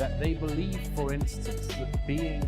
that they believe, for instance, that being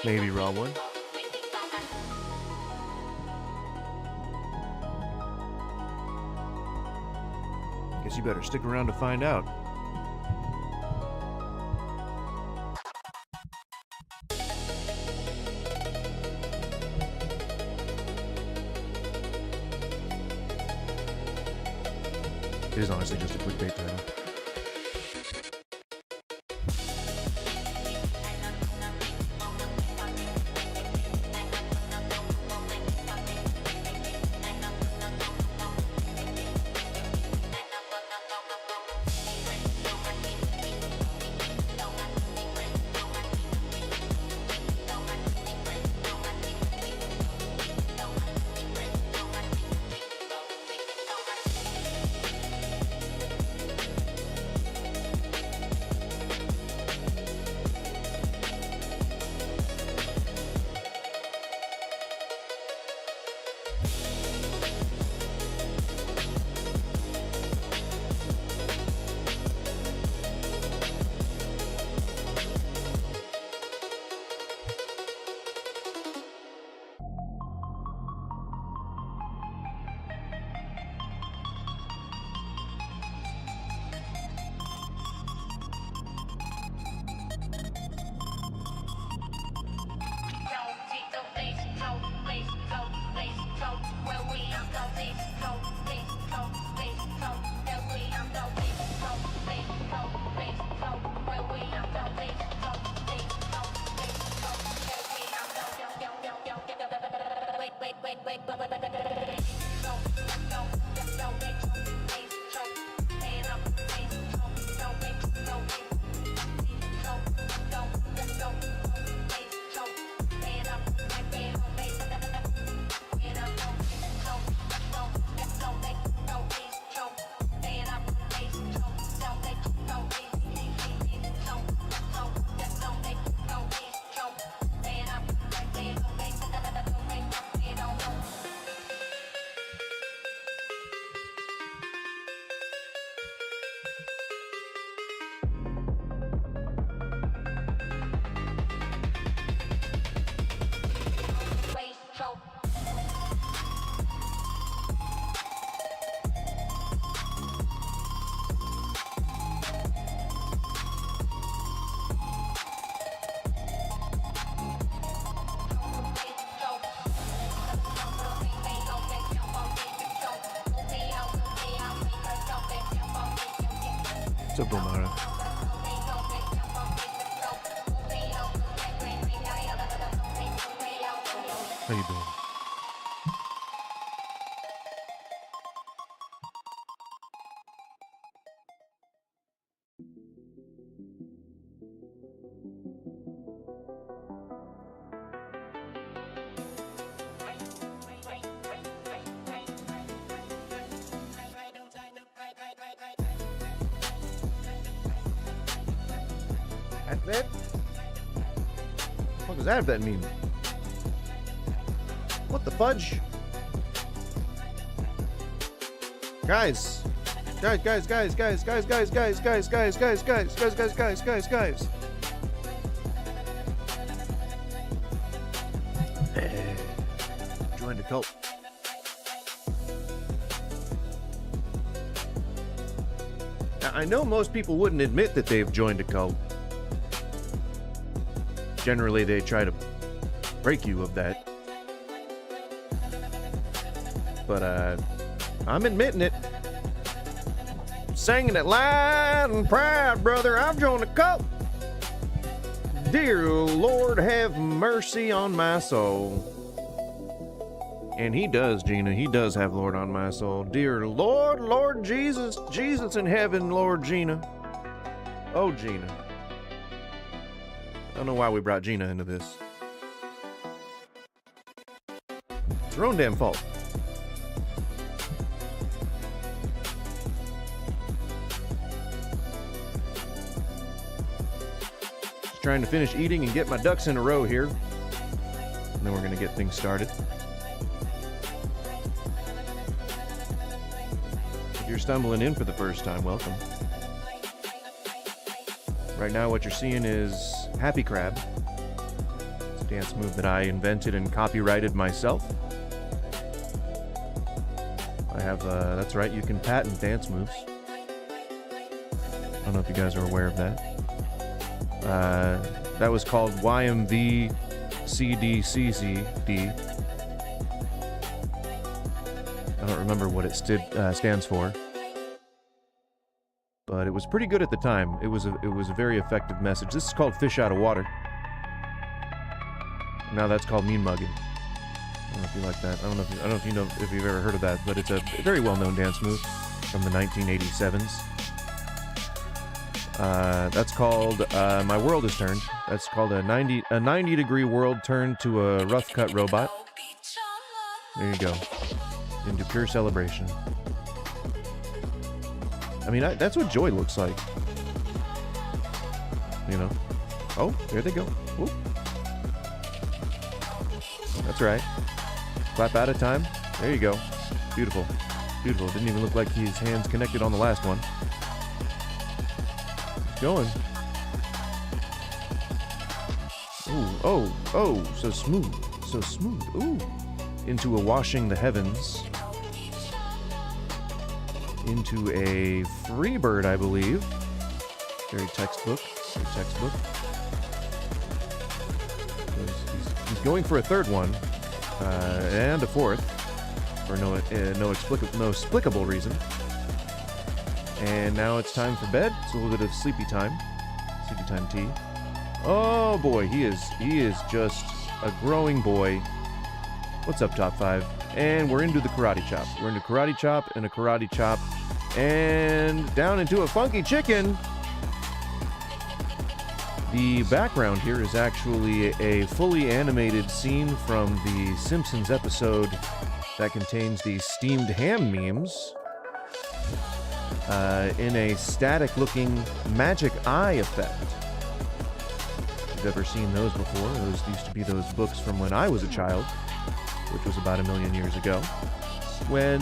maybe raw one. Guess you better stick around to find out. It is honestly just a clickbait title. What's up, Omara? How you doing? That? What does that mean? What the fudge? Guys! Guys! Joined a cult. Now, I know most people wouldn't admit that they've joined a cult. Generally, they try to break you of that. But, I'm admitting it. Singing it loud and proud, brother. I've joined a cult. Dear Lord, have mercy on my soul. And he does, Gina. He does have Lord on my soul. Dear Lord, Lord Jesus, Jesus in heaven, Lord Gina. Oh, Gina. I don't know why we brought Gina into this. It's her own damn fault. Just trying to finish eating and get my ducks in a row here. And then we're going to get things started. If you're stumbling in for the first time, welcome. Right now what you're seeing is Happy Crab. It's a dance move that I invented and copyrighted myself. I have, that's right, you can patent dance moves. I don't know if you guys are aware of that. That was called YMVCDCCD. I don't remember what it stands for. But it was pretty good at the time. It was a very effective message. This is called Fish Out of Water. Now that's called Mean Mugging. I don't know if you like that. I don't know if you know if you've ever heard of that, but it's a very well-known dance move from the 1987s. That's called My World Is Turned. That's called a 90-degree world turned to a rough-cut robot. There you go. Into pure celebration. I mean, that's what joy looks like. You know? Oh, there they go. Whoop. That's right. Clap out of time. There you go. Beautiful. Beautiful. Didn't even look like his hands connected on the last one. Going. Ooh, oh, so smooth. So smooth. Ooh. Into a washing the heavens. Into a free bird, I believe. Very textbook. Very textbook. He's going for a third one. And a fourth. For no explicable reason. And now it's time for bed. It's a little bit of sleepy time. Sleepy time tea. Oh boy, he is just a growing boy. What's up, Top 5? And we're into the karate chop. We're into karate chop and a karate chop. And down into a funky chicken. The background here is actually a fully animated scene from the Simpsons episode that contains the steamed ham memes. In a static-looking magic eye effect. If you've ever seen those before, those used to be those books from when I was a child, which was about 1 million years ago, when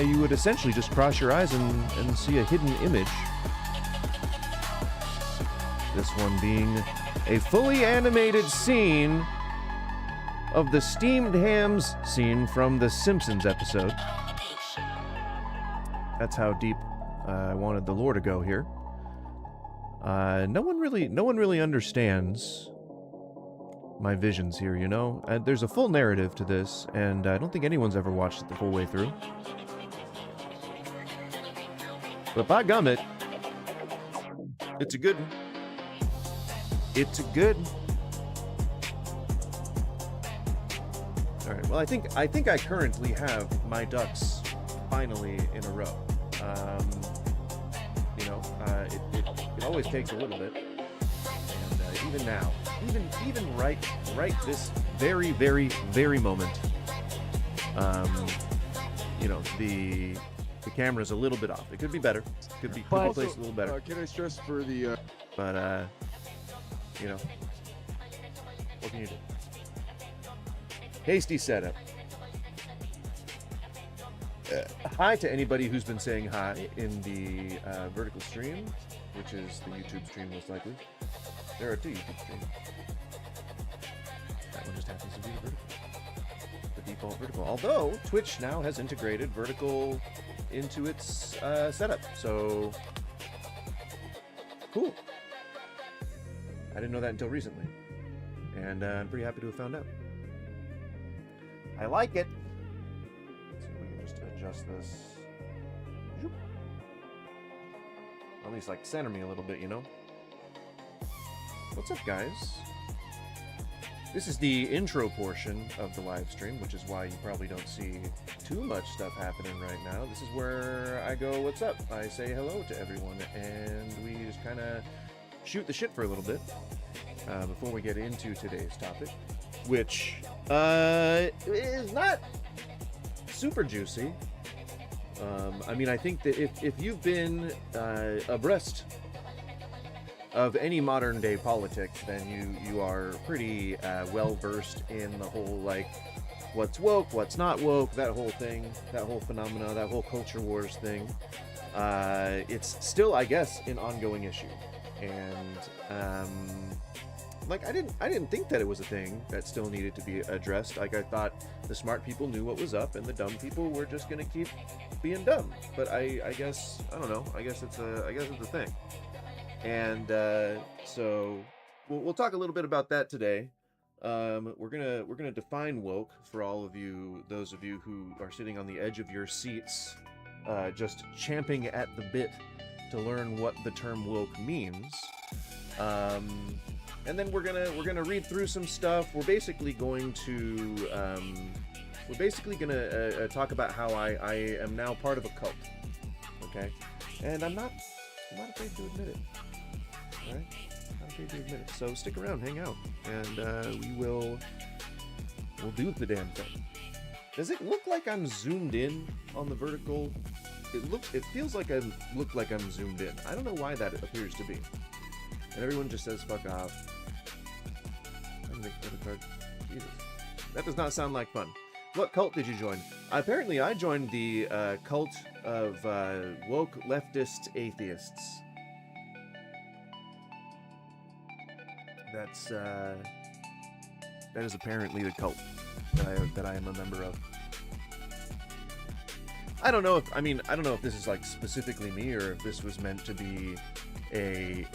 you would essentially just cross your eyes and see a hidden image. This one being a fully animated scene of the steamed hams scene from the Simpsons episode. That's how deep I wanted the lore to go here. No one really understands my visions here, you know? There's a full narrative to this, and I don't think anyone's ever watched it the full way through. But by gummit, It's a good one. It's a good one. All right. Well, I think I currently have my ducks finally in a row. It always takes a little bit, and even now, even right this very moment, the camera's a little bit off. It could be better. Could be placed a little better. Can I stress for the? But what can you do? Hasty setup. Hi to anybody who's been saying hi in the vertical stream, which is the YouTube stream most likely. There are 2 YouTube streams. That one just happens to be the vertical. The default vertical. Although Twitch now has integrated vertical into its setup. So cool. I didn't know that until recently. And I'm pretty happy to have found out. I like it. So we can just adjust this. At least like center me a little bit, you know? What's up, guys? This is the intro portion of the live stream, which is why you probably don't see too much stuff happening right now. This is where I go, what's up? I say hello to everyone, and we just kind of shoot the shit for a little bit before we get into today's topic, which is not super juicy. I mean, I think that if you've been abreast of any modern day politics, then you are pretty well versed in the whole, like, what's woke, what's not woke, that whole thing, that whole phenomena, that whole culture wars thing. It's still, I guess, an ongoing issue, and like I didn't think that it was a thing that still needed to be addressed. Like, I thought the smart people knew what was up, and the dumb people were just gonna keep being dumb. But I guess I don't know. I guess it's a thing. And so we'll talk a little bit about that today. We're gonna define woke for all of you, those of you who are sitting on the edge of your seats, just champing at the bit to learn what the term woke means. And then we're gonna read through some stuff. We're basically going to talk about how I am now part of a cult. Okay, and I'm not afraid to admit it. All right, not afraid to admit it. So stick around, hang out, and we'll do the damn thing. Does it look like I'm zoomed in on the vertical? It feels like I look like I'm zoomed in. I don't know why that appears to be. And everyone just says fuck off. Jesus. That does not sound like fun. What cult did you join? Apparently I joined the cult of woke leftist atheists. That is apparently the cult that I am a member of. I don't know if this is like specifically me, or if this was meant to be a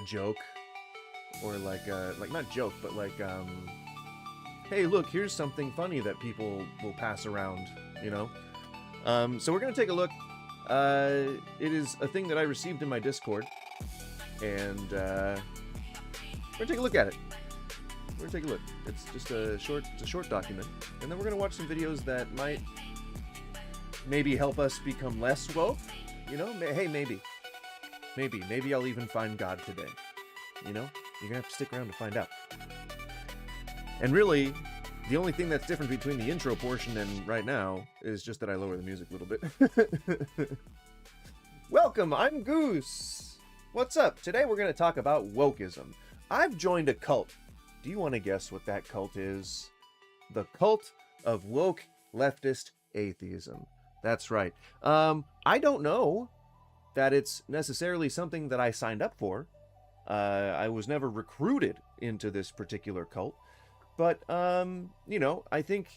joke, or like not joke, but like hey, look, here's something funny that people will pass around, you know. So we're gonna take a look. It is a thing that I received in my Discord, and we're gonna take a look at it. We're gonna take a look. It's just a short document, and then we're gonna watch some videos that might maybe help us become less woke. You know, hey, maybe I'll even find God today. You know, you're gonna have to stick around to find out. And really, the only thing that's different between the intro portion and right now is just that I lower the music a little bit. Welcome, I'm Goose. What's up? Today we're gonna talk about wokeism. I've joined a cult. Do you want to guess what that cult is? The cult of woke leftist atheism. That's right. I don't know that it's necessarily something that I signed up for. I was never recruited into this particular cult. But, I think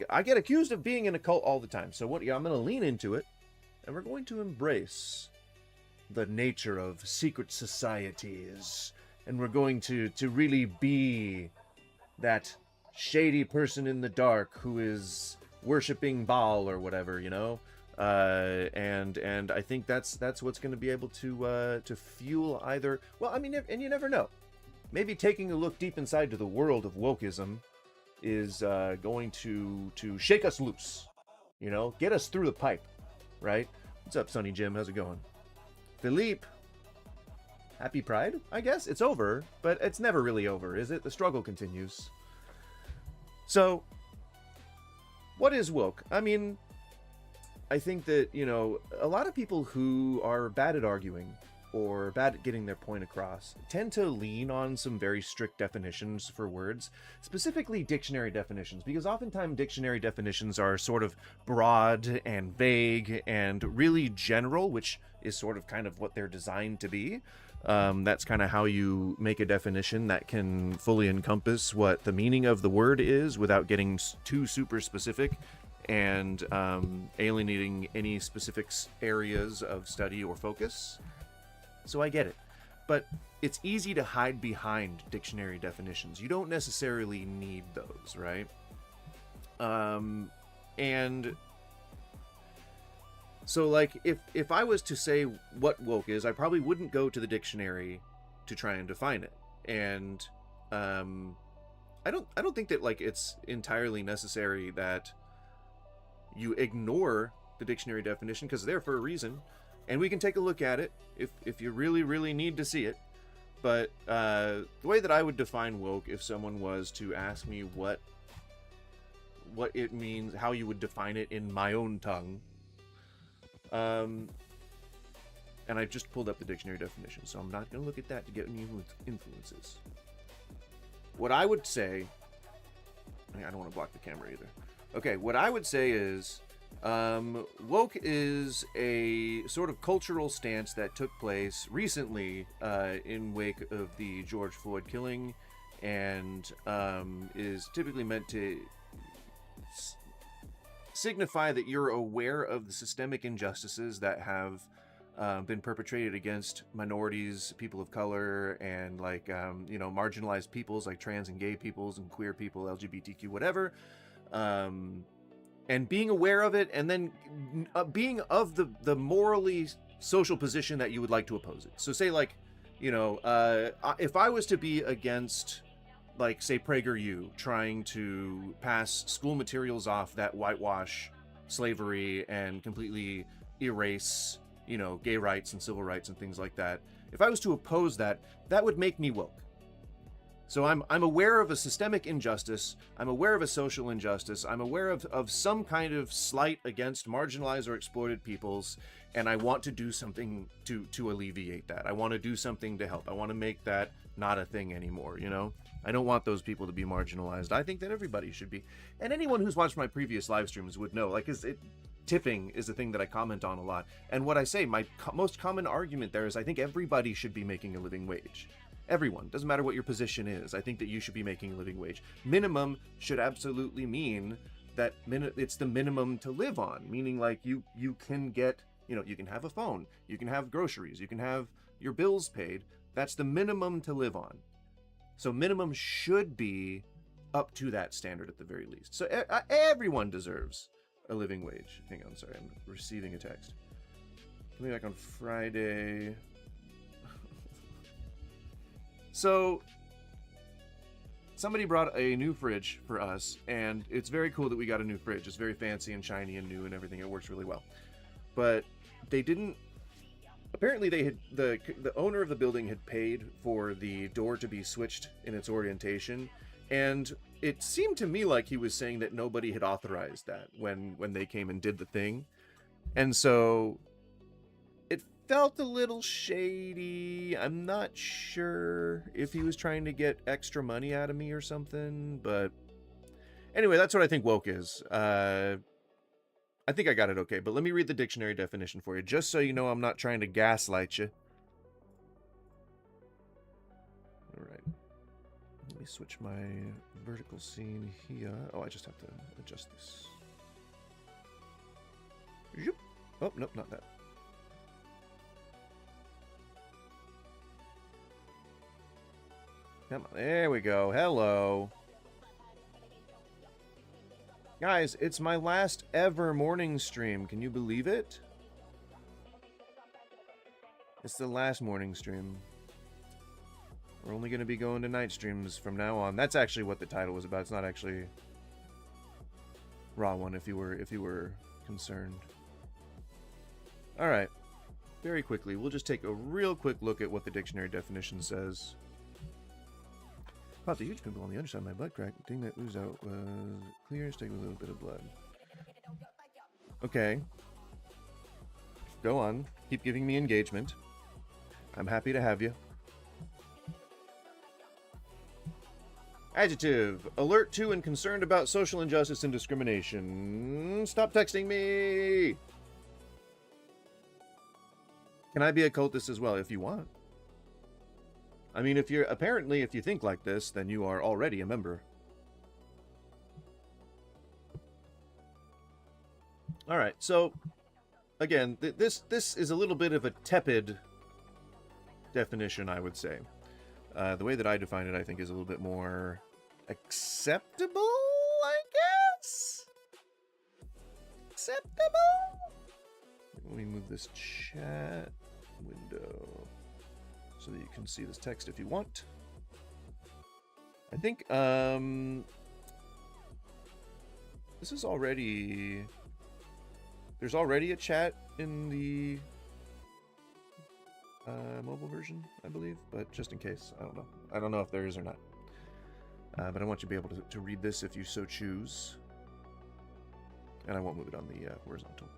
I get accused of being in a cult all the time. So I'm going to lean into it, and we're going to embrace the nature of secret societies. And we're going to really be that shady person in the dark who is worshipping Baal or whatever, you know? And I think that's what's going to be able to fuel either. Well, I mean, and you never know. Maybe taking a look deep inside to the world of wokeism is going to shake us loose. You know, get us through the pipe, right? What's up, Sonny Jim? How's it going? Philippe, happy Pride, I guess? It's over, but it's never really over, is it? The struggle continues. So, what is woke? I mean, I think that, you know, a lot of people who are bad at arguing or bad at getting their point across tend to lean on some very strict definitions for words, specifically dictionary definitions, because oftentimes dictionary definitions are sort of broad and vague and really general, which is sort of kind of what they're designed to be. That's kind of how you make a definition that can fully encompass what the meaning of the word is without getting too super specific and alienating any specific areas of study or focus. So I get it. But it's easy to hide behind dictionary definitions. You don't necessarily need those, right? And so, like, if I was to say what woke is, I probably wouldn't go to the dictionary to try and define it. And I don't think that, like, it's entirely necessary that you ignore the dictionary definition, because they're there for a reason, and we can take a look at it if you really need to see it. But the way that I would define woke, if someone was to ask me what it means, how you would define it in my own tongue, and I just pulled up the dictionary definition, so I'm not going to look at that to get any influences. What I would say, I don't want to block the camera either. Okay, what I would say is, woke is a sort of cultural stance that took place recently in wake of the George Floyd killing, and is typically meant to signify that you're aware of the systemic injustices that have been perpetrated against minorities, people of color, and like marginalized peoples like trans and gay peoples and queer people, LGBTQ, whatever. And being aware of it, and then being of the morally social position that you would like to oppose it. So say, like, if I was to be against, like, say, PragerU trying to pass school materials off that whitewash slavery and completely erase, gay rights and civil rights and things like that, if I was to oppose that, that would make me woke. So I'm aware of a systemic injustice, I'm aware of a social injustice, I'm aware of some kind of slight against marginalized or exploited peoples, and I want to do something to alleviate that. I want to do something to help. I want to make that not a thing anymore, I don't want those people to be marginalized. I think that everybody should be. And anyone who's watched my previous live streams would know, like, tipping is the thing that I comment on a lot. And what I say, my most common argument there is I think everybody should be making a living wage. Everyone, doesn't matter what your position is. I think that you should be making a living wage. Minimum should absolutely mean that it's the minimum to live on, meaning like you can get, you can have a phone, you can have groceries, you can have your bills paid. That's the minimum to live on. So minimum should be up to that standard at the very least. So everyone deserves a living wage. Hang on, sorry, I'm receiving a text. Coming back on Friday. So, somebody brought a new fridge for us, and it's very cool that we got a new fridge. It's very fancy and shiny and new and everything. It works really well. But they didn't... Apparently they had... The owner of the building had paid for the door to be switched in its orientation, and it seemed to me like he was saying that nobody had authorized that when they came and did the thing. And so... felt a little shady. I'm not sure if he was trying to get extra money out of me or something, but anyway, that's what I think woke is. I think I got it okay, but let me read the dictionary definition for you, just so you know I'm not trying to gaslight you. All right. Let me switch my vertical scene here. Oh, I just have to adjust this. Oh, nope, not that. Come on, there we go. Hello. Guys, it's my last ever morning stream. Can you believe it? It's the last morning stream. We're only going to be going to night streams from now on. That's actually what the title was about. It's not actually Raw one if you were concerned. All right. Very quickly, we'll just take a real quick look at what the dictionary definition says. Popped a huge pimple on the underside of my butt crack. The thing that oozed out was clear, stick with a little bit of blood. Okay. Go on. Keep giving me engagement. I'm happy to have you. Adjective. Alert to and concerned about social injustice and discrimination. Stop texting me! Can I be a cultist as well if you want? I mean, if you think like this, then you are already a member. All right, so again, this is a little bit of a tepid definition, I would say. The way that I define it, I think, is a little bit more acceptable, I guess? Acceptable? Let me move this chat window so that you can see this text if you want. I think this is already... There's already a chat in the mobile version, I believe, but just in case, I don't know. I don't know if there is or not. But I want you to be able to read this if you so choose. And I won't move it on the horizontal.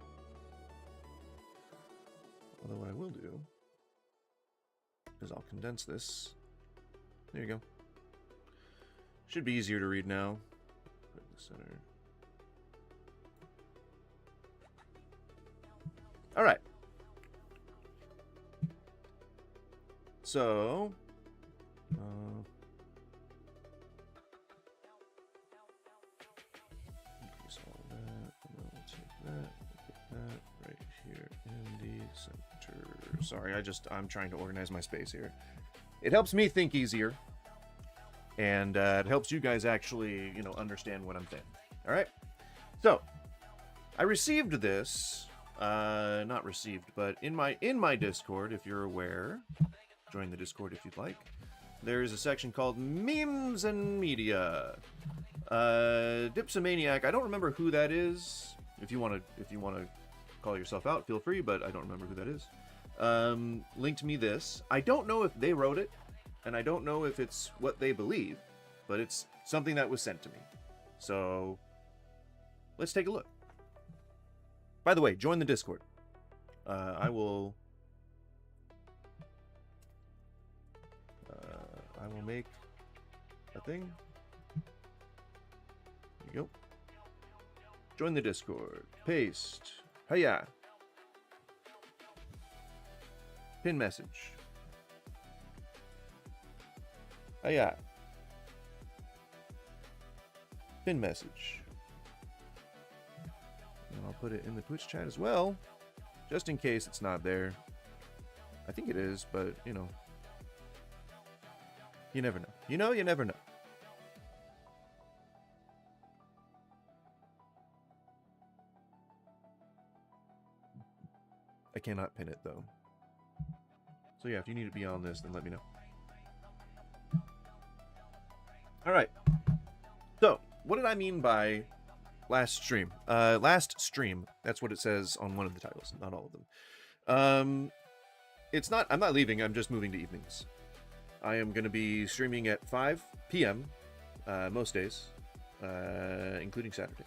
Although what I will do is I'll condense this. There you go. Should be easier to read now. Put it in the center. All right. So, increase all of that, and then we'll take that, put that right here in the center. Sorry, I'm trying to organize my space here. It helps me think easier, and it helps you guys actually, understand what I'm saying. All right. So, I received this, not received, but in my Discord, if you're aware. Join the Discord if you'd like. There is a section called Memes and Media. Dipsomaniac, I don't remember who that is. If you want to call yourself out, feel free, but I don't remember who that is. Linked me this. I don't know if they wrote it, and I don't know if it's what they believe, but it's something that was sent to me. So, let's take a look. By the way, join the Discord. I will make a thing. There you go. Join the Discord. Paste. Hiya. Pin message. Hiya. Pin message. And I'll put it in the Twitch chat as well, just in case it's not there. I think it is, but, you never know. You never know. I cannot pin it, though. So yeah, if you need to be on this, then let me know. Alright. So, what did I mean by last stream? Last stream. That's what it says on one of the titles, not all of them. I'm not leaving, I'm just moving to evenings. I am going to be streaming at 5 p.m. Most days, including Saturday.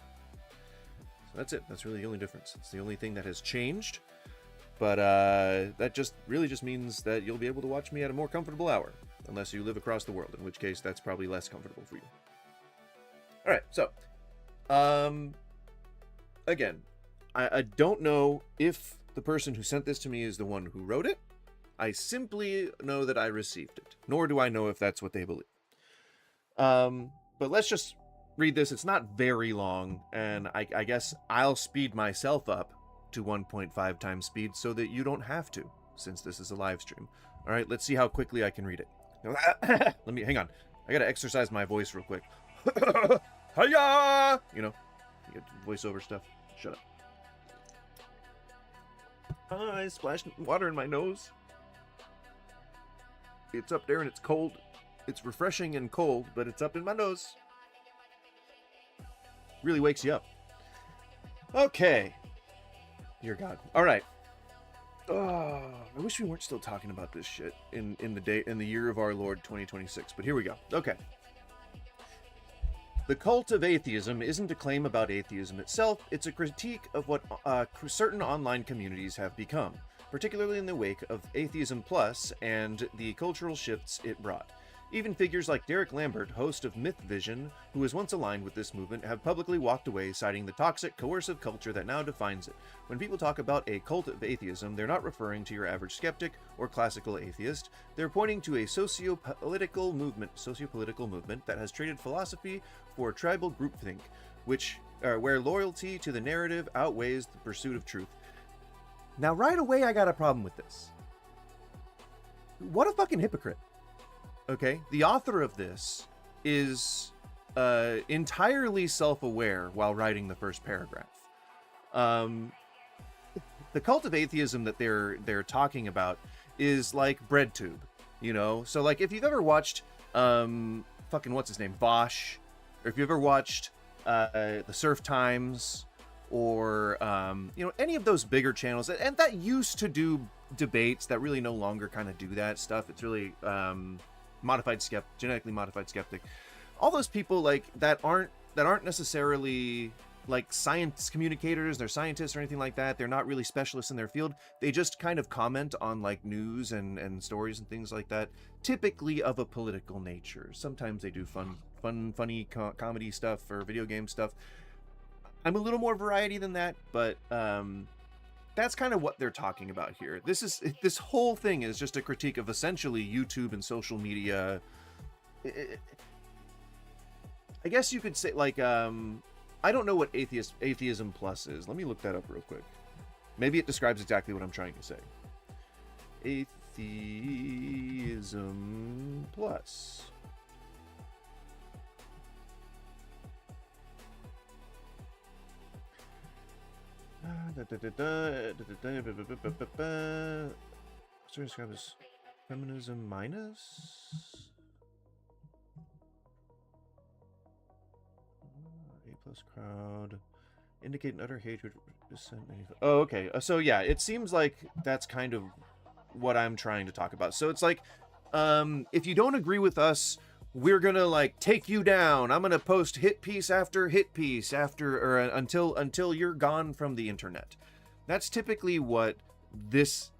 So that's it. That's really the only difference. It's the only thing that has changed. But that really just means that you'll be able to watch me at a more comfortable hour, unless you live across the world, in which case that's probably less comfortable for you. All right, so again, I don't know if the person who sent this to me is the one who wrote it. I simply know that I received it, nor do I know if that's what they believe. But let's just read this. It's not very long, and I guess I'll speed myself up to 1.5 times speed so that you don't have to, since this is a live stream. All right, let's see how quickly I can read it. Hang on. I gotta exercise my voice real quick. Hiya! You got voiceover stuff. Shut up. I splashed water in my nose. It's up there and it's cold. It's refreshing and cold, but it's up in my nose. Really wakes you up. Okay. Dear God. All right. Oh, I wish we weren't still talking about this shit in the year of our Lord 2026, but here we go. Okay. The cult of atheism isn't a claim about atheism itself, it's a critique of what certain online communities have become, particularly in the wake of Atheism Plus and the cultural shifts it brought. Even figures like Derek Lambert, host of Myth Vision, who was once aligned with this movement, have publicly walked away, citing the toxic, coercive culture that now defines it. When people talk about a cult of atheism, they're not referring to your average skeptic or classical atheist. They're pointing to a socio-political movement that has traded philosophy for tribal groupthink, where loyalty to the narrative outweighs the pursuit of truth. Now, right away, I got a problem with this. What a fucking hypocrite. Okay, the author of this is entirely self-aware while writing the first paragraph. The cult of atheism that they're talking about is like BreadTube, you know. So like if you've ever watched fucking what's his name, Vosh, or if you've ever watched the Surf Times, or you know, any of those bigger channels, and that used to do debates that really no longer kind of do that stuff. It's really genetically modified skeptic. All those people like that aren't necessarily like science communicators, they're scientists or anything like that. They're not really specialists in their field. They just kind of comment on like news and stories and things like that, typically of a political nature. Sometimes they do funny comedy stuff or video game stuff. I'm a little more variety than that, but that's kind of what they're talking about here. This whole thing is just a critique of essentially YouTube and social media. I guess you could say like I don't know what Atheism Plus is. Let me look that up real quick. Maybe it describes exactly what I'm trying to say. Atheism Plus. So describe as feminism minus. A plus crowd. Indicate an utter hatred. Oh, okay. So yeah, it seems like that's kind of what I'm trying to talk about. So it's like, if you don't agree with us, we're gonna like take you down. I'm gonna post hit piece after hit piece until you're gone from the internet. That's typically what this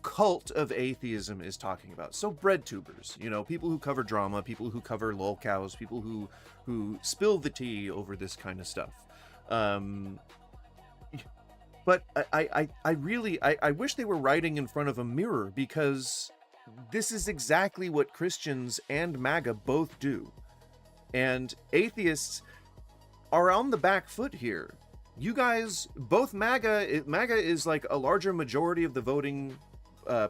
cult of atheism is talking about. So breadtubers, you know, people who cover drama, people who cover lolcows, people who spill the tea over this kind of stuff. But I really wish they were writing in front of a mirror, because this is exactly what Christians and MAGA both do. And atheists are on the back foot here. You guys, both MAGA is like a larger majority of the voting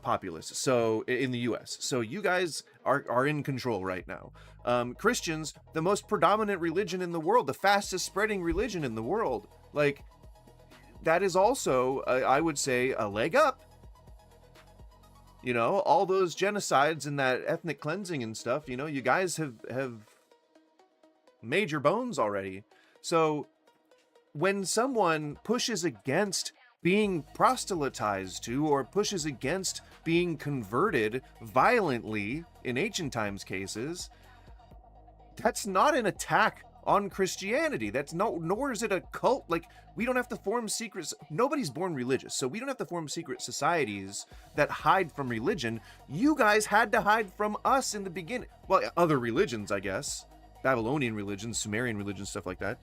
populace, so in the US. So you guys are in control right now. Christians, the most predominant religion in the world, the fastest spreading religion in the world, like that is also, I would say, a leg up. You know, all those genocides and that ethnic cleansing and stuff, you know, you guys have made your bones already. So when someone pushes against being proselytized to, or pushes against being converted violently in ancient times cases, that's not an attack on Christianity. Nor is it a cult. Like, we don't have to form secrets. Nobody's born religious, so we don't have to form secret societies that hide from religion. You guys had to hide from us in the beginning. Well, other religions, I guess. Babylonian religions, Sumerian religions, stuff like that.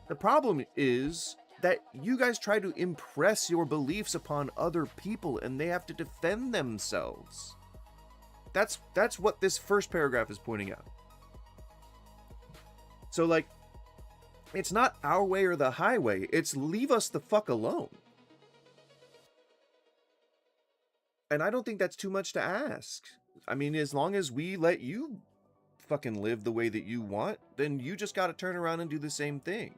The problem is that you guys try to impress your beliefs upon other people, and they have to defend themselves. That's what this first paragraph is pointing out. So, like, it's not our way or the highway. It's leave us the fuck alone. And I don't think that's too much to ask. I mean, as long as we let you fucking live the way that you want, then you just got to turn around and do the same thing.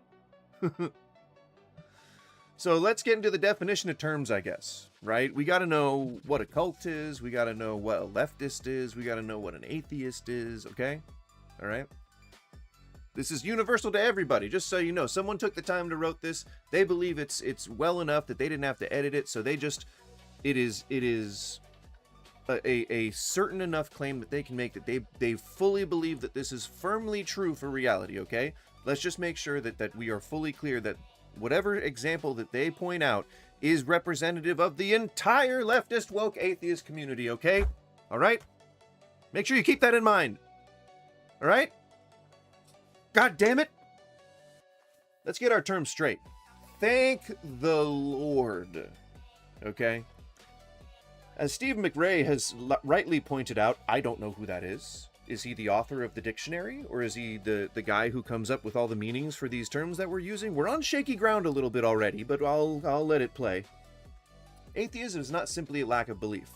So let's get into the definition of terms, I guess, right? We got to know what a cult is. We got to know what a leftist is. We got to know what an atheist is, okay? All right? This is universal to everybody, just so you know. Someone took the time to write this. They believe it's well enough that they didn't have to edit it, so they just... It is a certain enough claim that they can make that they fully believe that this is firmly true for reality, okay? Let's just make sure that we are fully clear that whatever example that they point out is representative of the entire leftist woke atheist community, okay? All right? Make sure you keep that in mind. All right? God damn it. Let's get our terms straight. Thank the Lord. Okay? As Steve McRae has rightly pointed out, I don't know who that is. Is he the author of the dictionary? Or is he the guy who comes up with all the meanings for these terms that we're using? We're on shaky ground a little bit already, but I'll let it play. Atheism is not simply a lack of belief.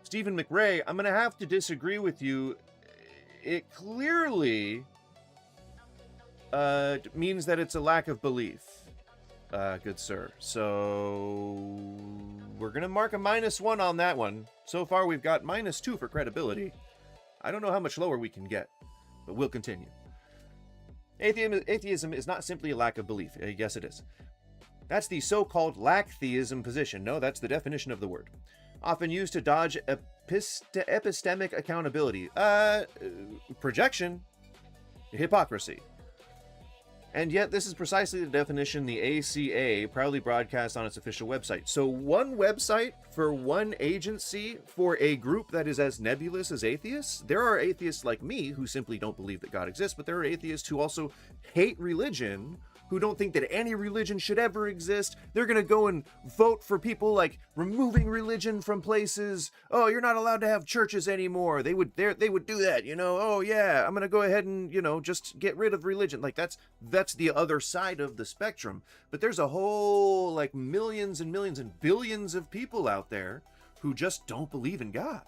Stephen McRae, I'm going to have to disagree with you. It clearly means that it's a lack of belief, good sir. So we're going to mark a -1 on that one. So far, we've got -2 for credibility. I don't know how much lower we can get, but we'll continue. Atheism is not simply a lack of belief. Yes, it is. That's the so-called lack-theism position. No, that's the definition of the word. Often used to dodge epistemic accountability. Projection. Hypocrisy. And yet, this is precisely the definition the ACA proudly broadcasts on its official website. So one website for one agency for a group that is as nebulous as atheists? There are atheists like me who simply don't believe that God exists, but there are atheists who also hate religion, who don't think that any religion should ever exist. They're going to go and vote for people like removing religion from places. Oh, you're not allowed to have churches anymore. They would do that, you know. Oh yeah, I'm going to go ahead and, you know, just get rid of religion. Like that's the other side of the spectrum. But there's a whole like millions and millions and billions of people out there who just don't believe in God,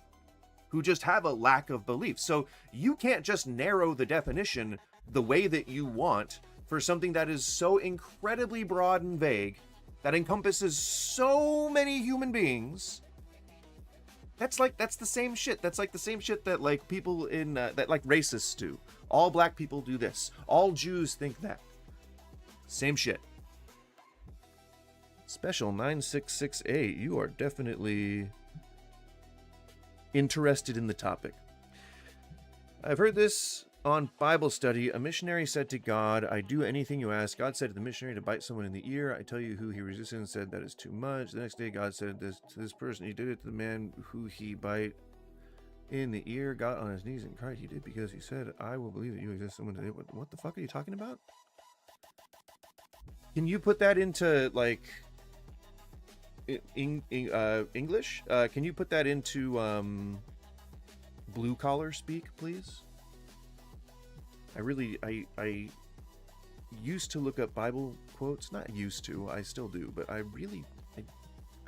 who just have a lack of belief. So you can't just narrow the definition the way that you want for something that is so incredibly broad and vague, that encompasses so many human beings. That's the same shit. That's like the same shit that like people in, that like racists do. All black people do this. All Jews think that. Same shit. Special 9668, you are definitely interested in the topic. I've heard this on Bible study. A missionary said to God, I do anything you ask. God said to the missionary to bite someone in the ear. I tell you who he resisted and said that is too much. The next day God said this to this person. He did it to the man who he bite in the ear, got on his knees and cried. He did because he said, I will believe that you exist. Someone today. What the fuck are you talking about? Can you put that into like English? Can you put that into blue collar speak, please? I used to look up Bible quotes. Not used to, I still do, but I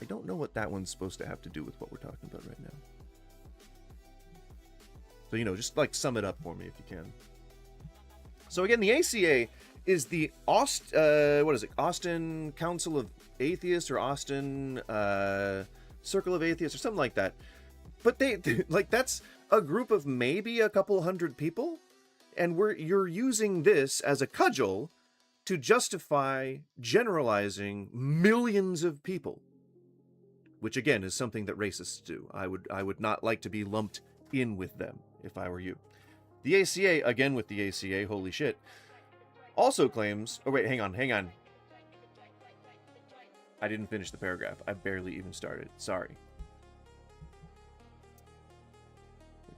don't know what that one's supposed to have to do with what we're talking about right now. So, you know, just like sum it up for me if you can. So again, the ACA is the Austin Council of Atheists, or Austin Circle of Atheists, or something like that. But they like, that's a group of maybe a couple hundred people. And you're using this as a cudgel to justify generalizing millions of people, which again is something that racists do. I would not like to be lumped in with them if I were you. The ACA, again with the ACA, holy shit, also claims... Oh wait, hang on. I didn't finish the paragraph. I barely even started. Sorry.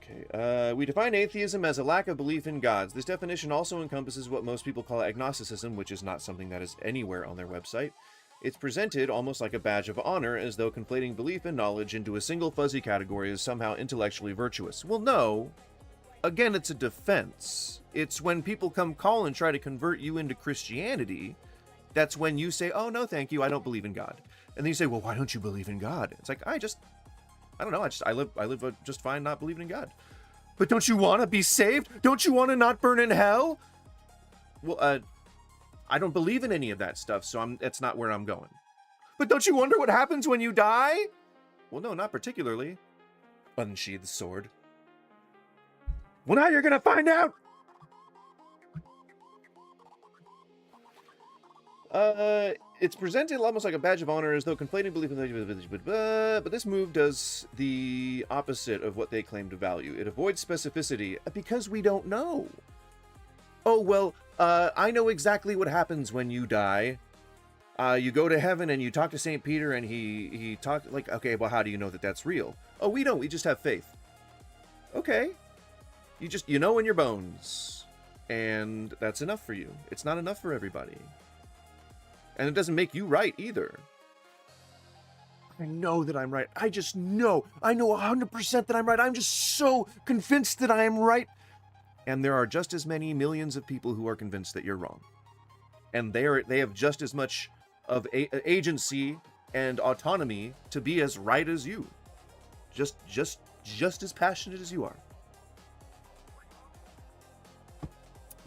Okay, we define atheism as a lack of belief in gods. This definition also encompasses what most people call agnosticism, which is not something that is anywhere on their website. It's presented almost like a badge of honor, as though conflating belief and knowledge into a single fuzzy category is somehow intellectually virtuous. Well, no. again, it's a defense. It's when people come call and try to convert you into Christianity, that's when you say, oh, no, thank you, I don't believe in God. And then you say, well, why don't you believe in God? It's like, I don't know, I live just fine not believing in God. But don't you want to be saved? Don't you want to not burn in hell? Well, I don't believe in any of that stuff, so that's not where I'm going. But don't you wonder what happens when you die? Well, no, not particularly. Unsheath the sword. Well, now you're gonna find out! It's presented almost like a badge of honor, as though conflating belief in the... But this move does the opposite of what they claim to value. It avoids specificity, because we don't know. Oh, well, I know exactly what happens when you die. You go to heaven and you talk to St. Peter and he talked like, okay, well, how do you know that that's real? Oh, we don't. We just have faith. Okay. You know in your bones. And that's enough for you. It's not enough for everybody. And it doesn't make you right either. I know that I'm right. I just know. I know 100% that I'm right. I'm just so convinced that I am right. And there are just as many millions of people who are convinced that you're wrong. And they have just as much of agency and autonomy to be as right as you. Just as passionate as you are.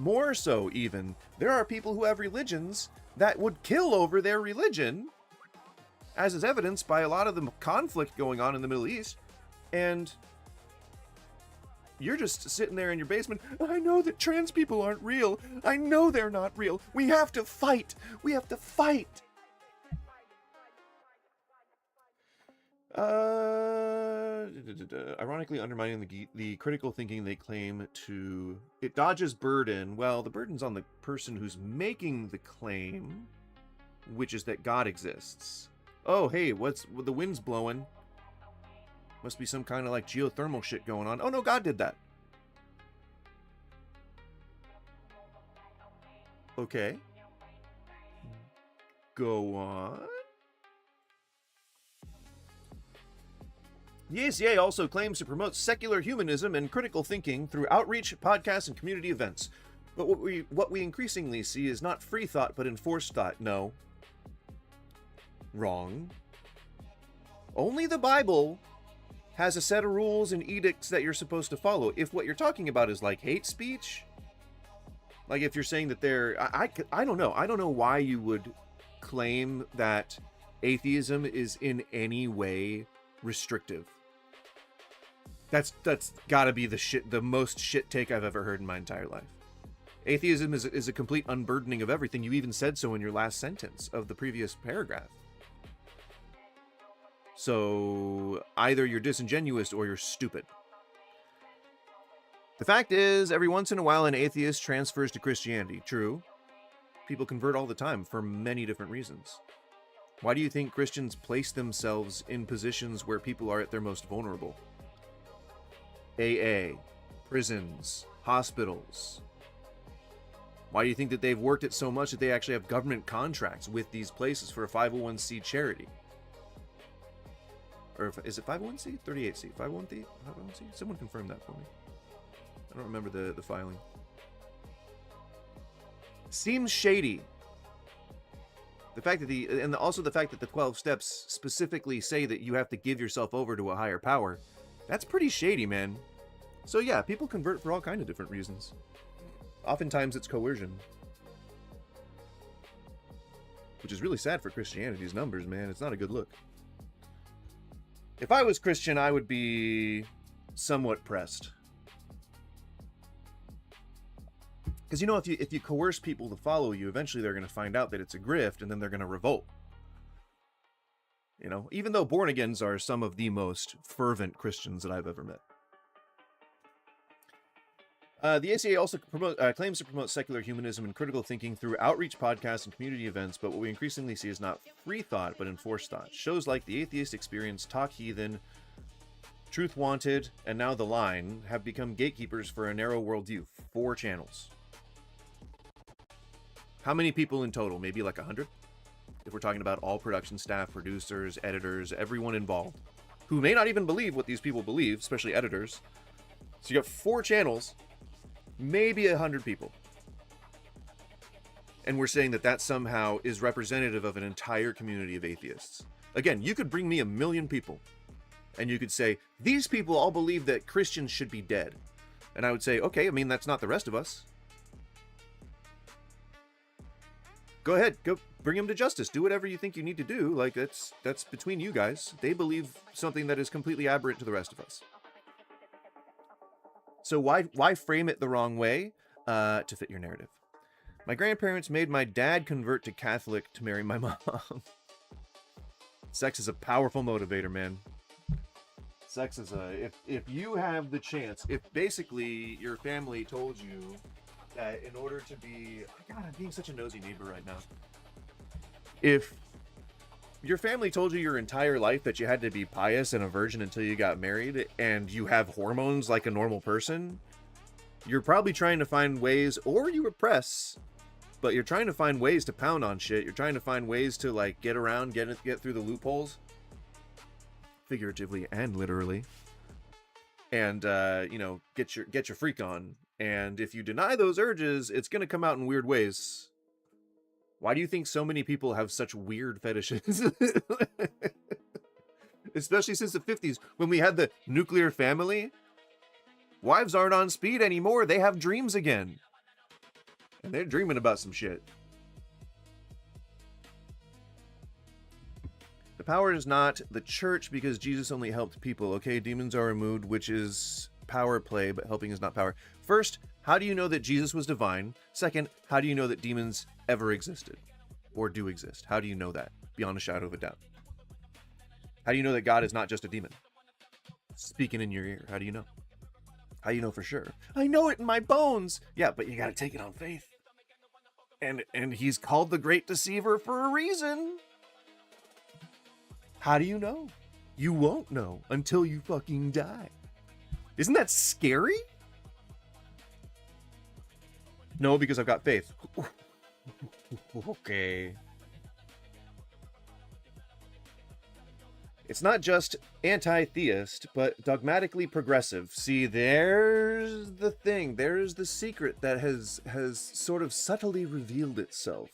More so, even, there are people who have religions that would kill over their religion, as is evidenced by a lot of the conflict going on in the Middle East. And you're just sitting there in your basement. I know that trans people aren't real. I know they're not real. We have to fight. We have to fight. Ironically undermining the critical thinking they claim to... It dodges burden. Well, the burden's on the person who's making the claim, which is that God exists. Oh, hey, the wind's blowing? Must be some kind of like geothermal shit going on. Oh no, God did that. Okay. Go on. The ACA also claims to promote secular humanism and critical thinking through outreach, podcasts, and community events. But what we increasingly see is not free thought, but enforced thought. No. Wrong. Only the Bible has a set of rules and edicts that you're supposed to follow. If what you're talking about is like hate speech, like if you're saying that I don't know. I don't know why you would claim that atheism is in any way restrictive. That's gotta be the most shit take I've ever heard in my entire life. Atheism is a complete unburdening of everything. You even said so in your last sentence of the previous paragraph. So either you're disingenuous or you're stupid. The fact is, every once in a while an atheist transfers to Christianity. True. People convert all the time for many different reasons. Why do you think Christians place themselves in positions where people are at their most vulnerable? AA, prisons, hospitals. Why do you think that they've worked it so much that they actually have government contracts with these places for a 501c charity? Or is it 501c? 38c? 501c? Someone confirm that for me. I don't remember the filing. Seems shady. The fact that also the fact that the 12 steps specifically say that you have to give yourself over to a higher power, that's pretty shady, man. So yeah, people convert for all kinds of different reasons. Oftentimes it's coercion. Which is really sad for Christianity's numbers, man. It's not a good look. If I was Christian, I would be somewhat pressed. Because, you know, if you coerce people to follow you, eventually they're going to find out that it's a grift, and then they're going to revolt. You know, even though born-agains are some of the most fervent Christians that I've ever met. The ACA also claims to promote secular humanism and critical thinking through outreach podcasts and community events, but what we increasingly see is not free thought, but enforced thought. Shows like The Atheist Experience, Talk Heathen, Truth Wanted, and now The Line have become gatekeepers for a narrow worldview. 4 channels. How many people in total? Maybe like 100? If we're talking about all production staff, producers, editors, everyone involved, who may not even believe what these people believe, especially editors. So you got 4 channels, maybe 100 people. And we're saying that that somehow is representative of an entire community of atheists. Again, you could bring me 1 million people, and you could say, these people all believe that Christians should be dead. And I would say, okay, I mean, that's not the rest of us. Go ahead, go bring them to justice. Do whatever you think you need to do. Like, that's between you guys. They believe something that is completely aberrant to the rest of us. So why frame it the wrong way to fit your narrative? My grandparents made my dad convert to Catholic to marry my mom. Sex is a powerful motivator, man. Sex is if you have the chance, if basically your family told you that in order to be, God, I'm being such a nosy neighbor right now. If your family told you your entire life that you had to be pious and a virgin until you got married, and you have hormones like a normal person, you're probably trying to find ways, or you repress, but you're trying to find ways to pound on shit. You're trying to find ways to like get around, get through the loopholes, figuratively and literally, and you know, get your freak on. And if you deny those urges, it's gonna come out in weird ways. Why do you think so many people have such weird fetishes? Especially since the 50s, when we had the nuclear family. Wives aren't on speed anymore. They have dreams again. And they're dreaming about some shit. The power is not the church because Jesus only helped people. Okay, demons are removed, which is power play, but helping is not power. First, how do you know that Jesus was divine? Second, how do you know that demons ever existed or do exist? How do you know that beyond a shadow of a doubt? How do you know that God is not just a demon speaking in your ear? How do you know? How do you know for sure? I know it in my bones. Yeah, but you got to take it on faith. And he's called the great deceiver for a reason. How do you know? You won't know until you fucking die. Isn't that scary? No, because I've got faith. Okay. It's not just anti-theist, but dogmatically progressive. See, there's the thing. There's the secret that has sort of subtly revealed itself.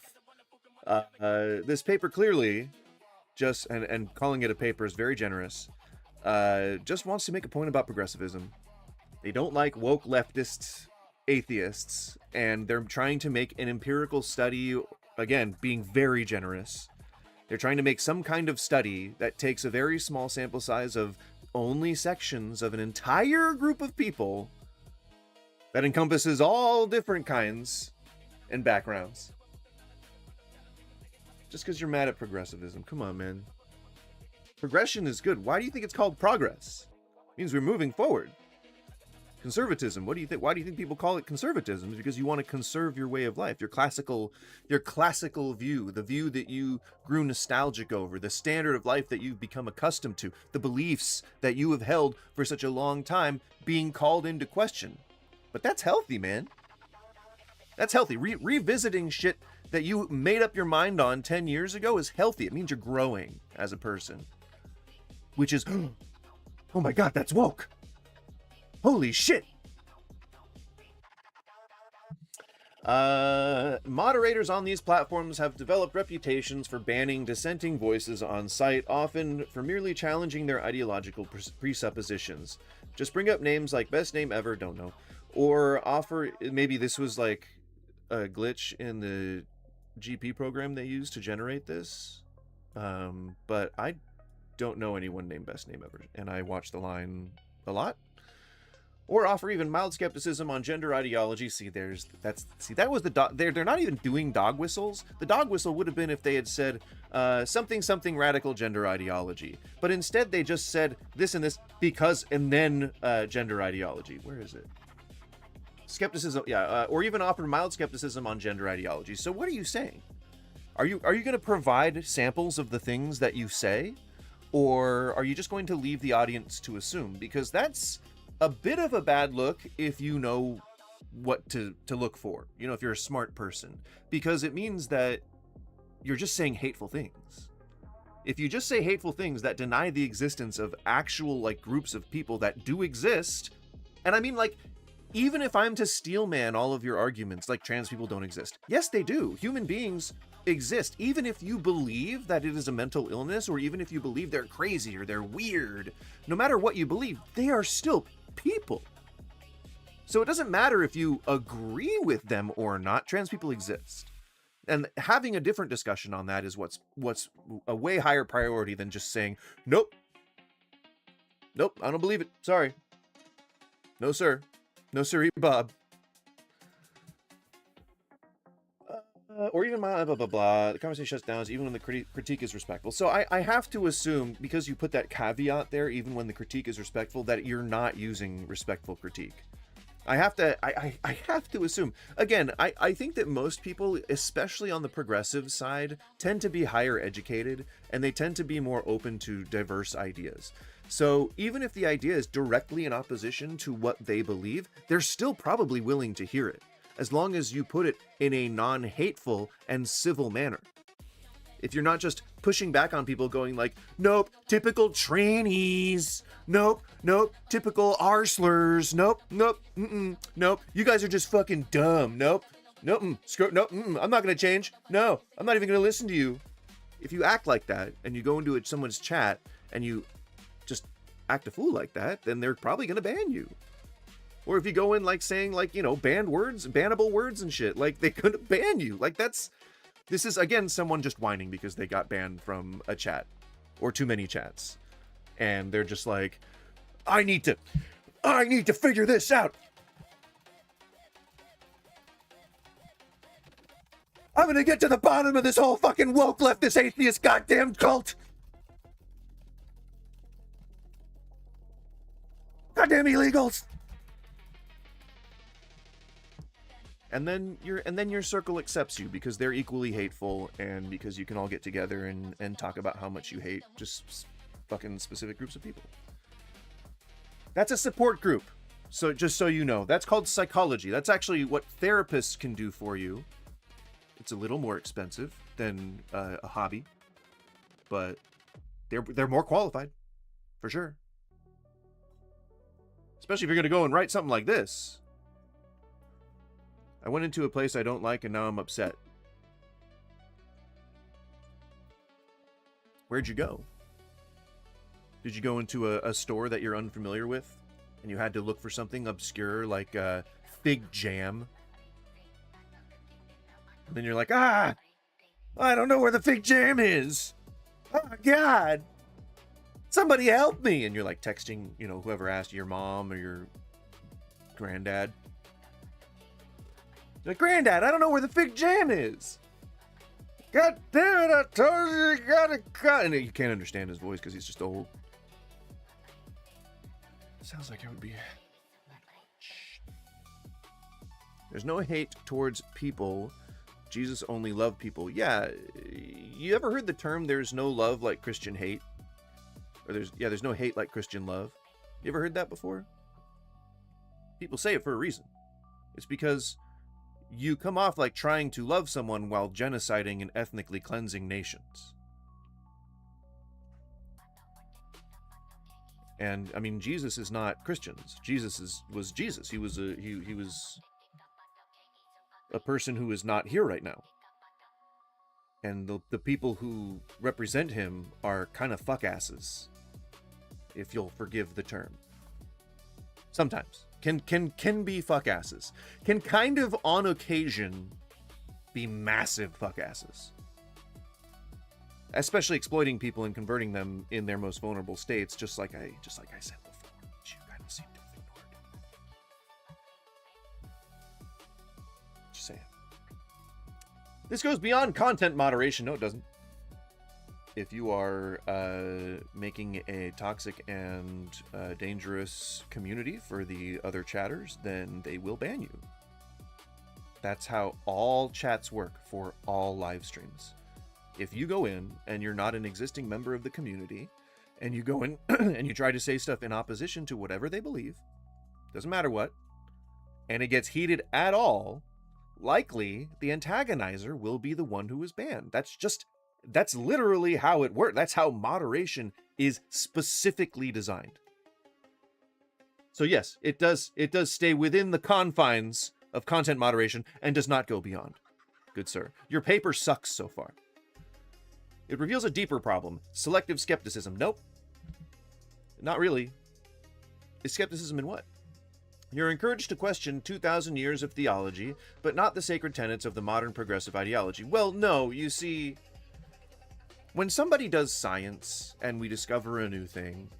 This paper clearly, just and calling it a paper is very generous, just wants to make a point about progressivism. They don't like woke leftist atheists, and they're trying to make an empirical study, again, being very generous. They're trying to make some kind of study that takes a very small sample size of only sections of an entire group of people that encompasses all different kinds and backgrounds. Just because you're mad at progressivism. Come on, man. Progression is good. Why do you think it's called progress? It means we're moving forward. Conservatism. What do you think? Why do you think people call it conservatism? It's because you want to conserve your way of life, your classical view, the view that you grew nostalgic over, the standard of life that you've become accustomed to, the beliefs that you have held for such a long time being called into question. But that's healthy, man. That's healthy. Revisiting shit that you made up your mind on 10 years ago is healthy. It means you're growing as a person. Which is, oh my God, that's woke. Holy shit! Moderators on these platforms have developed reputations for banning dissenting voices on site, often for merely challenging their ideological presuppositions. Just bring up names like best name ever, don't know. Or offer, maybe this was like a glitch in the GP program they used to generate this. But I don't know anyone named best name ever, and I watch the line a lot. Or offer even mild skepticism on gender ideology. See, that was the dog. They're not even doing dog whistles. The dog whistle would have been if they had said something radical gender ideology. But instead they just said this and this because and then gender ideology. Where is it? Skepticism, yeah. Or even offer mild skepticism on gender ideology. So what are you saying? Are you going to provide samples of the things that you say, or are you just going to leave the audience to assume? Because that's a bit of a bad look if you know what to look for, you know, if you're a smart person, because it means that you're just saying hateful things. If you just say hateful things that deny the existence of actual like groups of people that do exist, And I mean, like, even if I'm to steel man all of your arguments, like trans people don't exist. Yes, they do. Human beings exist. Even if you believe that it is a mental illness, or even if you believe they're crazy or they're weird, no matter what you believe, they are still people. So it doesn't matter if you agree with them or not, trans people exist. And having a different discussion on that is what's a way higher priority than just saying, nope, I don't believe it. Sorry. No, sir. No, sir, Bob. Or even my blah, blah, blah. The conversation shuts down even when the critique is respectful. So I have to assume, because you put that caveat there, even when the critique is respectful, that you're not using respectful critique. I have to assume. Again, I think that most people, especially on the progressive side, tend to be higher educated, and they tend to be more open to diverse ideas. So even if the idea is directly in opposition to what they believe, they're still probably willing to hear it, as long as you put it in a non-hateful and civil manner. If you're not just pushing back on people going like, nope, typical trannies, nope, typical R-slurs, nope, nope, you guys are just fucking dumb, nope, I'm not gonna change, no, I'm not even gonna listen to you. If you act like that, and you go into someone's chat, and you just act a fool like that, then they're probably gonna ban you. Or if you go in like saying like, you know, bannable words and shit, like they could ban you. Like this is again someone just whining because they got banned from a chat or too many chats. And they're just like, I need to figure this out. I'm gonna get to the bottom of this whole fucking woke leftist atheist goddamn cult. Goddamn illegals. And then your circle accepts you because they're equally hateful, and because you can all get together and talk about how much you hate just fucking specific groups of people. That's a support group. So just so you know, that's called psychology. That's actually what therapists can do for you. It's a little more expensive than a hobby, but they're more qualified, for sure. Especially if you're gonna go and write something like this. I went into a place I don't like and now I'm upset. Where'd you go? Did you go into a store that you're unfamiliar with and you had to look for something obscure like fig jam? And then you're like, I don't know where the fig jam is. Oh my God. Somebody help me. And you're like texting, you know, whoever asked, your mom or your granddad. Like, Granddad, I don't know where the fig jam is. God damn it, I told you you gotta cut. And you can't understand his voice because he's just old. Sounds like it would be. There's no hate towards people. Jesus only loved people. Yeah, you ever heard the term there's no love like Christian hate? Or there's no hate like Christian love. You ever heard that before? People say it for a reason. It's because you come off like trying to love someone while genociding and ethnically cleansing nations. And I mean, Jesus is not Christians. Jesus was Jesus. He was a person who is not here right now. And the people who represent him are kind of fuck asses, if you'll forgive the term. Sometimes. Can be fuck asses. Can kind of on occasion be massive fuck asses. Especially exploiting people and converting them in their most vulnerable states, just like I said before, which you kind of seem to have ignored. Just saying. This goes beyond content moderation. No, it doesn't. If you are making a toxic and dangerous community for the other chatters, then they will ban you. That's how all chats work for all live streams. If you go in and you're not an existing member of the community, and you go in and you try to say stuff in opposition to whatever they believe, doesn't matter what, and it gets heated at all, likely the antagonizer will be the one who is banned. That's literally how it works. That's how moderation is specifically designed. So yes, it does stay within the confines of content moderation and does not go beyond. Good sir. Your paper sucks so far. It reveals a deeper problem. Selective skepticism. Nope. Not really. Is skepticism in what? You're encouraged to question 2,000 years of theology, but not the sacred tenets of the modern progressive ideology. Well, no, you see, when somebody does science and we discover a new thing,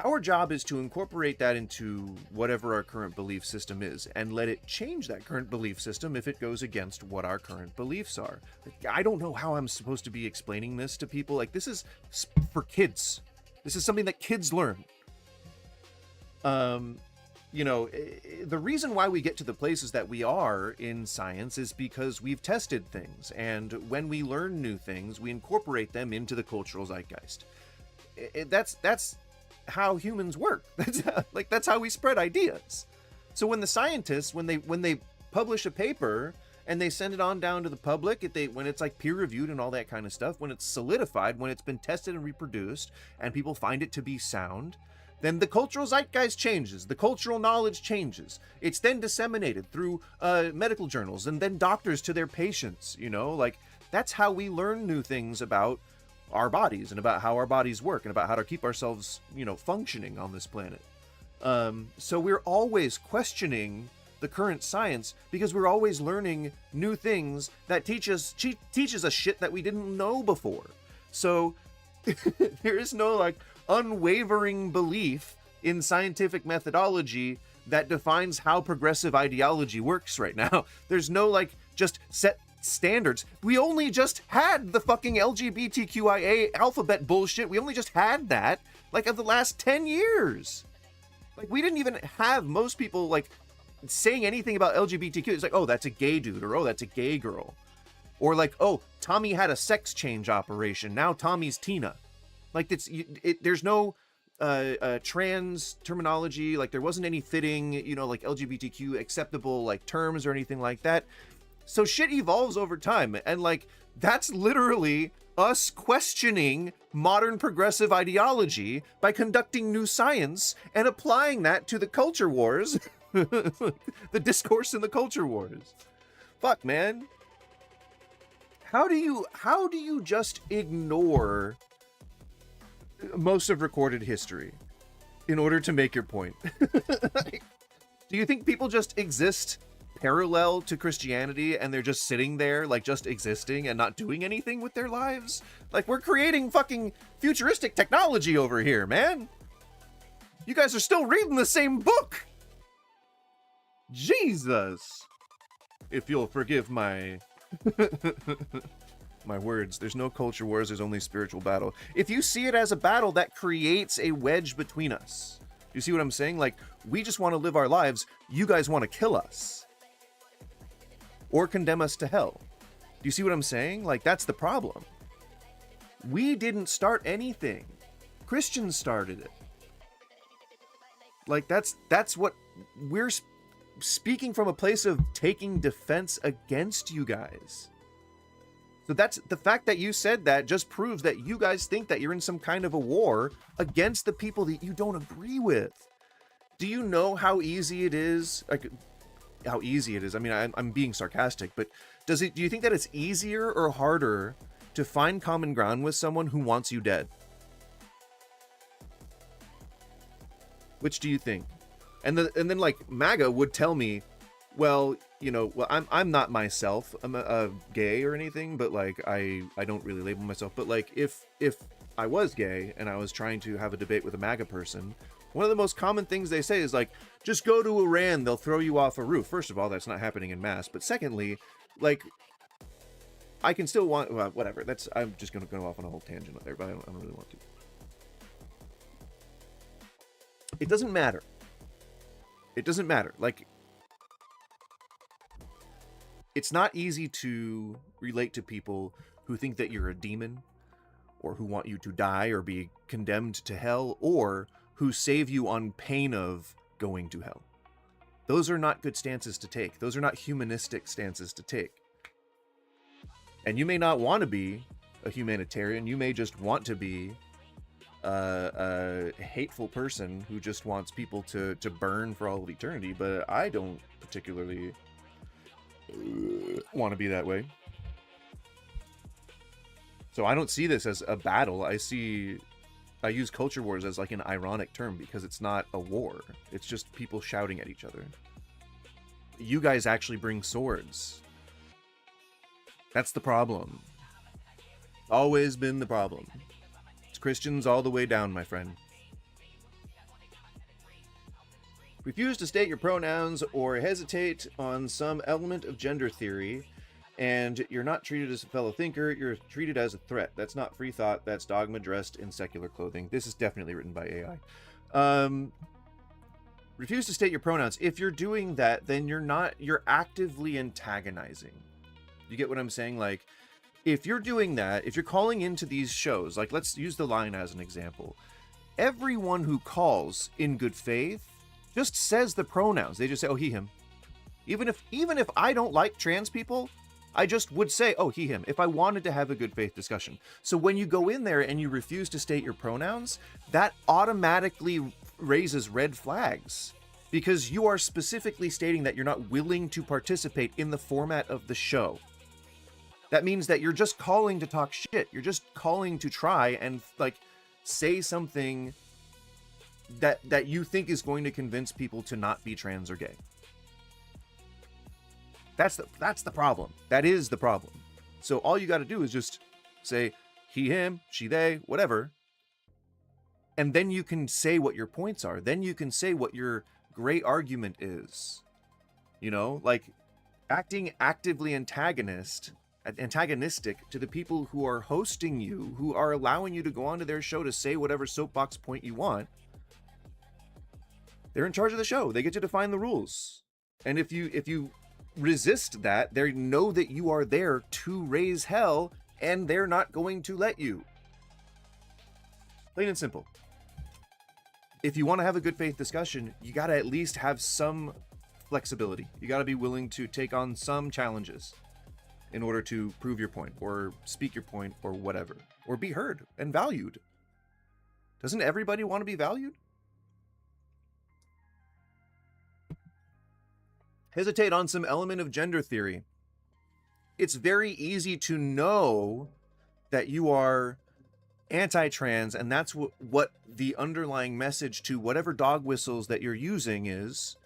our job is to incorporate that into whatever our current belief system is and let it change that current belief system if it goes against what our current beliefs are. I don't know how I'm supposed to be explaining this to people. Like, this is for kids. This is something that kids learn. You know, the reason why we get to the places that we are in science is because we've tested things. And when we learn new things, we incorporate them into the cultural zeitgeist. That's how humans work. That's how we spread ideas. So when the scientists, when they publish a paper and they send it on down to the public, when it's like peer reviewed and all that kind of stuff, when it's solidified, when it's been tested and reproduced, and people find it to be sound, then the cultural zeitgeist changes. The cultural knowledge changes. It's then disseminated through medical journals and then doctors to their patients. You know, like, that's how we learn new things about our bodies and about how our bodies work and about how to keep ourselves, you know, functioning on this planet. So we're always questioning the current science because we're always learning new things that teaches us shit that we didn't know before. So there is no like unwavering belief in scientific methodology that defines how progressive ideology works right now. There's no like just set standards. We only just had the fucking LGBTQIA alphabet bullshit. We only just had that like of the last 10 years. Like, we didn't even have most people like saying anything about LGBTQ. It's like, oh, that's a gay dude, or oh, that's a gay girl, or like, oh, Tommy had a sex change operation, now Tommy's Tina. Like, there's no trans terminology. Like, there wasn't any fitting, you know, like LGBTQ acceptable like terms or anything like that. So shit evolves over time, and like, that's literally us questioning modern progressive ideology by conducting new science and applying that to the culture wars, the discourse in the culture wars. Fuck, man. How do you just ignore most of recorded history in order to make your point? Do you think people just exist parallel to Christianity and they're just sitting there like just existing and not doing anything with their lives? Like, we're creating fucking futuristic technology over here, man. You guys are still reading the same book. Jesus. If you'll forgive my my words, there's no culture wars, there's only spiritual battle. If you see it as a battle, that creates a wedge between us. You see what I'm saying? Like, we just want to live our lives. You guys want to kill us or condemn us to hell. Do you see what I'm saying? Like, that's the problem. We didn't start anything. Christians started it. Like, that's what we're speaking from, a place of taking defense against you guys. So that's the fact that you said that just proves that you guys think that you're in some kind of a war against the people that you don't agree with. Do you know how easy it is? Like, how easy it is. I mean, I'm being sarcastic, but do you think that it's easier or harder to find common ground with someone who wants you dead? Which do you think? And then like, MAGA would tell me, well, you know, well, I'm not myself. I'm a gay or anything, but like, I don't really label myself. But like, if I was gay and I was trying to have a debate with a MAGA person, one of the most common things they say is like, just go to Iran, they'll throw you off a roof. First of all, that's not happening in mass. But secondly, like, I can still want, well, whatever. I'm just going to go off on a whole tangent there, but I don't really want to. It doesn't matter. It doesn't matter. Like, it's not easy to relate to people who think that you're a demon, or who want you to die or be condemned to hell, or who save you on pain of going to hell. Those are not good stances to take. Those are not humanistic stances to take. And you may not want to be a humanitarian. You may just want to be a hateful person who just wants people to burn for all of eternity, but I don't particularly want to be that way. So I don't see this as a battle. I use culture wars as like an ironic term because it's not a war. It's just people shouting at each other. You guys actually bring swords. That's the problem. Always been the problem. It's Christians all the way down, my friend. Refuse to state your pronouns or hesitate on some element of gender theory, and you're not treated as a fellow thinker, you're treated as a threat. That's not free thought, that's dogma dressed in secular clothing. This is definitely written by AI. Refuse to state your pronouns. If you're doing that, then you're actively antagonizing. You get what I'm saying? Like, if you're doing that, if you're calling into these shows, like let's use the line as an example. Everyone who calls in good faith just says the pronouns. They just say, oh, he, him. Even if I don't like trans people, I just would say, oh, he, him, if I wanted to have a good faith discussion. So when you go in there and you refuse to state your pronouns, that automatically raises red flags because you are specifically stating that you're not willing to participate in the format of the show. That means that you're just calling to talk shit. You're just calling to try and like say something that you think is going to convince people to not be trans or gay. That's the problem. That is the problem. So all you got to do is just say he, him, she, they, whatever. And then you can say what your points are. Then you can say what your great argument is. You know, like acting actively antagonistic to the people who are hosting you, who are allowing you to go onto their show to say whatever soapbox point you want. They're in charge of the show. They get to define the rules. And if you resist that, they know that you are there to raise hell, and they're not going to let you. Plain and simple. If you want to have a good faith discussion, you got to at least have some flexibility. You got to be willing to take on some challenges in order to prove your point or speak your point or whatever, or be heard and valued. Doesn't everybody want to be valued? Hesitate on some element of gender theory. It's very easy to know that you are anti-trans, and that's what the underlying message to whatever dog whistles that you're using is.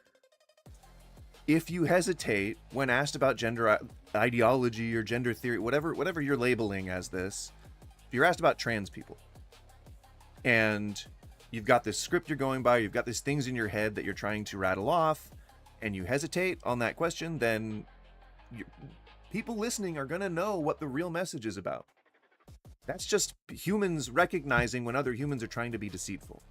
If you hesitate when asked about gender ideology or gender theory, whatever you're labeling as this, if you're asked about trans people, and you've got this script you're going by, you've got these things in your head that you're trying to rattle off, and you hesitate on that question, then people listening are going to know what the real message is about. That's just humans recognizing when other humans are trying to be deceitful.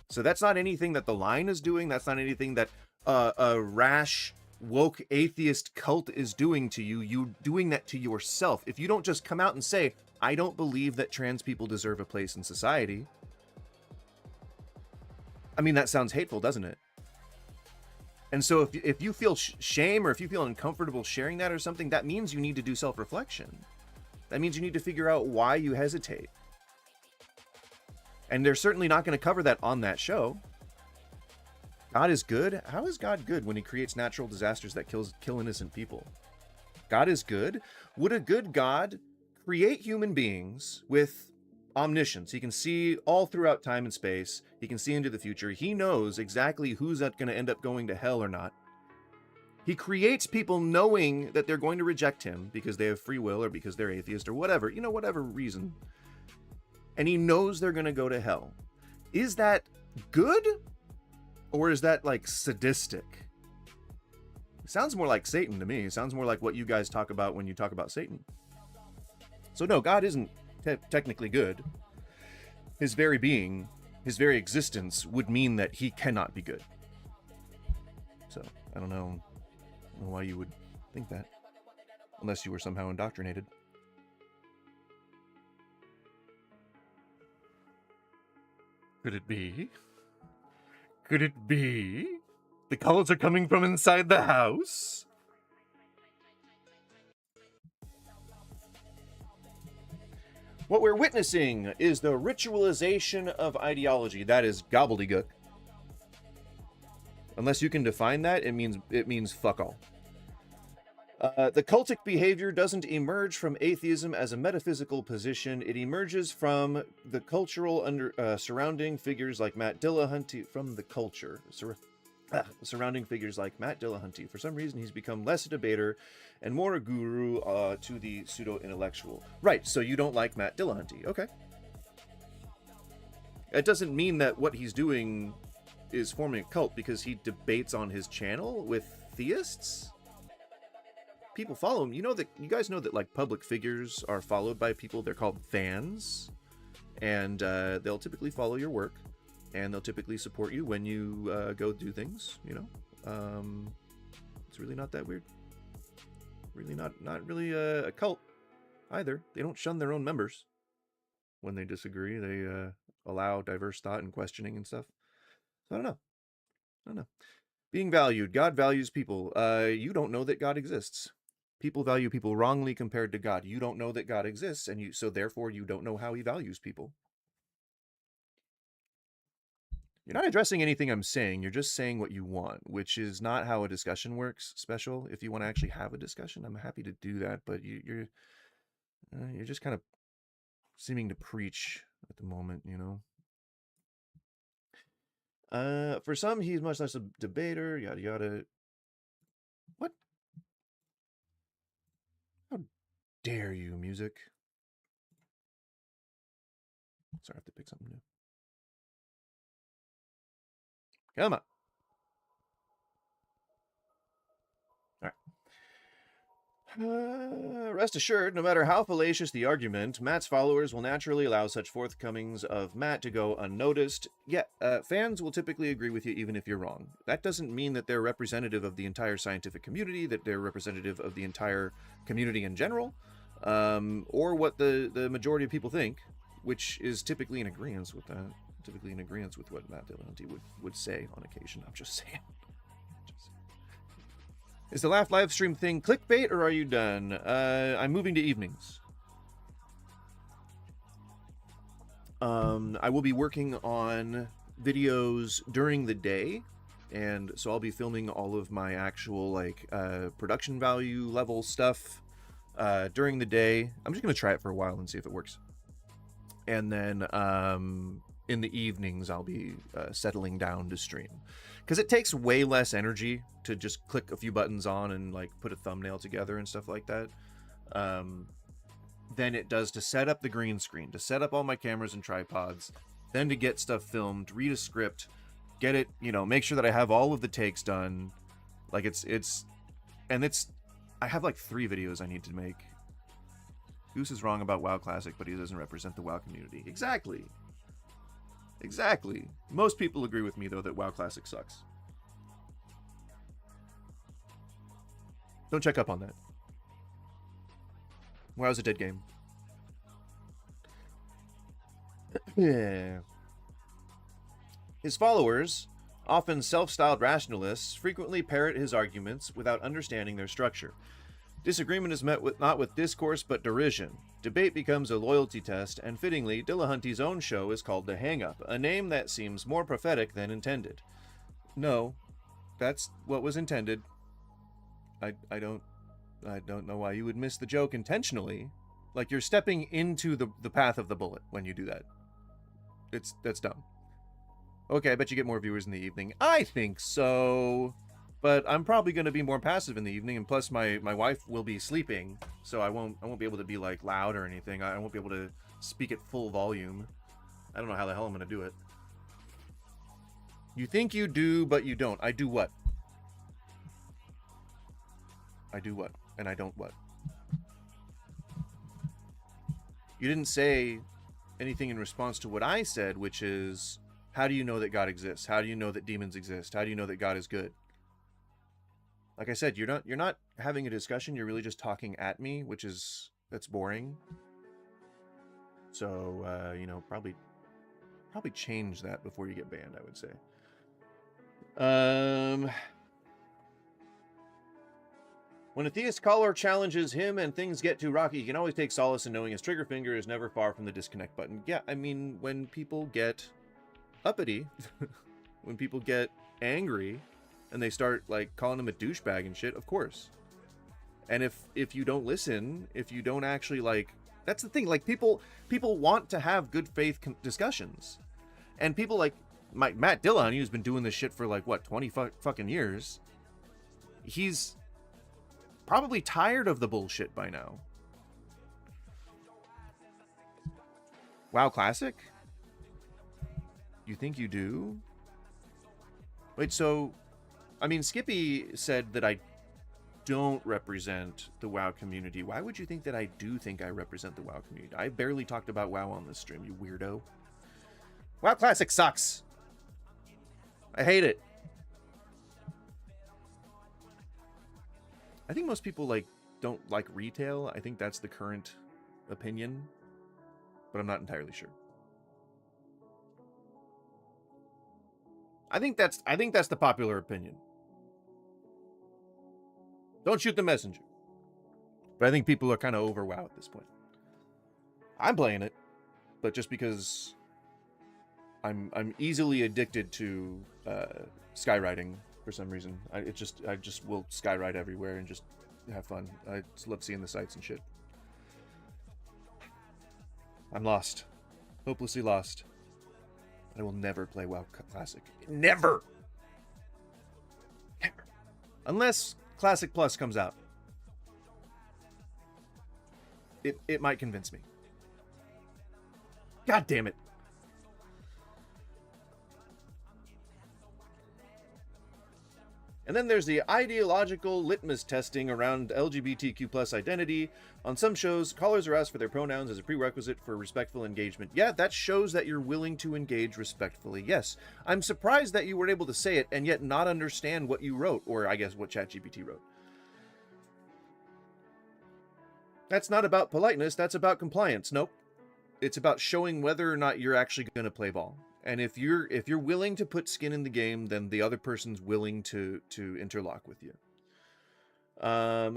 So that's not anything that the line is doing. That's not anything that a rash, woke atheist cult is doing to you. You're doing that to yourself. If you don't just come out and say, I don't believe that trans people deserve a place in society. I mean, that sounds hateful, doesn't it? And so if you feel shame or if you feel uncomfortable sharing that or something, that means you need to do self-reflection. That means you need to figure out why you hesitate. And they're certainly not going to cover that on that show. God is good? How is God good when he creates natural disasters that kill innocent people? God is good? Would a good God create human beings with omniscience? He can see all throughout time and space. He can see into the future. He knows exactly who's going to end up going to hell or not. He creates people knowing that they're going to reject him because they have free will or because they're atheist or whatever, whatever reason. And he knows they're going to go to hell. Is that good? Or is that like sadistic? It sounds more like Satan to me. It sounds more like what you guys talk about when you talk about Satan. So no, God isn't technically good. His very being, his very existence would mean that he cannot be good. So I don't know why you would think that, unless you were somehow indoctrinated. Could it be? Could it be? The calls are coming from inside the house? What we're witnessing is the ritualization of ideology. That is gobbledygook. Unless you can define that, it means fuck all. The cultic behavior doesn't emerge from atheism as a metaphysical position. It emerges from the cultural surrounding figures like Matt Dillahunty. From the culture surrounding figures like Matt Dillahunty. For some reason, he's become less a debater and more a guru to the pseudo-intellectual. Right, so you don't like Matt Dillahunty. Okay. It doesn't mean that what he's doing is forming a cult because he debates on his channel with theists. People follow him. You guys know that like public figures are followed by people. They're called fans, and they'll typically follow your work, and they'll typically support you when you go do things. It's really not that weird. Really not really a cult either. They don't shun their own members when they disagree. They allow diverse thought and questioning and stuff. So I don't know. Being valued. God values people. You don't know that God exists. People value people wrongly compared to God. You don't know that God exists, and so therefore you don't know how he values people. You're not addressing anything I'm saying. You're just saying what you want, which is not how a discussion works. Special. If you want to actually have a discussion, I'm happy to do that. But you're just kind of seeming to preach at the moment, For some, he's much less a debater, yada yada. What? How dare you, music? Sorry, I have to pick something new. Come on. All right. Rest assured, no matter how fallacious the argument, Matt's followers will naturally allow such forthcomings of Matt to go unnoticed. Yet, fans will typically agree with you even if you're wrong. That doesn't mean that they're representative of the entire scientific community, that they're representative of the entire community in general, or what the majority of people think, which is typically in agreement with that. Typically in agreement with what Matt Dillahunty would say on occasion. I'm just saying. Is the live stream thing clickbait, or are you done? I'm moving to evenings. I will be working on videos during the day, and so I'll be filming all of my actual production value level stuff during the day. I'm just gonna try it for a while and see if it works. And then in the evenings, I'll be settling down to stream. Because it takes way less energy to just click a few buttons on and put a thumbnail together and stuff like that than it does to set up the green screen, to set up all my cameras and tripods, then to get stuff filmed, read a script, get it, make sure that I have all of the takes done. I have 3 videos I need to make. Goose is wrong about WoW Classic, but he doesn't represent the WoW community. Exactly. Most people agree with me, though, that WoW Classic sucks. Don't check up on that. WoW's a dead game. Yeah. His followers, often self-styled rationalists, frequently parrot his arguments without understanding their structure. Disagreement is met not with discourse, but derision. Debate becomes a loyalty test, and fittingly, Dillahunty's own show is called The Hang-Up, a name that seems more prophetic than intended. No, that's what was intended. I don't know why you would miss the joke intentionally. You're stepping into the path of the bullet when you do that. That's dumb. Okay, I bet you get more viewers in the evening. I think so. But I'm probably going to be more passive in the evening, and plus my wife will be sleeping, so I won't be able to be loud or anything. I won't be able to speak at full volume. I don't know how the hell I'm going to do it. You think you do, but you don't. I do what? I do what? And I don't what? You didn't say anything in response to what I said, which is, how do you know that God exists? How do you know that demons exist? How do you know that God is good? Like I said, you're not having a discussion. You're really just talking at me, that's boring. So probably change that before you get banned, I would say. When a theist caller challenges him and things get too rocky, he can always take solace in knowing his trigger finger is never far from the disconnect button. Yeah, I mean, when people get uppity, when people get angry, and they start, like, calling him a douchebag and shit, of course. And if you don't listen, if you don't actually, like... That's the thing, like, people want to have good faith discussions. And people like Matt Dillon, who's been doing this shit for, like, what, 20 fucking years? He's probably tired of the bullshit by now. WoW Classic? You think you do? Wait, so... I mean, Skippy said that I don't represent the WoW community. Why would you think that I do think I represent the WoW community? I barely talked about WoW on this stream, you weirdo. WoW Classic sucks. I hate it. I think most people, like, don't like retail. I think that's the current opinion, but I'm not entirely sure. I think that's the popular opinion. Don't shoot the messenger. But I think people are kind of over WoW at this point. I'm playing it, but just because I'm easily addicted to skywriting for some reason. I just will skyride everywhere and just have fun. I just love seeing the sights and shit. I'm lost, hopelessly lost. I will never play WoW Classic. Never. Never. Unless Classic Plus comes out. It might convince me. God damn it. And then there's the ideological litmus testing around LGBTQ plus identity. On some shows, callers are asked for their pronouns as a prerequisite for respectful engagement. Yeah, that shows that you're willing to engage respectfully. Yes, I'm surprised that you were able to say it and yet not understand what you wrote, or I guess what ChatGPT wrote. That's not about politeness, that's about compliance. Nope. It's about showing whether or not you're actually going to play ball. And if you're willing to put skin in the game, then the other person's willing to interlock with you.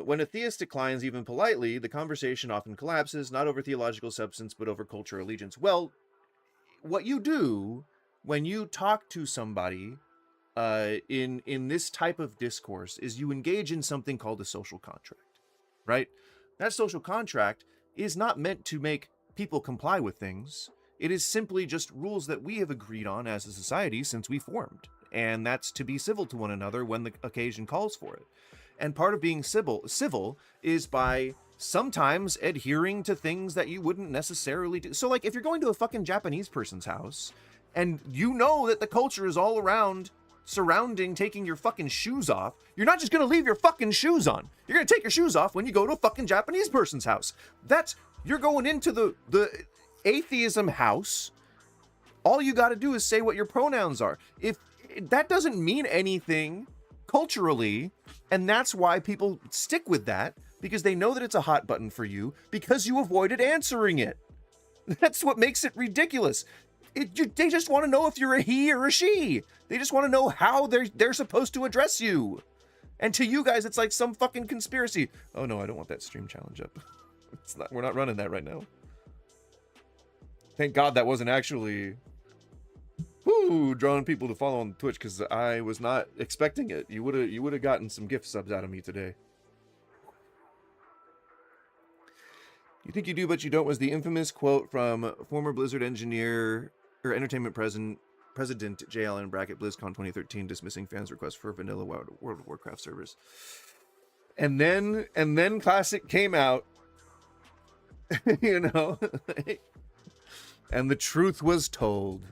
When a theist declines even politely, the conversation often collapses, not over theological substance, but over cultural allegiance. Well, what you do when you talk to somebody in this type of discourse is you engage in something called a social contract, right? That social contract is not meant to make people comply with things. It is simply just rules that we have agreed on as a society since we formed. And that's to be civil to one another when the occasion calls for it. And part of being civil is by sometimes adhering to things that you wouldn't necessarily do. So, like, if you're going to a fucking Japanese person's house, and you know that the culture is all around surrounding taking your fucking shoes off, you're not just gonna leave your fucking shoes on. You're gonna take your shoes off when you go to a fucking Japanese person's house. You're going into the atheism house. All you got to do is say what your pronouns are. If that doesn't mean anything culturally, and that's why people stick with that, because they know that it's a hot button for you because you avoided answering it. That's what makes it ridiculous. They just want to know if you're a he or a she. They just want to know how they're supposed to address you. And to you guys, it's like some fucking conspiracy. Oh no, I don't want that stream challenge up. We're not running that right now. Thank God that wasn't actually drawing people to follow on Twitch, because I was not expecting it. You would have gotten some gift subs out of me today. You think you do, but you don't was the infamous quote from former Blizzard engineer or entertainment president JL bracket BlizzCon 2013 dismissing fans' request for vanilla World of Warcraft servers. And then Classic came out, you know. And the truth was told.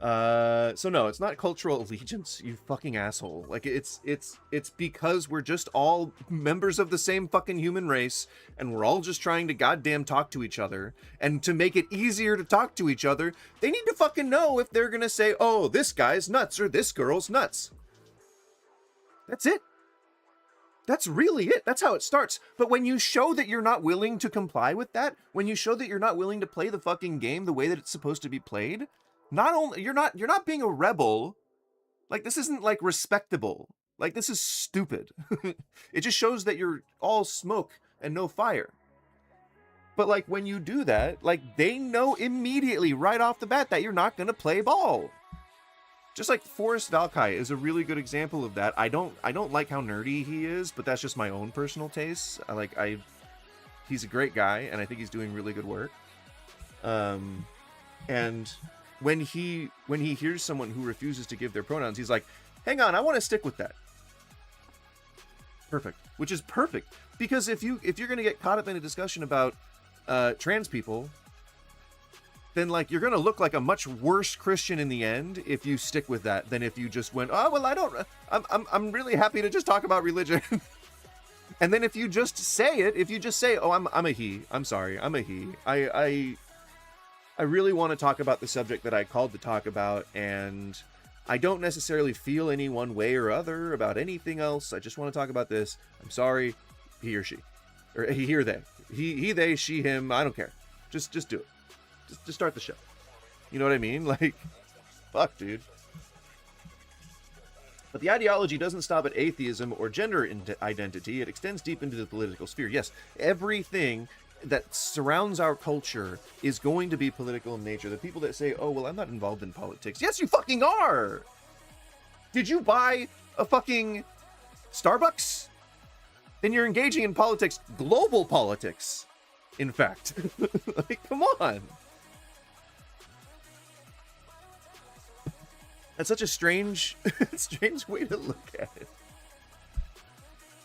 So no, it's not cultural allegiance, you fucking asshole. Like, it's because we're just all members of the same fucking human race, and we're all just trying to goddamn talk to each other. And to make it easier to talk to each other, they need to fucking know if they're gonna say, oh, this guy's nuts, or this girl's nuts. That's it. That's really it. That's how it starts. But when you show that you're not willing to comply with that, when you show that you're not willing to play the fucking game the way that it's supposed to be played, not only you're not being a rebel. Like, this isn't like respectable. Like, this is stupid. It just shows that you're all smoke and no fire. But, like, when you do that, like, they know immediately right off the bat that you're not going to play ball. Just like Forrest Valkai is a really good example of that. I don't like how nerdy he is, but that's just my own personal taste. He's a great guy, and I think he's doing really good work. And when he hears someone who refuses to give their pronouns, he's like, hang on, I want to stick with that. Perfect. Which is perfect. Because if you're going to get caught up in a discussion about trans people, then like you're going to look like a much worse Christian in the end if you stick with that than if you just went, oh, well, I'm really happy to just talk about religion. And then if you just say, oh, I'm a he. I'm sorry. I'm a he. I really want to talk about the subject that I called to talk about, and I don't necessarily feel any one way or other about anything else. I just want to talk about this. I'm sorry, he or she. Or he or they. He, they, she, him. I don't care. Just do it. Just start the show. You know what I mean? Like, fuck, dude. But the ideology doesn't stop at atheism or gender identity. It extends deep into the political sphere. Yes, everything that surrounds our culture is going to be political in nature. The people that say, oh, well, I'm not involved in politics. Yes, you fucking are! Did you buy a fucking Starbucks? Then you're engaging in politics, global politics, in fact. Like, come on. That's such a strange way to look at it.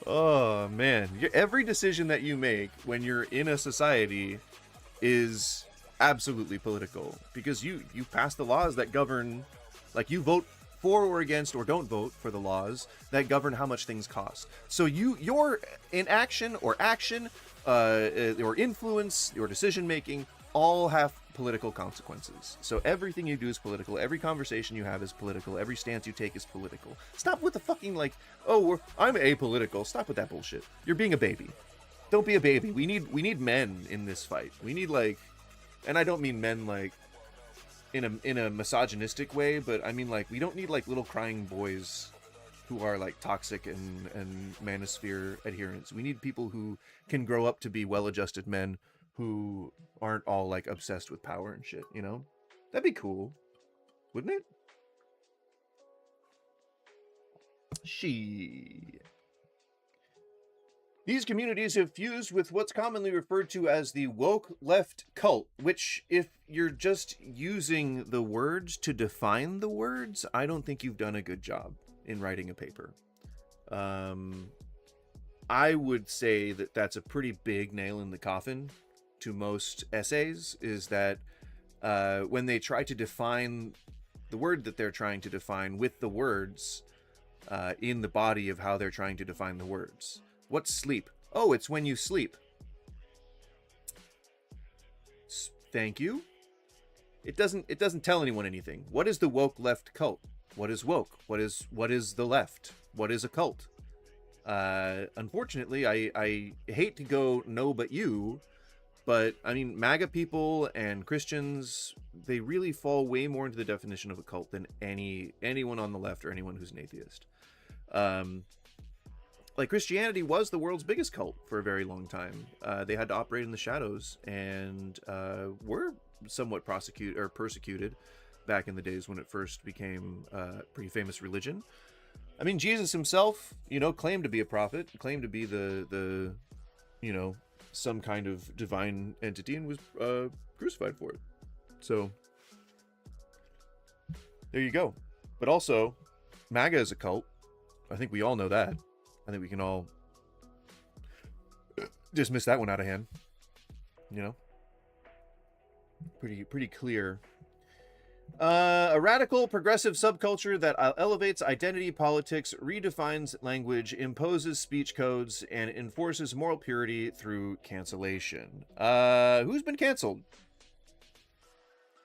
Oh, man. Every decision that you make when you're in a society is absolutely political. Because you pass the laws that govern, like you vote for or against or don't vote for the laws that govern how much things cost. So your inaction or action or influence, your decision making, all have political consequences. So everything you do is political. Every conversation you have is political. Every stance you take is political. Stop with the fucking like, oh, I'm apolitical. Stop with that bullshit. You're being a baby. Don't be a baby. We need men in this fight. We need like, and I don't mean men like in a misogynistic way, but I mean like we don't need like little crying boys who are like toxic and manosphere adherents. We need people who can grow up to be well-adjusted men who aren't all like obsessed with power and shit, you know? That'd be cool, wouldn't it? These communities have fused with what's commonly referred to as the woke left cult, which, if you're just using the words to define the words, I don't think you've done a good job in writing a paper. I would say that that's a pretty big nail in the coffin to most essays, is that when they try to define the word that they're trying to define with the words in the body of how they're trying to define the words. What's sleep? Oh, it's when you sleep. Thank you. It doesn't tell anyone anything. What is the woke left cult? What is woke? What is the left? What is a cult? Unfortunately, I hate to go no but you, but I mean, MAGA people and Christians, they really fall way more into the definition of a cult than anyone on the left or anyone who's an atheist. Like Christianity was the world's biggest cult for a very long time. They had to operate in the shadows and were somewhat persecuted back in the days when it first became a pretty famous religion. I mean, Jesus himself, claimed to be a prophet, claimed to be the some kind of divine entity, and was crucified for it. So there you go. But also, MAGA is a cult. I think we all know that. I think we can all dismiss that one out of hand. Pretty clear. A radical progressive subculture that elevates identity politics, redefines language, imposes speech codes, and enforces moral purity through cancellation. Who's been canceled?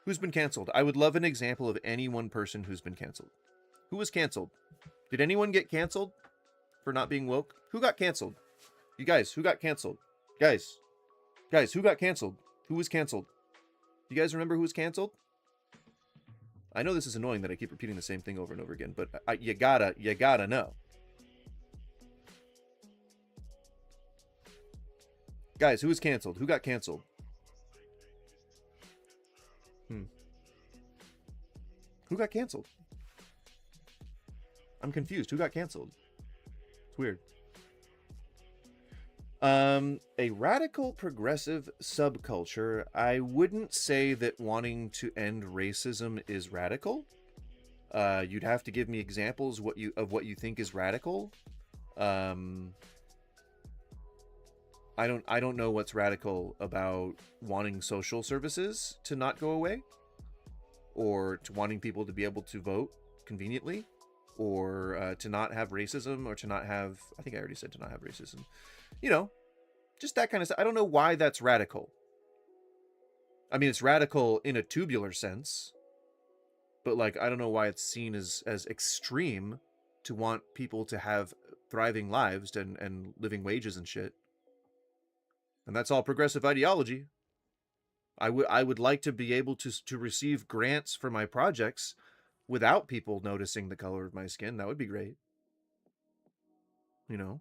Who's been canceled? I would love an example of any one person who's been canceled. Who was canceled? Did anyone get canceled for not being woke? Who got canceled? You guys, who got canceled? Guys, who got canceled? Who was canceled? You guys remember who was canceled? I know this is annoying that I keep repeating the same thing over and over again, but you gotta know. Guys, who was canceled? Who got canceled? Who got canceled? I'm confused. Who got canceled? It's weird. A radical progressive subculture. I wouldn't say that wanting to end racism is radical. You'd have to give me examples of what you think is radical. I don't know what's radical about wanting social services to not go away, or to wanting people to be able to vote conveniently, or to not have racism, or to not have, I think I already said to not have racism. You know, just that kind of stuff. I don't know why that's radical. I mean, it's radical in a tubular sense, but like, I don't know why it's seen as extreme to want people to have thriving lives and living wages and shit. And that's all progressive ideology. I would like to be able to receive grants for my projects without people noticing the color of my skin. That would be great. You know,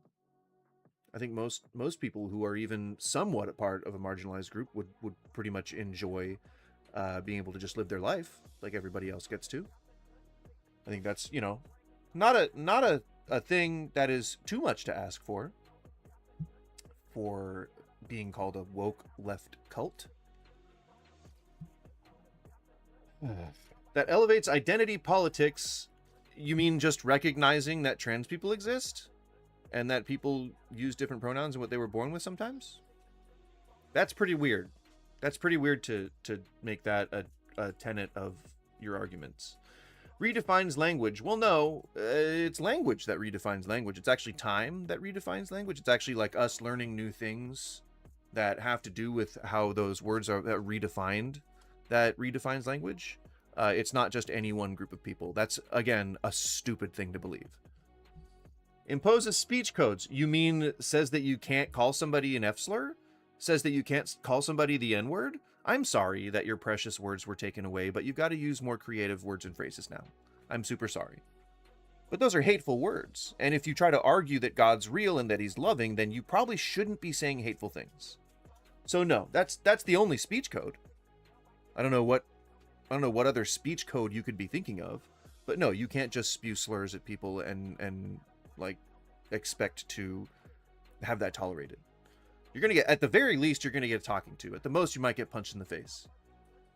I think most people who are even somewhat a part of a marginalized group would pretty much enjoy being able to just live their life like everybody else gets to. I think that's, you know, not a thing that is too much to ask for being called a woke left cult. That elevates identity politics. You mean just recognizing that trans people exist and that people use different pronouns and what they were born with sometimes? That's pretty weird. That's pretty weird to make that a tenet of your arguments. Redefines language. Well, no, it's language that redefines language. It's actually time that redefines language. It's actually like us learning new things that have to do with how those words are redefined that redefines language. It's not just any one group of people. That's, again, a stupid thing to believe. Imposes speech codes. You mean says that you can't call somebody an F-slur? Says that you can't call somebody the N-word? I'm sorry that your precious words were taken away, but you've got to use more creative words and phrases now. I'm super sorry. But those are hateful words. And if you try to argue that God's real and that he's loving, then you probably shouldn't be saying hateful things. So no, that's the only speech code. I don't know what other speech code you could be thinking of, but no, you can't just spew slurs at people and like expect to have that tolerated. You're going to get, at the very least, you're going to get a talking to. At the most, you might get punched in the face.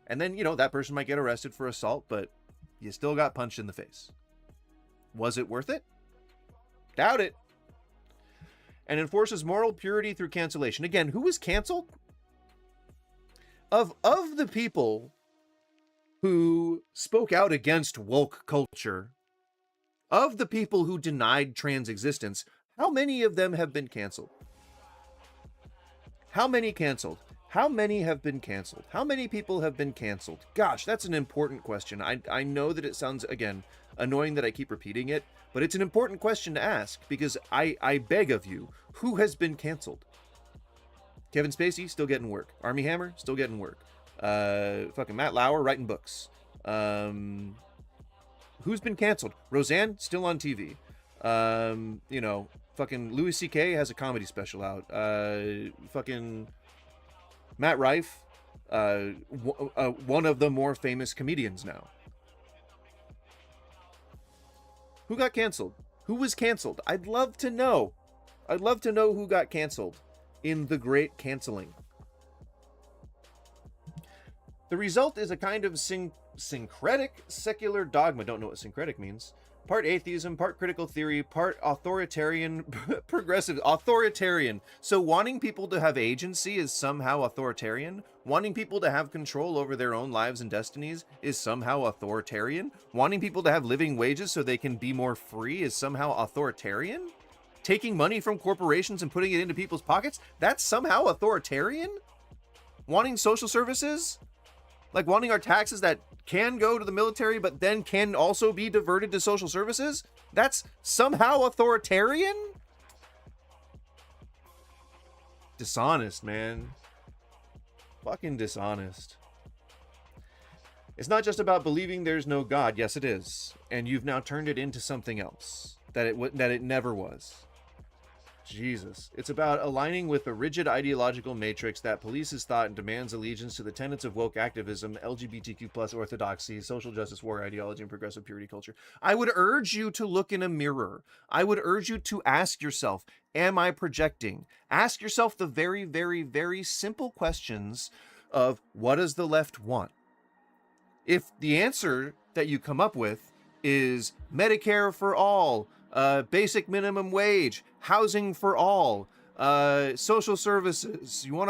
And then, you know, that person might get arrested for assault, but you still got punched in the face. Was it worth it? Doubt it. And enforces moral purity through cancellation. Again, who was canceled? Of the people who spoke out against woke culture, of the people who denied trans existence, how many of them have been canceled? How many canceled? How many have been canceled? How many people have been canceled? Gosh, that's an important question. I know that it sounds, again, annoying that I keep repeating it, but it's an important question to ask because I beg of you, who has been canceled? Kevin Spacey, still getting work. Armie Hammer, still getting work. Fucking Matt Lauer, writing books. Who's been canceled? Roseanne, still on TV. You know, fucking Louis C.K. has a comedy special out. Fucking Matt Rife, one of the more famous comedians now. Who got canceled? Who was canceled? I'd love to know. I'd love to know who got canceled in the great canceling. The result is a kind of syncretic secular dogma. Don't know what syncretic means. Part atheism, part critical theory, part authoritarian, progressive, authoritarian. So wanting people to have agency is somehow authoritarian. Wanting people to have control over their own lives and destinies is somehow authoritarian. Wanting people to have living wages so they can be more free is somehow authoritarian. Taking money from corporations and putting it into people's pockets, that's somehow authoritarian. Wanting social services, like wanting our taxes that can go to the military, but then can also be diverted to social services, that's somehow authoritarian? Dishonest, man. Fucking dishonest. It's not just about believing there's no God. Yes, it is. And you've now turned it into something else that it never was. Jesus. It's about aligning with the rigid ideological matrix that polices thought and demands allegiance to the tenets of woke activism, LGBTQ plus orthodoxy, social justice, war ideology, and progressive purity culture. I would urge you to look in a mirror. I would urge you to ask yourself, am I projecting? Ask yourself the very, very, very simple questions of what does the left want? If the answer that you come up with is Medicare for all, basic minimum wage, housing for all, social services, you want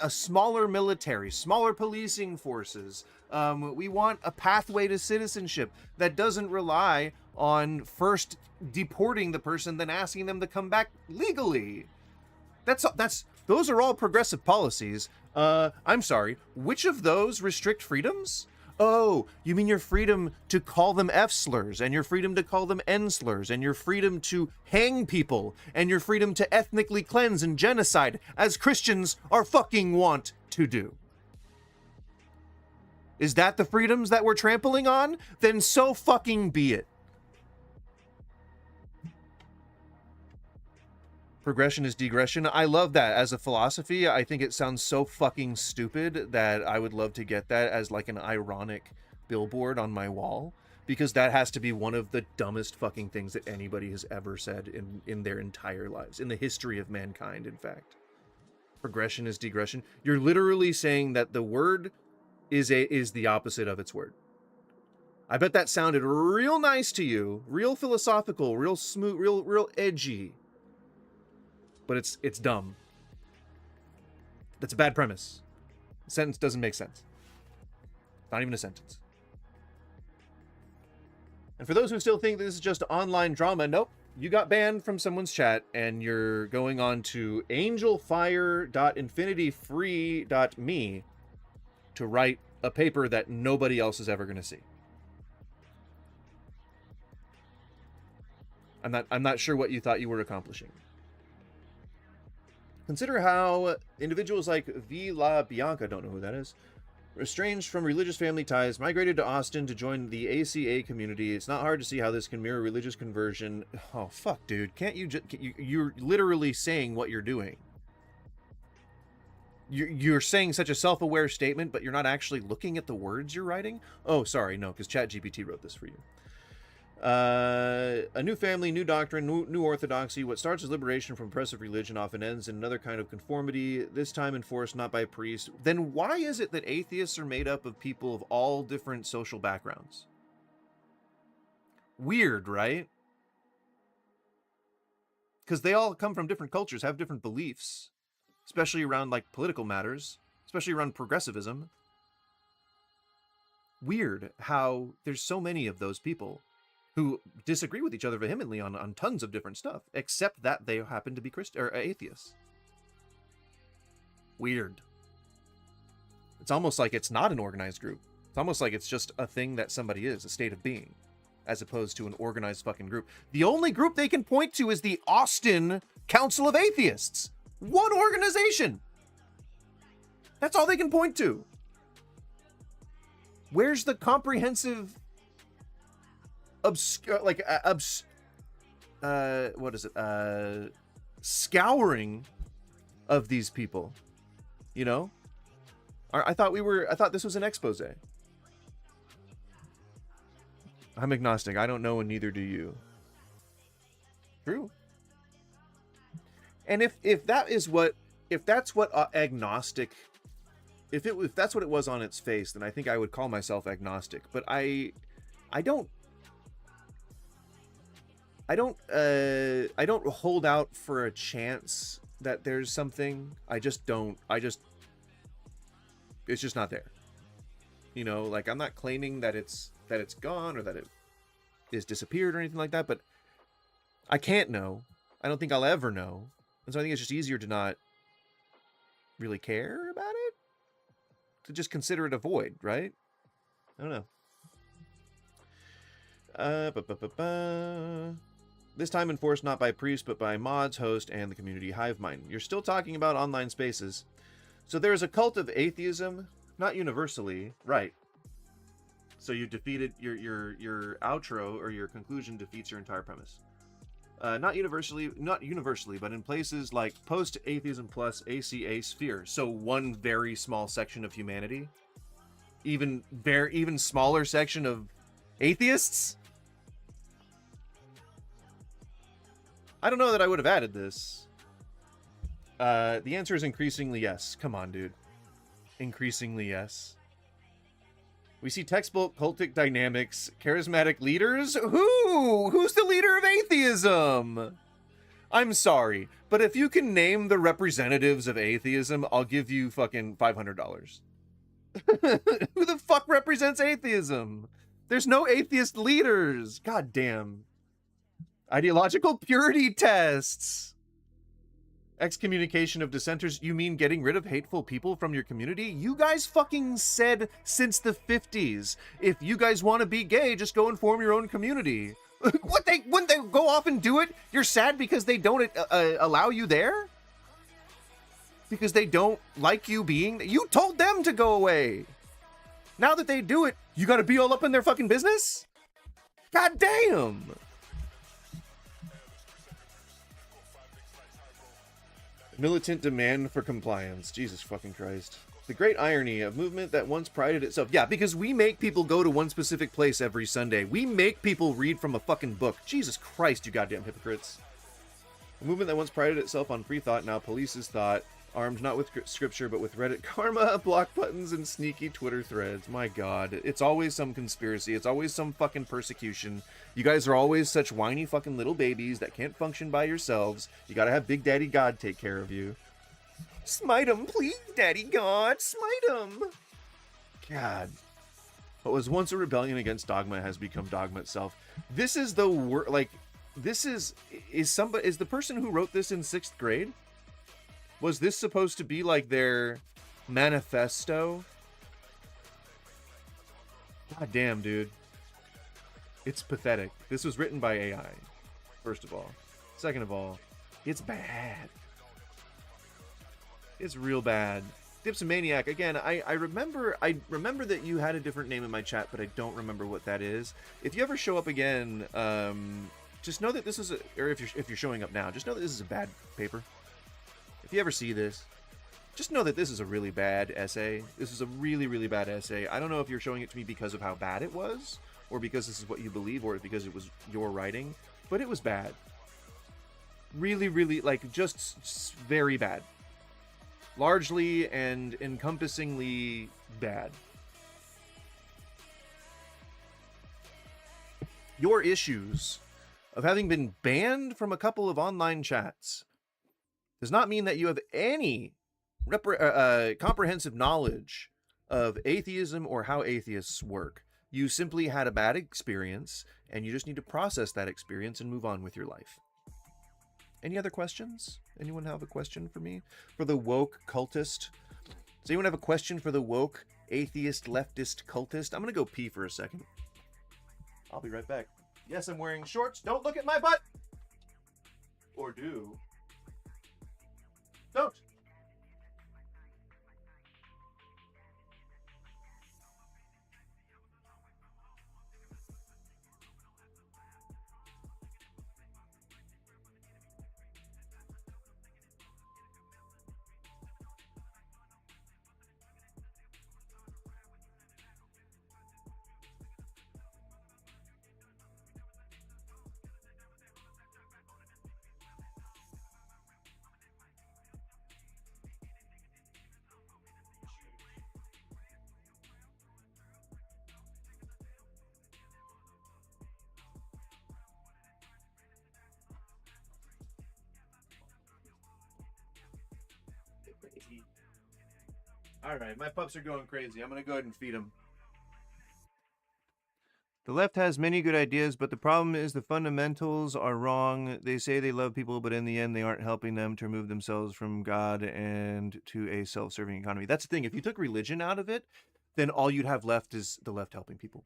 a smaller military, smaller policing forces. We want a pathway to citizenship that doesn't rely on first deporting the person, then asking them to come back legally. Those are all progressive policies. I'm sorry, which of those restrict freedoms? Oh, you mean your freedom to call them F slurs, and your freedom to call them N slurs, and your freedom to hang people, and your freedom to ethnically cleanse and genocide, as Christians are fucking want to do. Is that the freedoms that we're trampling on? Then so fucking be it. Progression is degression. I love that as a philosophy. I think it sounds so fucking stupid that I would love to get that as like an ironic billboard on my wall, because that has to be one of the dumbest fucking things that anybody has ever said in their entire lives, in the history of mankind, in fact. Progression is degression. You're literally saying that the word is the opposite of its word. I bet that sounded real nice to you, real philosophical, real smooth, real edgy. But it's dumb. That's a bad premise. The sentence doesn't make sense. Not even a sentence. And for those who still think this is just online drama, nope. You got banned from someone's chat and you're going on to angelfire.infinityfree.me to write a paper that nobody else is ever going to see. I'm not sure what you thought you were accomplishing. Consider how individuals like V. La Bianca, don't know who that is, estranged from religious family ties, migrated to Austin to join the ACA community. It's not hard to see how this can mirror religious conversion. Oh, fuck, dude. Can't you just... You're literally saying what you're doing. You're saying such a self-aware statement, but you're not actually looking at the words you're writing? Oh, sorry, no, because ChatGPT wrote this for you. A new family, new doctrine, new orthodoxy. What starts as liberation from oppressive religion often ends in another kind of conformity, this time enforced not by priests. Then why is it that atheists are made up of people of all different social backgrounds? Weird, right? Because they all come from different cultures, have different beliefs, especially around like political matters, especially around progressivism. Weird how there's so many of those people who disagree with each other vehemently on tons of different stuff, except that they happen to be atheists. Weird. It's almost like it's not an organized group. It's almost like it's just a thing that somebody is, a state of being, as opposed to an organized fucking group. The only group they can point to is the Austin Council of Atheists. One organization. That's all they can point to. Where's the comprehensive scouring of these people, you know? I thought this was an expose. I'm agnostic. I don't know, and neither do you. True. And if that's what agnostic, if that's what it was on its face, then I think I would call myself agnostic. But I don't hold out for a chance that there's something. It's just not there. You know, like I'm not claiming that it's gone or that it is disappeared or anything like that, but I can't know. I don't think I'll ever know. And so I think it's just easier to not really care about it, to just consider it a void, right? I don't know. This time enforced not by priests, but by mods, host, and the community hive mind. You're still talking about online spaces. So there is a cult of atheism, not universally, right? So you defeated your outro, or your conclusion defeats your entire premise. not universally, but in places like post-atheism plus ACA sphere. So one very small section of humanity, even smaller section of atheists. I don't know that I would have added this. The answer is increasingly yes. Come on, dude. Increasingly yes. We see textbook cultic dynamics, charismatic leaders. Who's the leader of atheism? I'm sorry, but if you can name the representatives of atheism, I'll give you fucking $500. Who the fuck represents atheism? There's no atheist leaders. God damn. Ideological purity tests. Excommunication of dissenters. You mean getting rid of hateful people from your community? You guys fucking said since the 50s, if you guys want to be gay, just go and form your own community. Wouldn't they go off and do it? You're sad because they don't allow you there? Because they don't like you being... You told them to go away. Now that they do it, you gotta be all up in their fucking business? God damn! Militant demand for compliance. Jesus fucking Christ. The great irony of movement that once prided itself. Yeah, because we make people go to one specific place every Sunday. We make people read from a fucking book. Jesus Christ, you goddamn hypocrites. A movement that once prided itself on free thought now polices thought, armed not with scripture but with Reddit karma, block buttons, and sneaky Twitter threads. My god. It's always some conspiracy. It's always some fucking persecution. You guys are always such whiny fucking little babies that can't function by yourselves. You gotta have Big Daddy God take care of you. Smite him, please, Daddy God. Smite him. God. What was once a rebellion against dogma has become dogma itself. This is the word. Like, this is the person who wrote this in 6th grade? Was this supposed to be like their manifesto? God damn, dude. It's pathetic. This was written by AI, first of all. Second of all, it's bad. It's real bad. Dipsomaniac, again, I remember that you had a different name in my chat, but I don't remember what that is. If you ever show up again, just know that this is or if you're showing up now, just know that this is a bad paper. If you ever see this, just know that this is a really bad essay. This is a really, really bad essay. I don't know if you're showing it to me because of how bad it was, or because this is what you believe, or because it was your writing, but it was bad. Really, really, like, just very bad. Largely and encompassingly bad. Your issues of having been banned from a couple of online chats does not mean that you have any comprehensive knowledge of atheism or how atheists work. You simply had a bad experience, and you just need to process that experience and move on with your life. Any other questions? Anyone have a question for me? For the woke cultist? Does anyone have a question for the woke atheist leftist cultist? I'm gonna go pee for a second. I'll be right back. Yes, I'm wearing shorts. Don't look at my butt! Or do. Don't! Alright, my pups are going crazy. I'm gonna go ahead and feed them. The left has many good ideas, but the problem is the fundamentals are wrong. They say they love people, but in the end, they aren't helping them to remove themselves from God and to a self-serving economy. That's the thing. If you took religion out of it, then all you'd have left is the left helping people.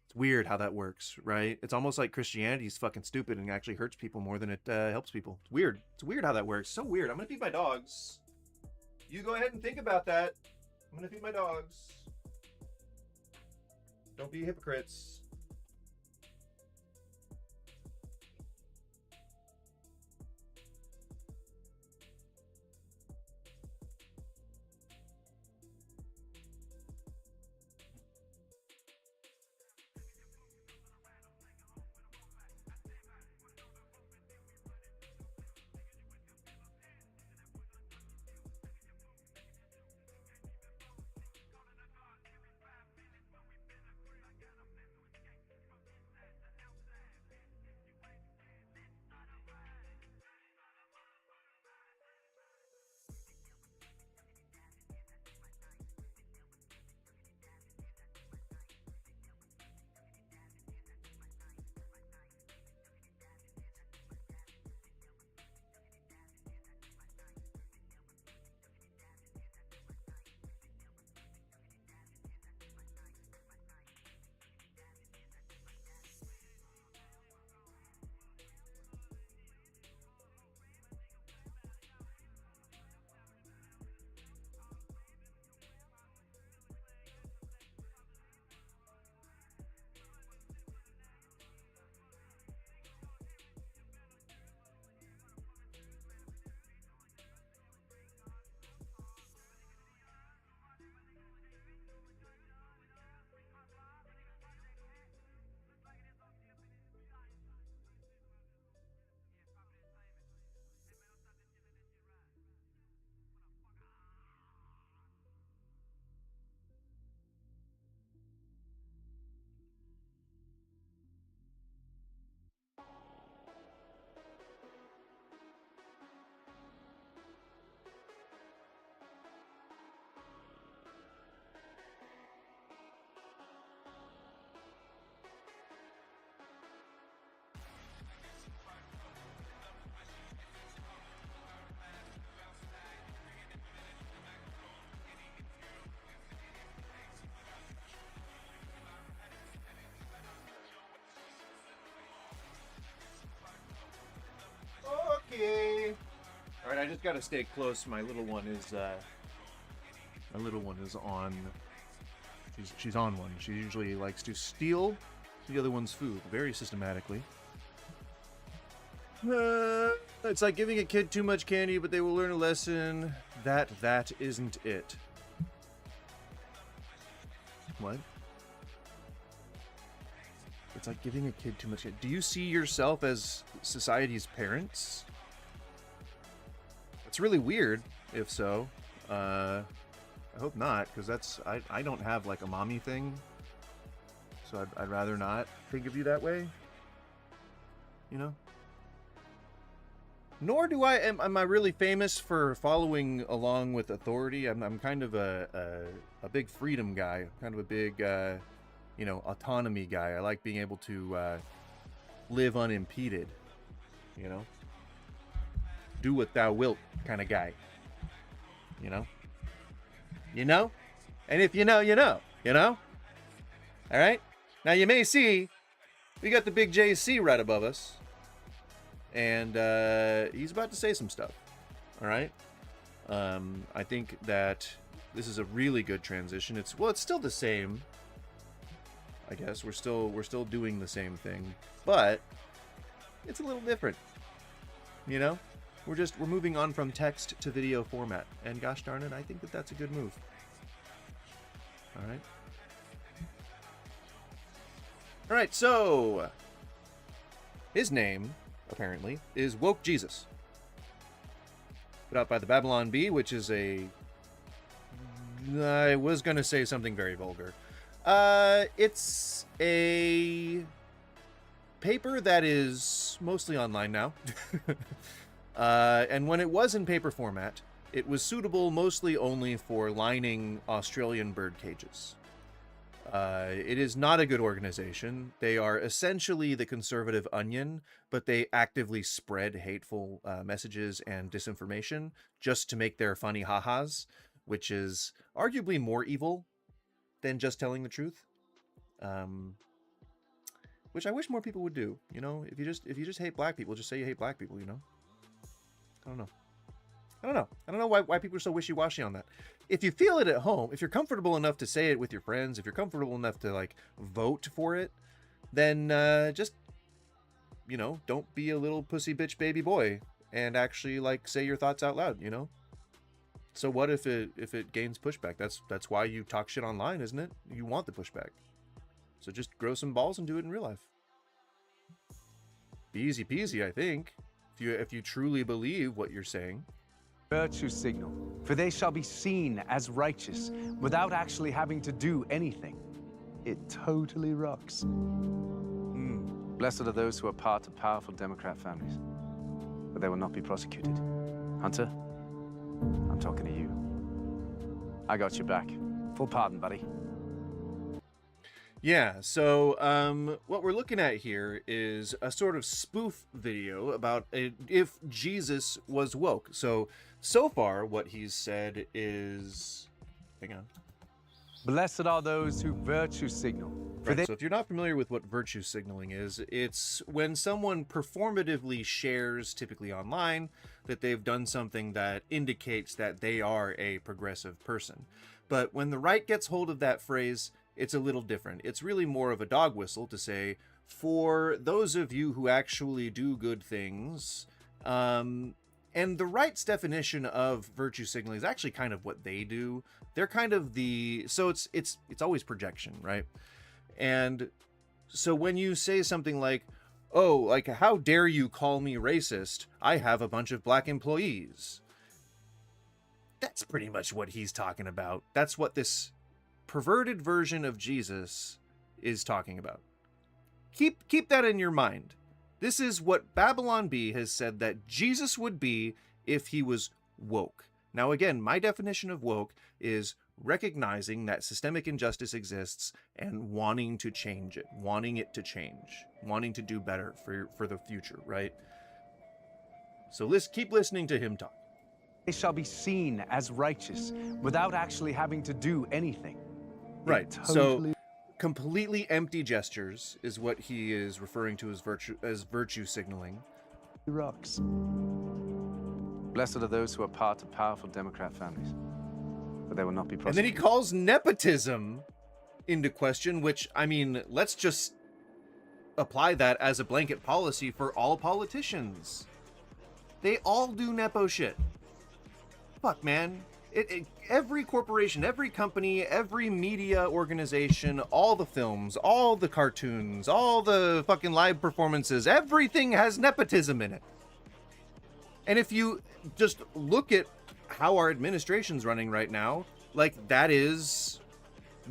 It's weird how that works, right? It's almost like Christianity is fucking stupid and actually hurts people more than it helps people. It's weird. It's weird how that works. So weird. I'm gonna feed my dogs. You go ahead and think about that. I'm gonna feed my dogs. Don't be hypocrites. Cookie. All right, I just gotta stay close. My little one is on. She's on one. She usually likes to steal the other one's food very systematically. It's like giving a kid too much candy, but they will learn a lesson. That isn't it. What? It's like giving a kid too much candy. Do you see yourself as society's parents? It's really weird, if so. I hope not, because I don't have like a mommy thing. So I'd rather not think of you that way. You know? Nor do am I really famous for following along with authority. I'm kind of a big freedom guy, kind of a big autonomy guy. I like being able to live unimpeded, you know? Do what thou wilt kind of guy. You know? You know? And if you know, you know. You know? All right? Now you may see we got the big JC right above us. And he's about to say some stuff. All right? I think that this is a really good transition. It's still the same. I guess we're still doing the same thing, but it's a little different. You know? We're moving on from text to video format, and gosh darn it, I think that that's a good move. All right, so his name apparently is Woke Jesus, put out by the Babylon Bee, which is I was gonna say something very vulgar. It's a paper that is mostly online now. And when it was in paper format, it was suitable mostly only for lining Australian bird cages. It is not a good organization. They are essentially the conservative Onion, but they actively spread hateful messages and disinformation just to make their funny ha-has, which is arguably more evil than just telling the truth. Which I wish more people would do. You know, if you just hate black people, just say you hate black people, you know? I don't know why people are so wishy-washy on that. If you feel it at home, if you're comfortable enough to say it with your friends, if you're comfortable enough to like vote for it, then just, you know, don't be a little pussy bitch baby boy and actually like say your thoughts out loud, you know? So what if it gains pushback? That's why you talk shit online, isn't it? You want the pushback. So just grow some balls and do it in real life. Be easy peasy, I think. If you truly believe what you're saying. Virtue signal, for they shall be seen as righteous without actually having to do anything. It totally rocks. Blessed are those who are part of powerful Democrat families, but they will not be prosecuted. Hunter, I'm talking to you. I got your back. Full pardon, buddy. Yeah, so what we're looking at here is a sort of spoof video about if Jesus was woke. So far, what he's said is... Hang on. Blessed are those who virtue signal. Right, so if you're not familiar with what virtue signaling is, it's when someone performatively shares, typically online, that they've done something that indicates that they are a progressive person. But when the right gets hold of that phrase, it's a little different. It's really more of a dog whistle to say, for those of you who actually do good things, and the right's definition of virtue signaling is actually kind of what they do. They're kind of so it's always projection, right? And so when you say something like, oh, like, how dare you call me racist? I have a bunch of black employees. That's pretty much what he's talking about. That's what this perverted version of Jesus is talking about. Keep that in your mind. This is what Babylon Bee has said that Jesus would be if he was woke. Now again, my definition of woke is recognizing that systemic injustice exists and wanting to change it, wanting it to change, wanting to do better for the future, right? So keep listening to him talk. They shall be seen as righteous without actually having to do anything. Right. So completely empty gestures is what he is referring to as virtue signaling. rocks. Blessed are those who are part of powerful Democrat families, but they will not be And prosecuted. then he calls nepotism into question, which, I mean, let's just apply that as a blanket policy for all politicians. They all do nepo shit. Fuck, man. Every corporation, every company, every media organization, all the films, all the cartoons, all the fucking live performances, everything has nepotism in it. And if you just look at how our administration's running right now, like, that is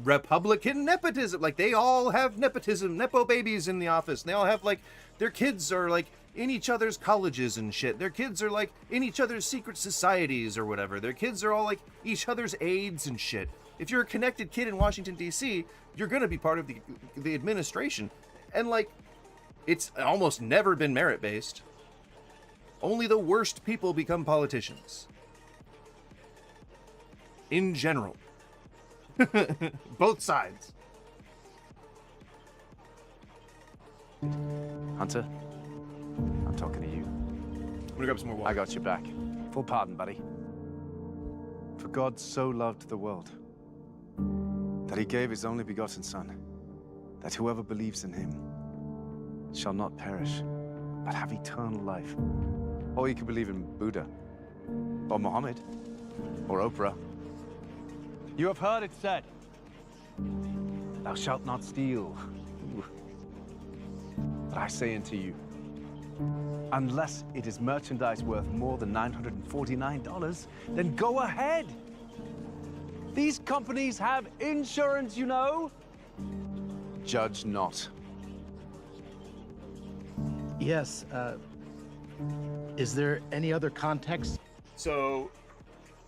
Republican nepotism. Like, they all have nepotism, nepo babies in the office. They all have, like, their kids are, like, in each other's colleges and shit. Their kids are, like, in each other's secret societies or whatever. Their kids are all, like, each other's aides and shit. If you're a connected kid in Washington, D.C., you're gonna be part of the administration. And, like, it's almost never been merit-based. Only the worst people become politicians. In general. Both sides. Hunter, I'm talking to you. I'm gonna grab some more water. I got your back. Full pardon, buddy. For God so loved the world that he gave his only begotten Son, that whoever believes in him shall not perish, but have eternal life. Or you could believe in Buddha, or Muhammad, or Oprah. You have heard it said, thou shalt not steal. But I say unto you, unless it is merchandise worth more than $949, then go ahead. These companies have insurance, you know. Judge not. Yes, is there any other context? So,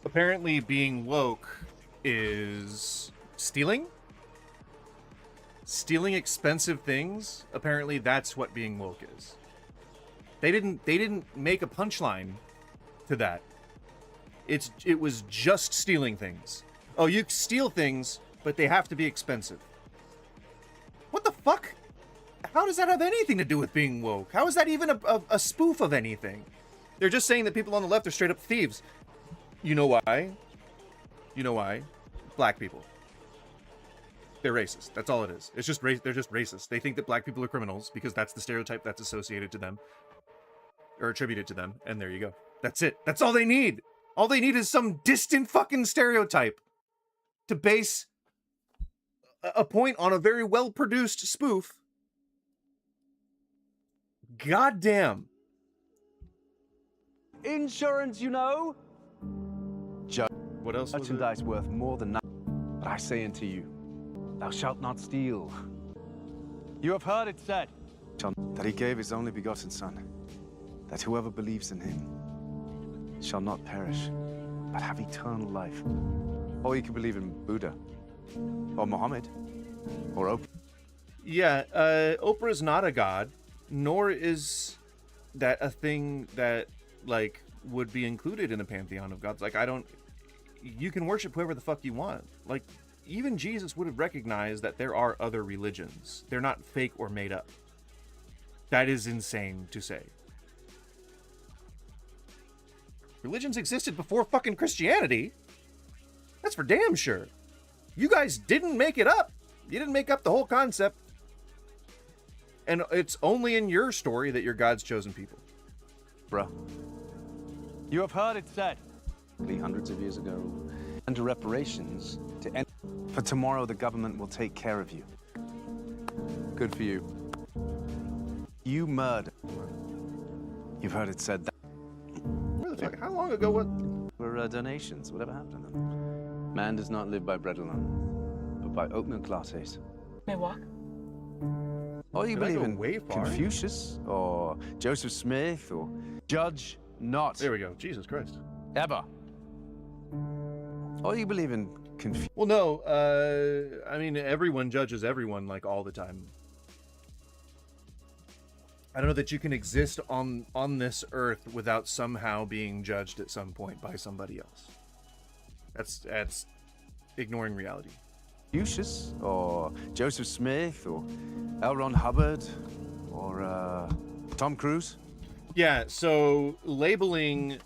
apparently being woke is stealing? Stealing expensive things? Apparently that's what being woke is. They didn't make a punchline to that. It was just stealing things. Oh, you steal things, but they have to be expensive. What the fuck? How does that have anything to do with being woke? How is that even a spoof of anything? They're just saying that people on the left are straight up thieves. You know why? You know why? Black people. They're racist. That's all it is. It's just they're just racist. They think that black people are criminals because that's the stereotype that's associated to them or attributed to them, and there you go. That's it. That's all they need. All they need is some distant fucking stereotype to base a point on a very well-produced spoof. Goddamn. Insurance, you know. Judge. What else was it? Merchandise worth more than but I say unto you, thou shalt not steal. You have heard it said that he gave his only begotten Son, that whoever believes in him shall not perish, but have eternal life. Or you can believe in Buddha, or Muhammad, or Oprah. Yeah, Oprah is not a god, nor is that a thing that, like, would be included in the pantheon of gods. Like, you can worship whoever the fuck you want. Like, even Jesus would have recognized that there are other religions. They're not fake or made up. That is insane to say. Religions existed before fucking Christianity. That's for damn sure. You guys didn't make it up. You didn't make up the whole concept. And it's only in your story that you're God's chosen people. Bruh. You have heard it said, hundreds of years ago, under reparations to end. For tomorrow the government will take care of you. Good for you. You murder. You've heard it said that. Where the fuck? How long ago? What? Were donations. Whatever happened to them? Man does not live by bread alone, but by oat milk lattes. May I walk? Or you Did I believe go in way far? Confucius, or Joseph Smith, or Judge not. There we go. Jesus Christ. Ever. Or you believe in Confucius. Well, no. I mean, everyone judges everyone, like, all the time. I don't know that you can exist on this earth without somehow being judged at some point by somebody else. That's ignoring reality. Confucius, or Joseph Smith, or L. Ron Hubbard, or Tom Cruise. Yeah, so labeling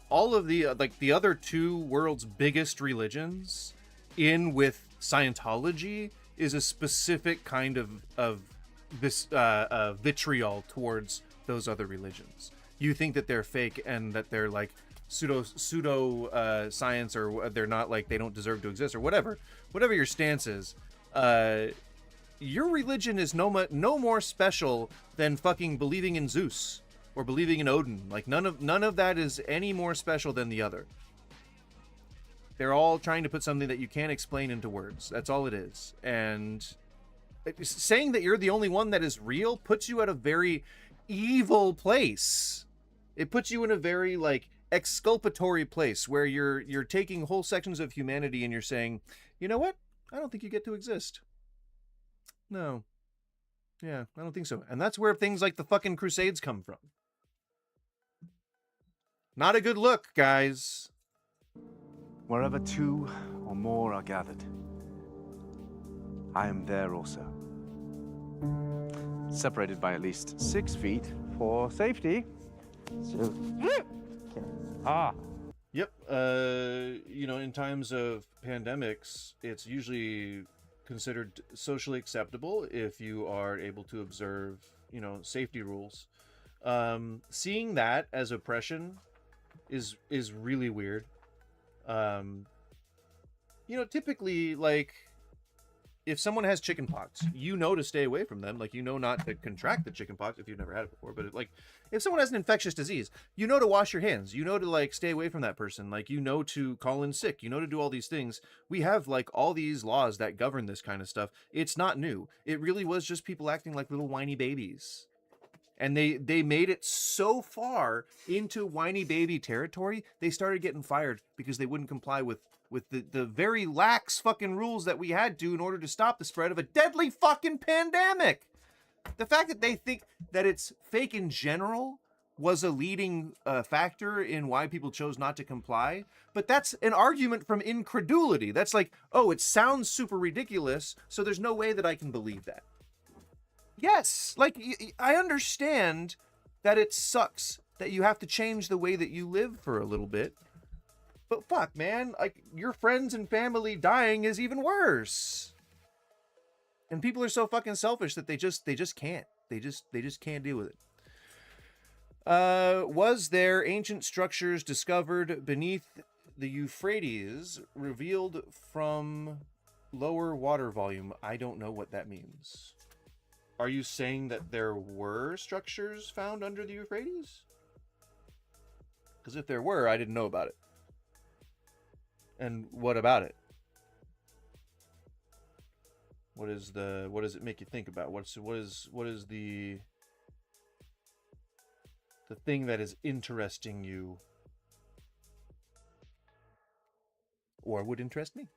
all of the like the other two world's biggest religions in with Scientology is a specific kind of this vitriol towards those other religions. You think that they're fake and that they're like pseudo science, or they're not, like they don't deserve to exist, or whatever your stance is. Your religion is no more special than fucking believing in Zeus or believing in Odin. Like none of that is any more special than the other. They're all trying to put something that you can't explain into words. That's all it is. And saying that you're the only one that is real puts you at a very evil place. It puts you in a very like exculpatory place where you're taking whole sections of humanity and you're saying, you know what? I don't think you get to exist. No. Yeah, I don't think so. And that's where things like the fucking Crusades come from. Not a good look, guys. Wherever two or more are gathered, I am there also. Separated by at least 6 feet for safety. So... Yep. You know, in times of pandemics, it's usually considered socially acceptable if you are able to observe, you know, safety rules. Seeing that as oppression is really weird. You know, typically, like, if someone has chickenpox, you know to stay away from them. Like, you know not to contract the chickenpox if you've never had it before. But like, if someone has an infectious disease, you know to wash your hands. You know to like stay away from that person. Like, you know to call in sick. You know to do all these things. We have like all these laws that govern this kind of stuff. It's not new. It really was just people acting like little whiny babies. And they made it so far into whiny baby territory, they started getting fired because they wouldn't comply with the very lax fucking rules that we had to in order to stop the spread of a deadly fucking pandemic. The fact that they think that it's fake in general was a leading factor in why people chose not to comply. But that's an argument from incredulity. That's like, oh, it sounds super ridiculous, so there's no way that I can believe that. Yes, like, I understand that it sucks that you have to change the way that you live for a little bit. But fuck, man, like, your friends and family dying is even worse. And people are so fucking selfish that they just can't. They just can't deal with it. Was there ancient structures discovered beneath the Euphrates revealed from lower water volume? I don't know what that means. Are you saying that there were structures found under the Euphrates? Because if there were, I didn't know about it. And what about it? What does it make you think about? What is the thing that is interesting you, or would interest me?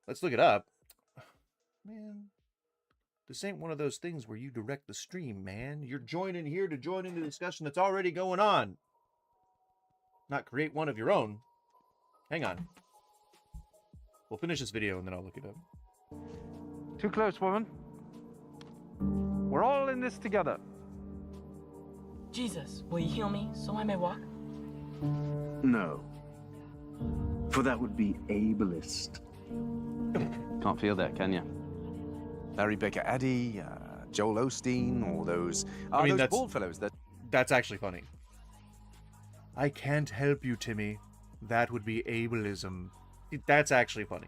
Let's look it up. Man, this ain't one of those things where you direct the stream, man. You're joining here to join in the discussion that's already going on. Not create one of your own. Hang on. We'll finish this video and then I'll look it up. Too close, woman. We're all in this together. Jesus, will you heal me so I may walk? No. For that would be ableist. Can't feel that, can you? Larry Baker Addy, Joel Osteen, all those... I mean, those that's- bald fellows that... That's actually funny. I can't help you, Timmy. That would be ableism. That's actually funny.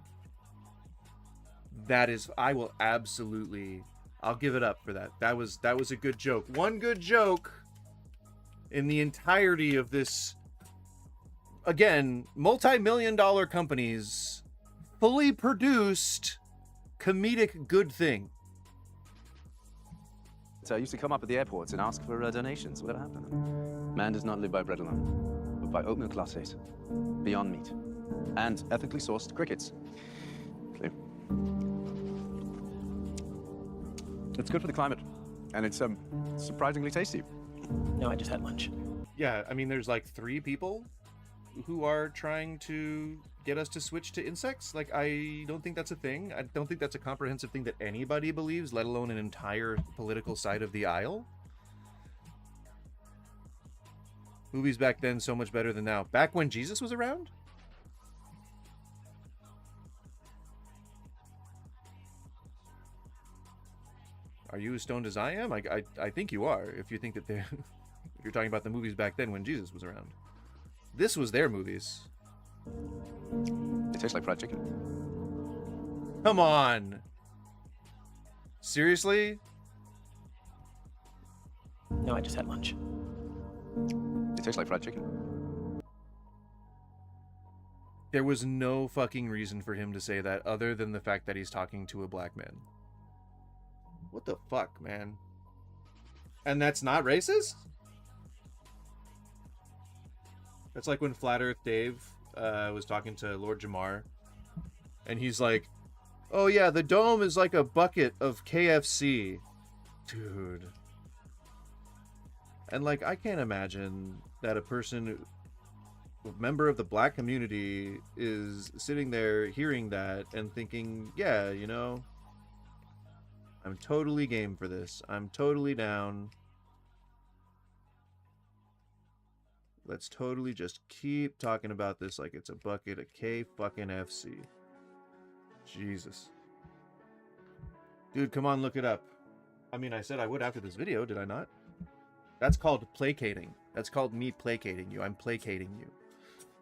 That is... I will absolutely... I'll give it up for that. That was a good joke. One good joke in the entirety of this... Again, multi-million-dollar companies... fully produced... comedic good thing. So I used to come up at the airports and ask for donations. What happened? Man does not live by bread alone, but by oatmeal lattes, Beyond Meat, and ethically sourced crickets. Clear. It's good for the climate, and it's surprisingly tasty. No, I just had lunch. Yeah, I mean, there's like 3 people who are trying to get us to switch to insects. Like, I don't think that's a thing. I don't think that's a comprehensive thing that anybody believes, let alone an entire political side of the aisle. Movies back then so much better than now. Back when Jesus was around? Are you as stoned as I am? I think you are, if you think that they're... if you're talking about the movies back then when Jesus was around. This was their movies. It tastes like fried chicken. Come on! Seriously? No, I just had lunch. It tastes like fried chicken. There was no fucking reason for him to say that other than the fact that he's talking to a black man. What the fuck, man? And that's not racist? That's like when Flat Earth Dave was talking to Lord Jamar, and he's like, oh yeah, the dome is like a bucket of KFC. Dude. And like, I can't imagine that a person, a member of the black community, is sitting there hearing that and thinking, yeah, you know, I'm totally game for this. I'm totally down. Let's totally just keep talking about this like it's a bucket of K-fucking-FC. Jesus. Dude, come on, look it up. I mean, I said I would after this video, did I not? That's called placating. That's called me placating you. I'm placating you.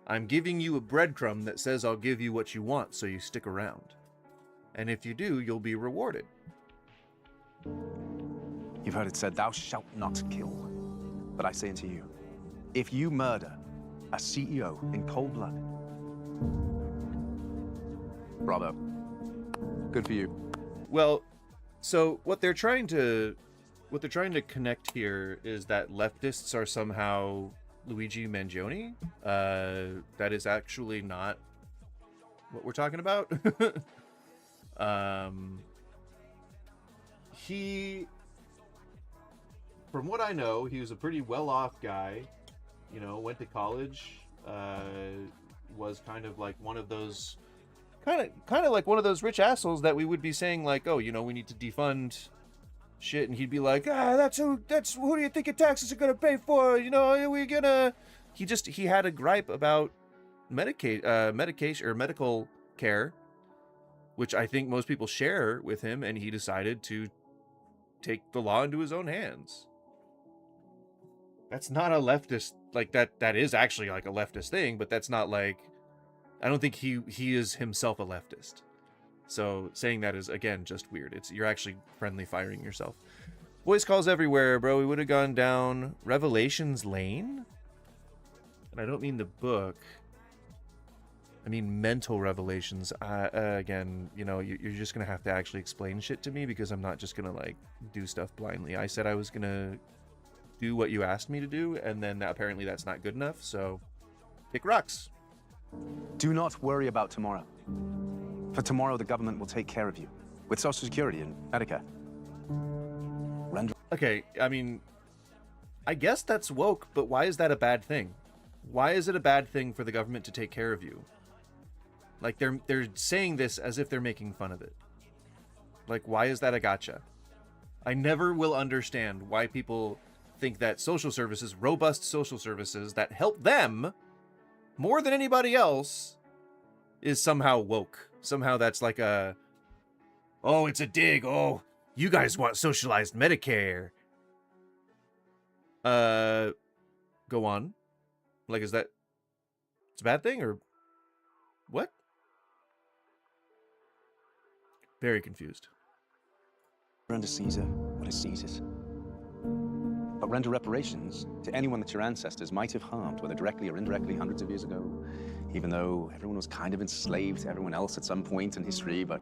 I'm giving you a breadcrumb that says I'll give you what you want, so you stick around. And if you do, you'll be rewarded. You've heard it said, thou shalt not kill. But I say unto you, if you murder a CEO in cold blood, bravo. Good for you. Well, so what they're trying to connect here is that leftists are somehow Luigi Mangione. That is actually not what we're talking about. He, from what I know, he was a pretty well-off guy. You know, went to college. Was kind of like one of those, kind of like one of those rich assholes that we would be saying like, oh, you know, we need to defund shit, and he'd be like, that's who do you think your taxes are gonna pay for? You know, we're gonna. He had a gripe about medication or medical care, which I think most people share with him, and he decided to take the law into his own hands. That's not a leftist, like that is actually like a leftist thing, but that's not like, I don't think he is himself a leftist. So saying that is, again, just weird. You're actually friendly firing yourself. Voice calls everywhere, bro. We would have gone down Revelations Lane. And I don't mean the book. I mean mental revelations. Again, you know, you're just going to have to actually explain shit to me, because I'm not just going to, like, do stuff blindly. I said I was going to do what you asked me to do, and then apparently that's not good enough, so pick rocks. Do not worry about tomorrow. For tomorrow, the government will take care of you. With Social Security and Medicare. Okay, I mean, I guess that's woke, but why is that a bad thing? Why is it a bad thing for the government to take care of you? Like, they're saying this as if they're making fun of it. Like, why is that a gotcha? I never will understand why people think that social services, robust social services that help them more than anybody else, is somehow woke. Somehow that's like a, oh, it's a dig. Oh, you guys want socialized Medicare. Go on. Like, is that, it's a bad thing, or what? Very confused. Under Caesar what is Caesar's. But render reparations to anyone that your ancestors might have harmed, whether directly or indirectly, hundreds of years ago, even though everyone was kind of enslaved to everyone else at some point in history, but...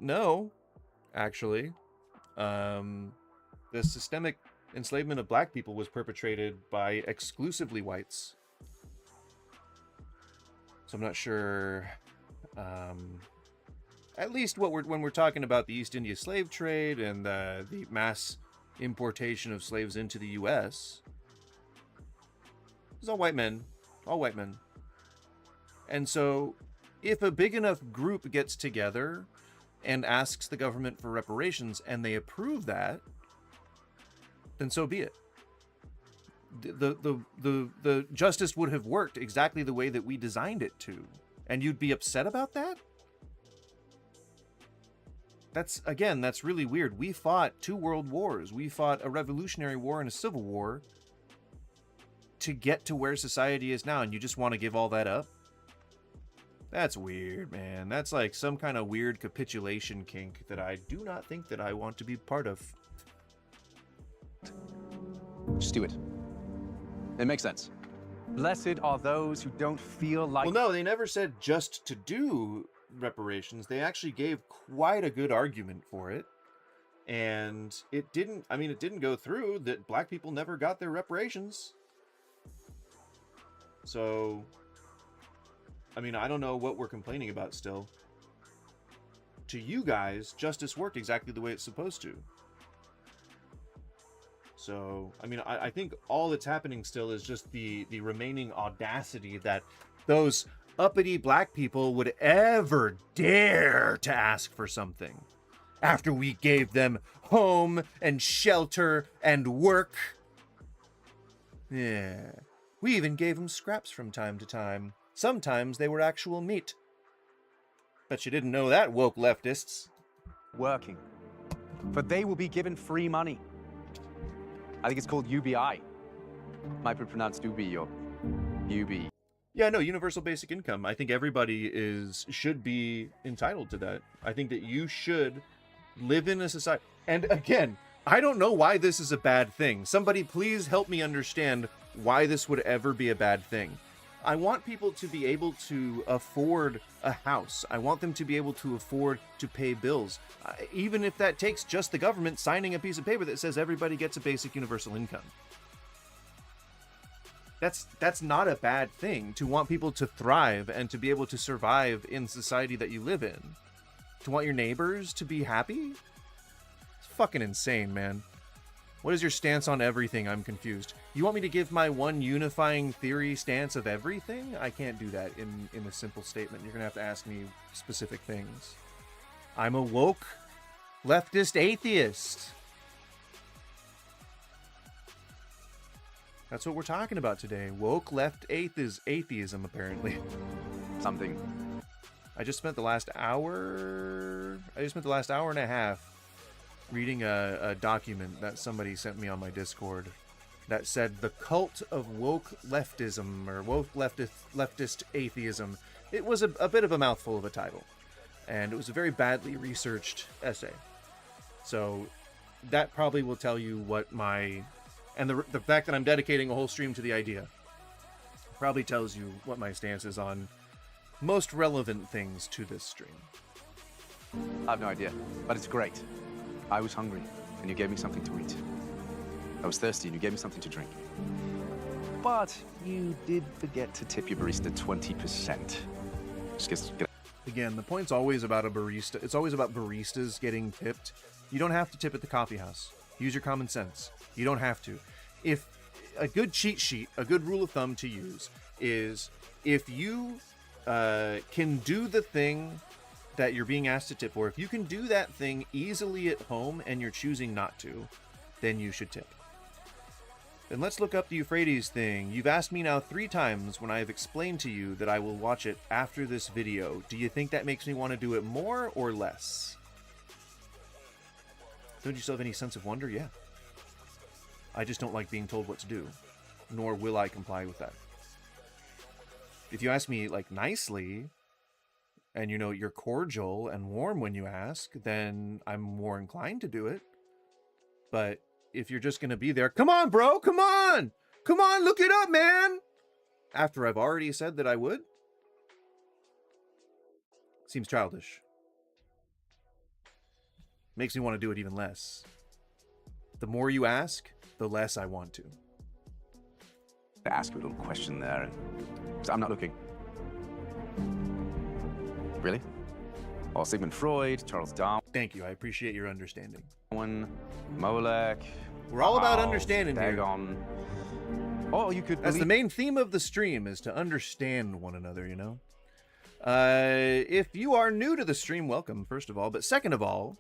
No, actually. The systemic enslavement of black people was perpetrated by exclusively whites. So I'm not sure, at least when we're talking about the East India slave trade and the mass importation of slaves into the U.S., it's all white men. All white men. And so, if a big enough group gets together and asks the government for reparations and they approve that, then so be it. the justice would have worked exactly the way that we designed it to, and you'd be upset about that? That's really weird. We fought 2 world wars. We fought a Revolutionary War and a Civil War to get to where society is now, and you just want to give all that up? That's weird, man. That's like some kind of weird capitulation kink that I do not think that I want to be part of. Just do it. It makes sense. Blessed are those who don't feel like... Well, no, they never said just to do reparations. They actually gave quite a good argument for it. And it didn't go through. That black people never got their reparations. So, I mean, I don't know what we're complaining about still. To you guys, justice worked exactly the way it's supposed to. So, I mean, I think all that's happening still is just the remaining audacity that those uppity black people would ever dare to ask for something after we gave them home and shelter and work. Yeah. We even gave them scraps from time to time. Sometimes they were actual meat. Bet you didn't know that, woke leftists. working. For they will be given free money. I think it's called UBI. Might be pronounced UBI or UB. Yeah, no, universal basic income. I think everybody should be entitled to that. I think that you should live in a society. And again, I don't know why this is a bad thing. Somebody please help me understand why this would ever be a bad thing. I want people to be able to afford a house. I want them to be able to afford to pay bills. Even if that takes just the government signing a piece of paper that says everybody gets a basic universal income. That's not a bad thing, to want people to thrive and to be able to survive in society that you live in. To want your neighbors to be happy? It's fucking insane, man. What is your stance on everything? I'm confused. You want me to give my one unifying theory stance of everything? I can't do that in a simple statement. You're gonna have to ask me specific things. I'm a woke leftist atheist. That's what we're talking about today. Woke left atheism, apparently. Something. I just spent the last hour and a half reading a document that somebody sent me on my Discord that said the cult of woke leftism, or woke leftist atheism. It was a bit of a mouthful of a title, and it was a very badly researched essay. So that probably will tell you what my... And the fact that I'm dedicating a whole stream to the idea probably tells you what my stance is on most relevant things to this stream. I have no idea, but it's great. I was hungry, and you gave me something to eat. I was thirsty, and you gave me something to drink. But you did forget to tip your barista 20%. Just get... Again, the point's always about a barista. It's always about baristas getting tipped. You don't have to tip at the coffee house. Use your common sense. You don't have to. If a good cheat sheet, a good rule of thumb to use is if you can do the thing that you're being asked to tip for, if you can do that thing easily at home and you're choosing not to, then you should tip. Then let's look up the Euphrates thing. You've asked me now 3 times when I have explained to you that I will watch it after this video. Do you think that makes me want to do it more or less? Don't you still have any sense of wonder? Yeah. I just don't like being told what to do, nor will I comply with that. If you ask me, like, nicely, and, you know, you're cordial and warm when you ask, then I'm more inclined to do it. But if you're just going to be there, come on, bro, come on! Come on, look it up, man! After I've already said that I would? Seems childish. Makes me want to do it even less. The more you ask, the less I want to. To ask you a little question there. I'm not looking. Really? Well, Sigmund Freud, Charles Darwin. Thank you. I appreciate your understanding. Molech. We're all about understanding here. Dagon. Oh, you could. That's the main theme of the stream, is to understand one another, you know? If you are new to the stream, welcome, first of all. But second of all,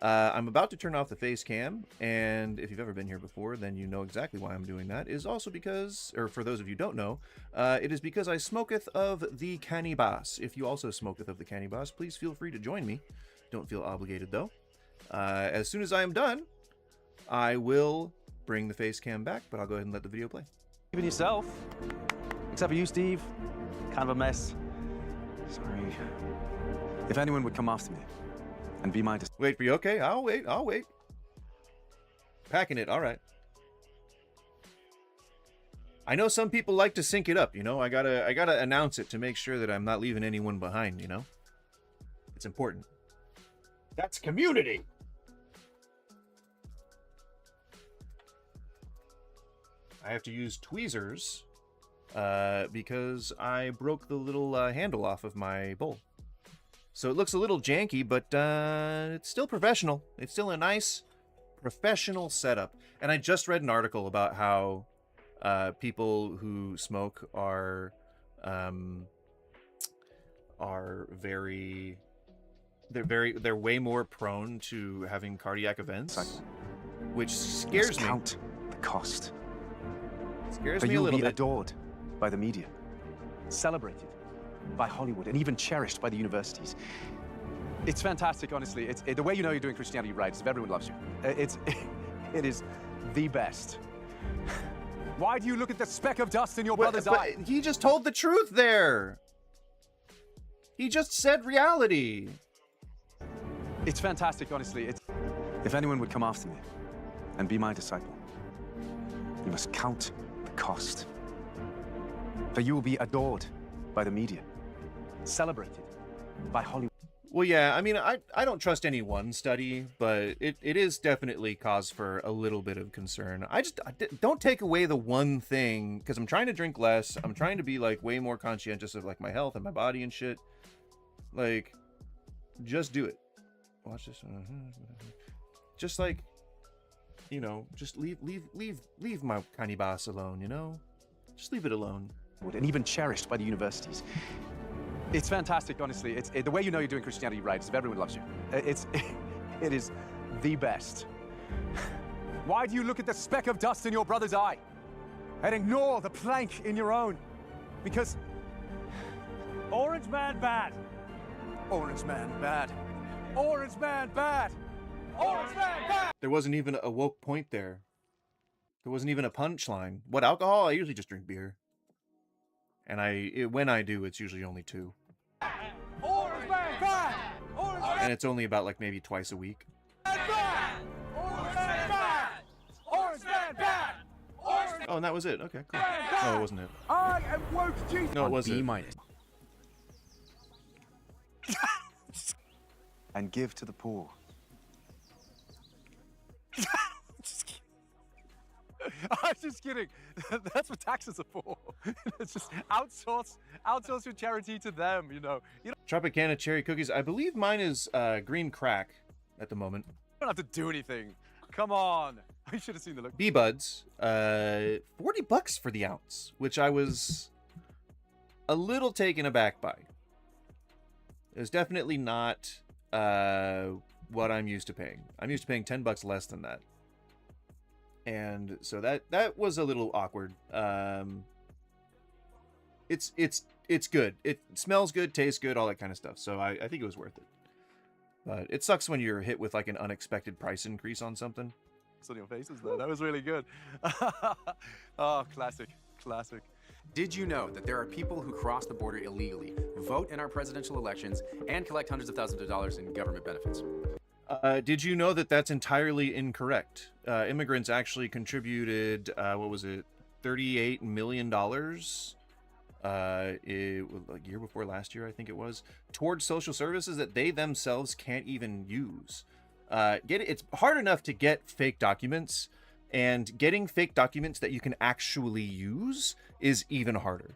I'm about to turn off the face cam, and if you've ever been here before, then you know exactly why I'm doing that. Is also because, or for those of you who don't know, it is because I smoketh of the cannibas. If you also smoketh of the cannibas, please feel free to join me. Don't feel obligated, though. As soon as I am done, I will bring the face cam back, but I'll go ahead and let the video play. Even yourself. Except for you, Steve. Kind of a mess. Sorry. If anyone would come after me and be my... Wait for you. Okay, I'll wait. Packing it. All right. I know some people like to sync it up, you know. I gotta announce it to make sure that I'm not leaving anyone behind, you know. It's important. That's community. I have to use tweezers because I broke the little handle off of my bowl. So it looks a little janky, but it's still professional. It's still a nice professional setup. And I just read an article about how people who smoke are they're way more prone to having cardiac events, which scares me. Count the cost. Scares For me a you'll little be bit. adored by the media, celebrated by Hollywood, and even cherished by the universities. It's fantastic, honestly. The way you know you're doing Christianity right is if everyone loves you. It is the best. Why do you look at the speck of dust in your brother's eye? But he just told the truth there. He just said reality. It's fantastic, honestly. If anyone would come after me and be my disciple, you must count the cost. For you will be adored by the media, celebrated by Hollywood. Well, yeah, I mean, I don't trust any one study, but it is definitely cause for a little bit of concern. Don't take away the one thing, because I'm trying to drink less. I'm trying to be, like, way more conscientious of, like, my health and my body and shit. Like, just do it. Watch this. Just, like, you know, just leave my cannibas alone, you know? Just leave it alone. And even cherished by the universities. It's fantastic, honestly. The way you know you're doing Christianity right is if everyone loves you. It is the best. Why do you look at the speck of dust in your brother's eye and ignore the plank in your own? Because Orange Man bad. Orange Man bad. Orange Man bad. Orange Man bad. There wasn't even a woke point there. There wasn't even a punchline. What alcohol? I usually just drink beer. And when I do, it's usually only 2. Orange Man bad. Orange Man And it's only about, like, maybe twice a week. bad. Orange Man bad. Orange Man bad. Orange Oh, and that was it. Okay, cool. No, it wasn't it. I am woke Jesus. No, it wasn't. B-. And give to the poor. I'm just kidding. That's what taxes are for. It's just outsource your charity to them, you know. You Tropicana cherry cookies. I believe mine is green crack at the moment. don't have to do anything. Come on. I should have seen the look. Bee buds. $40 for the ounce, which I was a little taken aback by. It was definitely not what I'm used to paying. I'm used to paying $10 less than that. And so that was a little awkward. It's good. It smells good, tastes good, all that kind of stuff. So I think it was worth it. But it sucks when you're hit with like an unexpected price increase on something. It's on your faces though. That was really good. Oh, classic. Did you know that there are people who cross the border illegally, vote in our presidential elections, and collect hundreds of thousands of dollars in government benefits? Did you know that that's entirely incorrect? Immigrants actually contributed, what was it, $38 million a year before last year, I think it was, towards social services that they themselves can't even use. It's hard enough to get fake documents, and getting fake documents that you can actually use is even harder.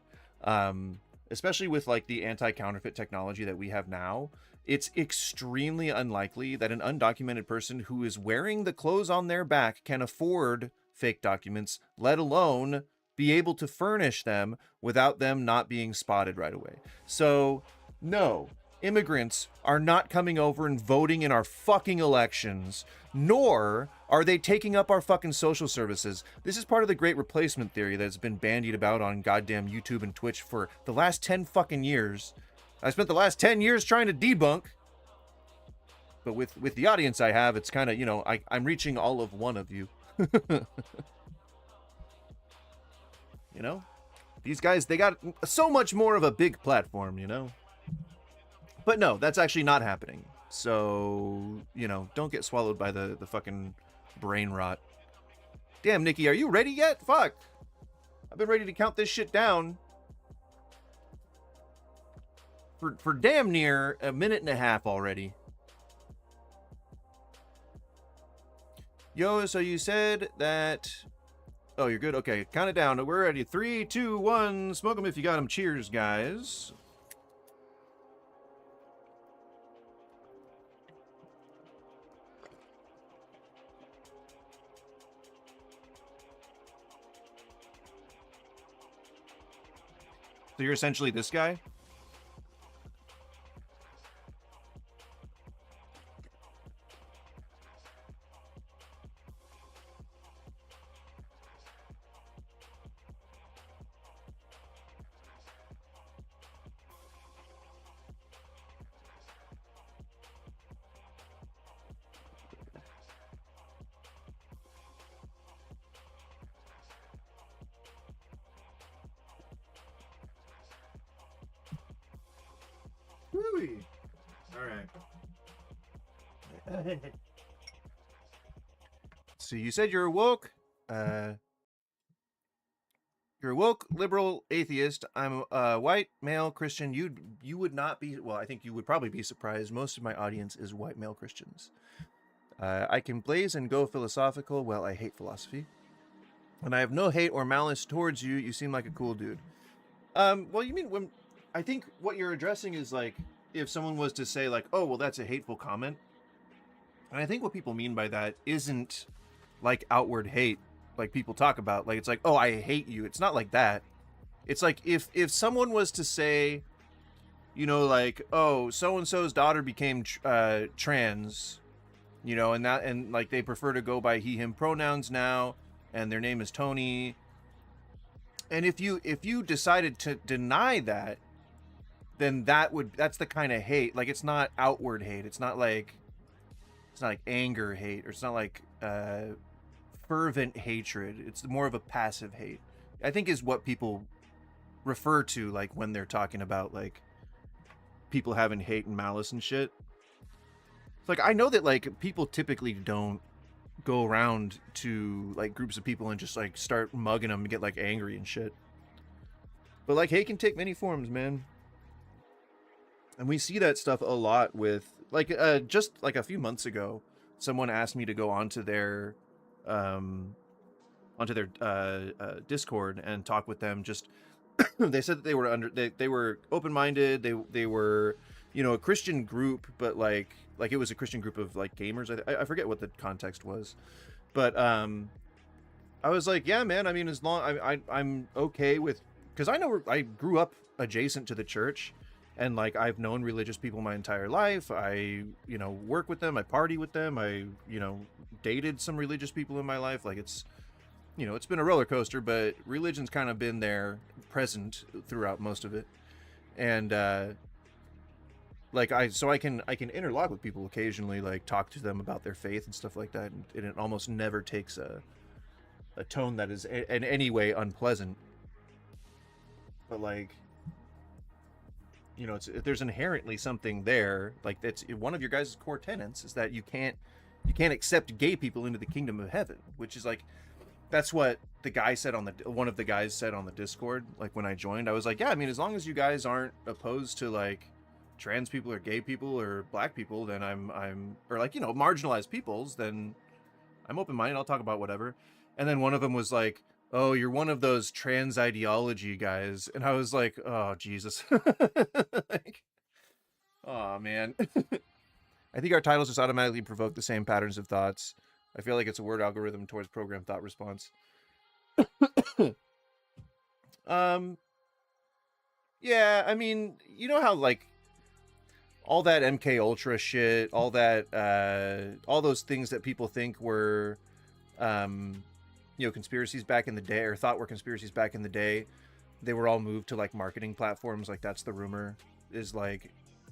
Especially with like the anti-counterfeit technology that we have now. It's extremely unlikely that an undocumented person who is wearing the clothes on their back can afford fake documents, let alone be able to furnish them without them not being spotted right away. So, no, immigrants are not coming over and voting in our fucking elections, nor are they taking up our fucking social services. This is part of the great replacement theory that's been bandied about on goddamn YouTube and Twitch for the last 10 fucking years. I spent the last 10 years trying to debunk. But with the audience I have, it's kind of, you know, I'm reaching all of one of you. You know? These guys, they got so much more of a big platform, you know? But no, that's actually not happening. So, you know, don't get swallowed by the fucking brain rot. Damn, Nikki, are you ready yet? Fuck. I've been ready to count this shit down for damn near a minute and a half already. Yo, so you said that... Oh, you're good? Okay, count it down. We're ready. 3, 2, 1. Smoke them if you got them. Cheers, guys. So you're essentially this guy? Woo-wee. All right. So you said you're woke. You're a woke liberal atheist. I'm a white male Christian. You would not be. Well, I think you would probably be surprised. Most of my audience is white male Christians. I can blaze and go philosophical. Well, I hate philosophy, and I have no hate or malice towards you. You seem like a cool dude. Well, you mean when? I think what you're addressing is like if someone was to say like, oh, well, that's a hateful comment. And I think what people mean by that isn't like outward hate, like people talk about. Like, it's like, oh, I hate you. It's not like that. It's like if someone was to say, you know, like, oh, so-and-so's daughter became trans, you know, and like they prefer to go by he, him pronouns now, and their name is Tony. And if you decided to deny that, then that's the kind of hate. Like, it's not outward hate. It's not like anger hate, or it's not like fervent hatred. It's more of a passive hate, I think, is what people refer to like when they're talking about like people having hate and malice and shit. It's like, I know that like people typically don't go around to like groups of people and just like start mugging them and get like angry and shit. But like hate can take many forms, man. And we see that stuff a lot with like just like a few months ago, someone asked me to go onto their Discord and talk with them. Just they said that they were they were open-minded. They were, you know, a Christian group, but like it was a Christian group of like gamers. I forget what the context was, but I was like, yeah, man. I mean, as long I'm okay with, because I know I grew up adjacent to the church, and like I've known religious people my entire life. I, you know, work with them. I party with them. I, you know, dated some religious people in my life. Like, it's, you know, it's been a roller coaster, but religion's kind of been there, present throughout most of it. And like I can interlock with people occasionally, like talk to them about their faith and stuff like that, and it almost never takes a tone that is in any way unpleasant. But like, you know, there's inherently something there. Like, that's one of your guys' core tenets, is that you can't accept gay people into the kingdom of heaven, which is like, that's what the guy said one of the guys said on the Discord. Like, when I joined, I was like, yeah, I mean, as long as you guys aren't opposed to like trans people or gay people or black people, then I'm or like, you know, marginalized peoples, then I'm open-minded. I'll talk about whatever. And then one of them was like, oh, you're one of those trans ideology guys. And I was like, oh, Jesus. Like, oh, man. I think our titles just automatically provoke the same patterns of thoughts. I feel like it's a word algorithm towards program thought response. Yeah, I mean, you know how, like, all that MK Ultra shit, all that, all those things that people think were, you know, conspiracies back in the day, or thought were conspiracies back in the day, they were all moved to like marketing platforms. Like that's the rumor, is like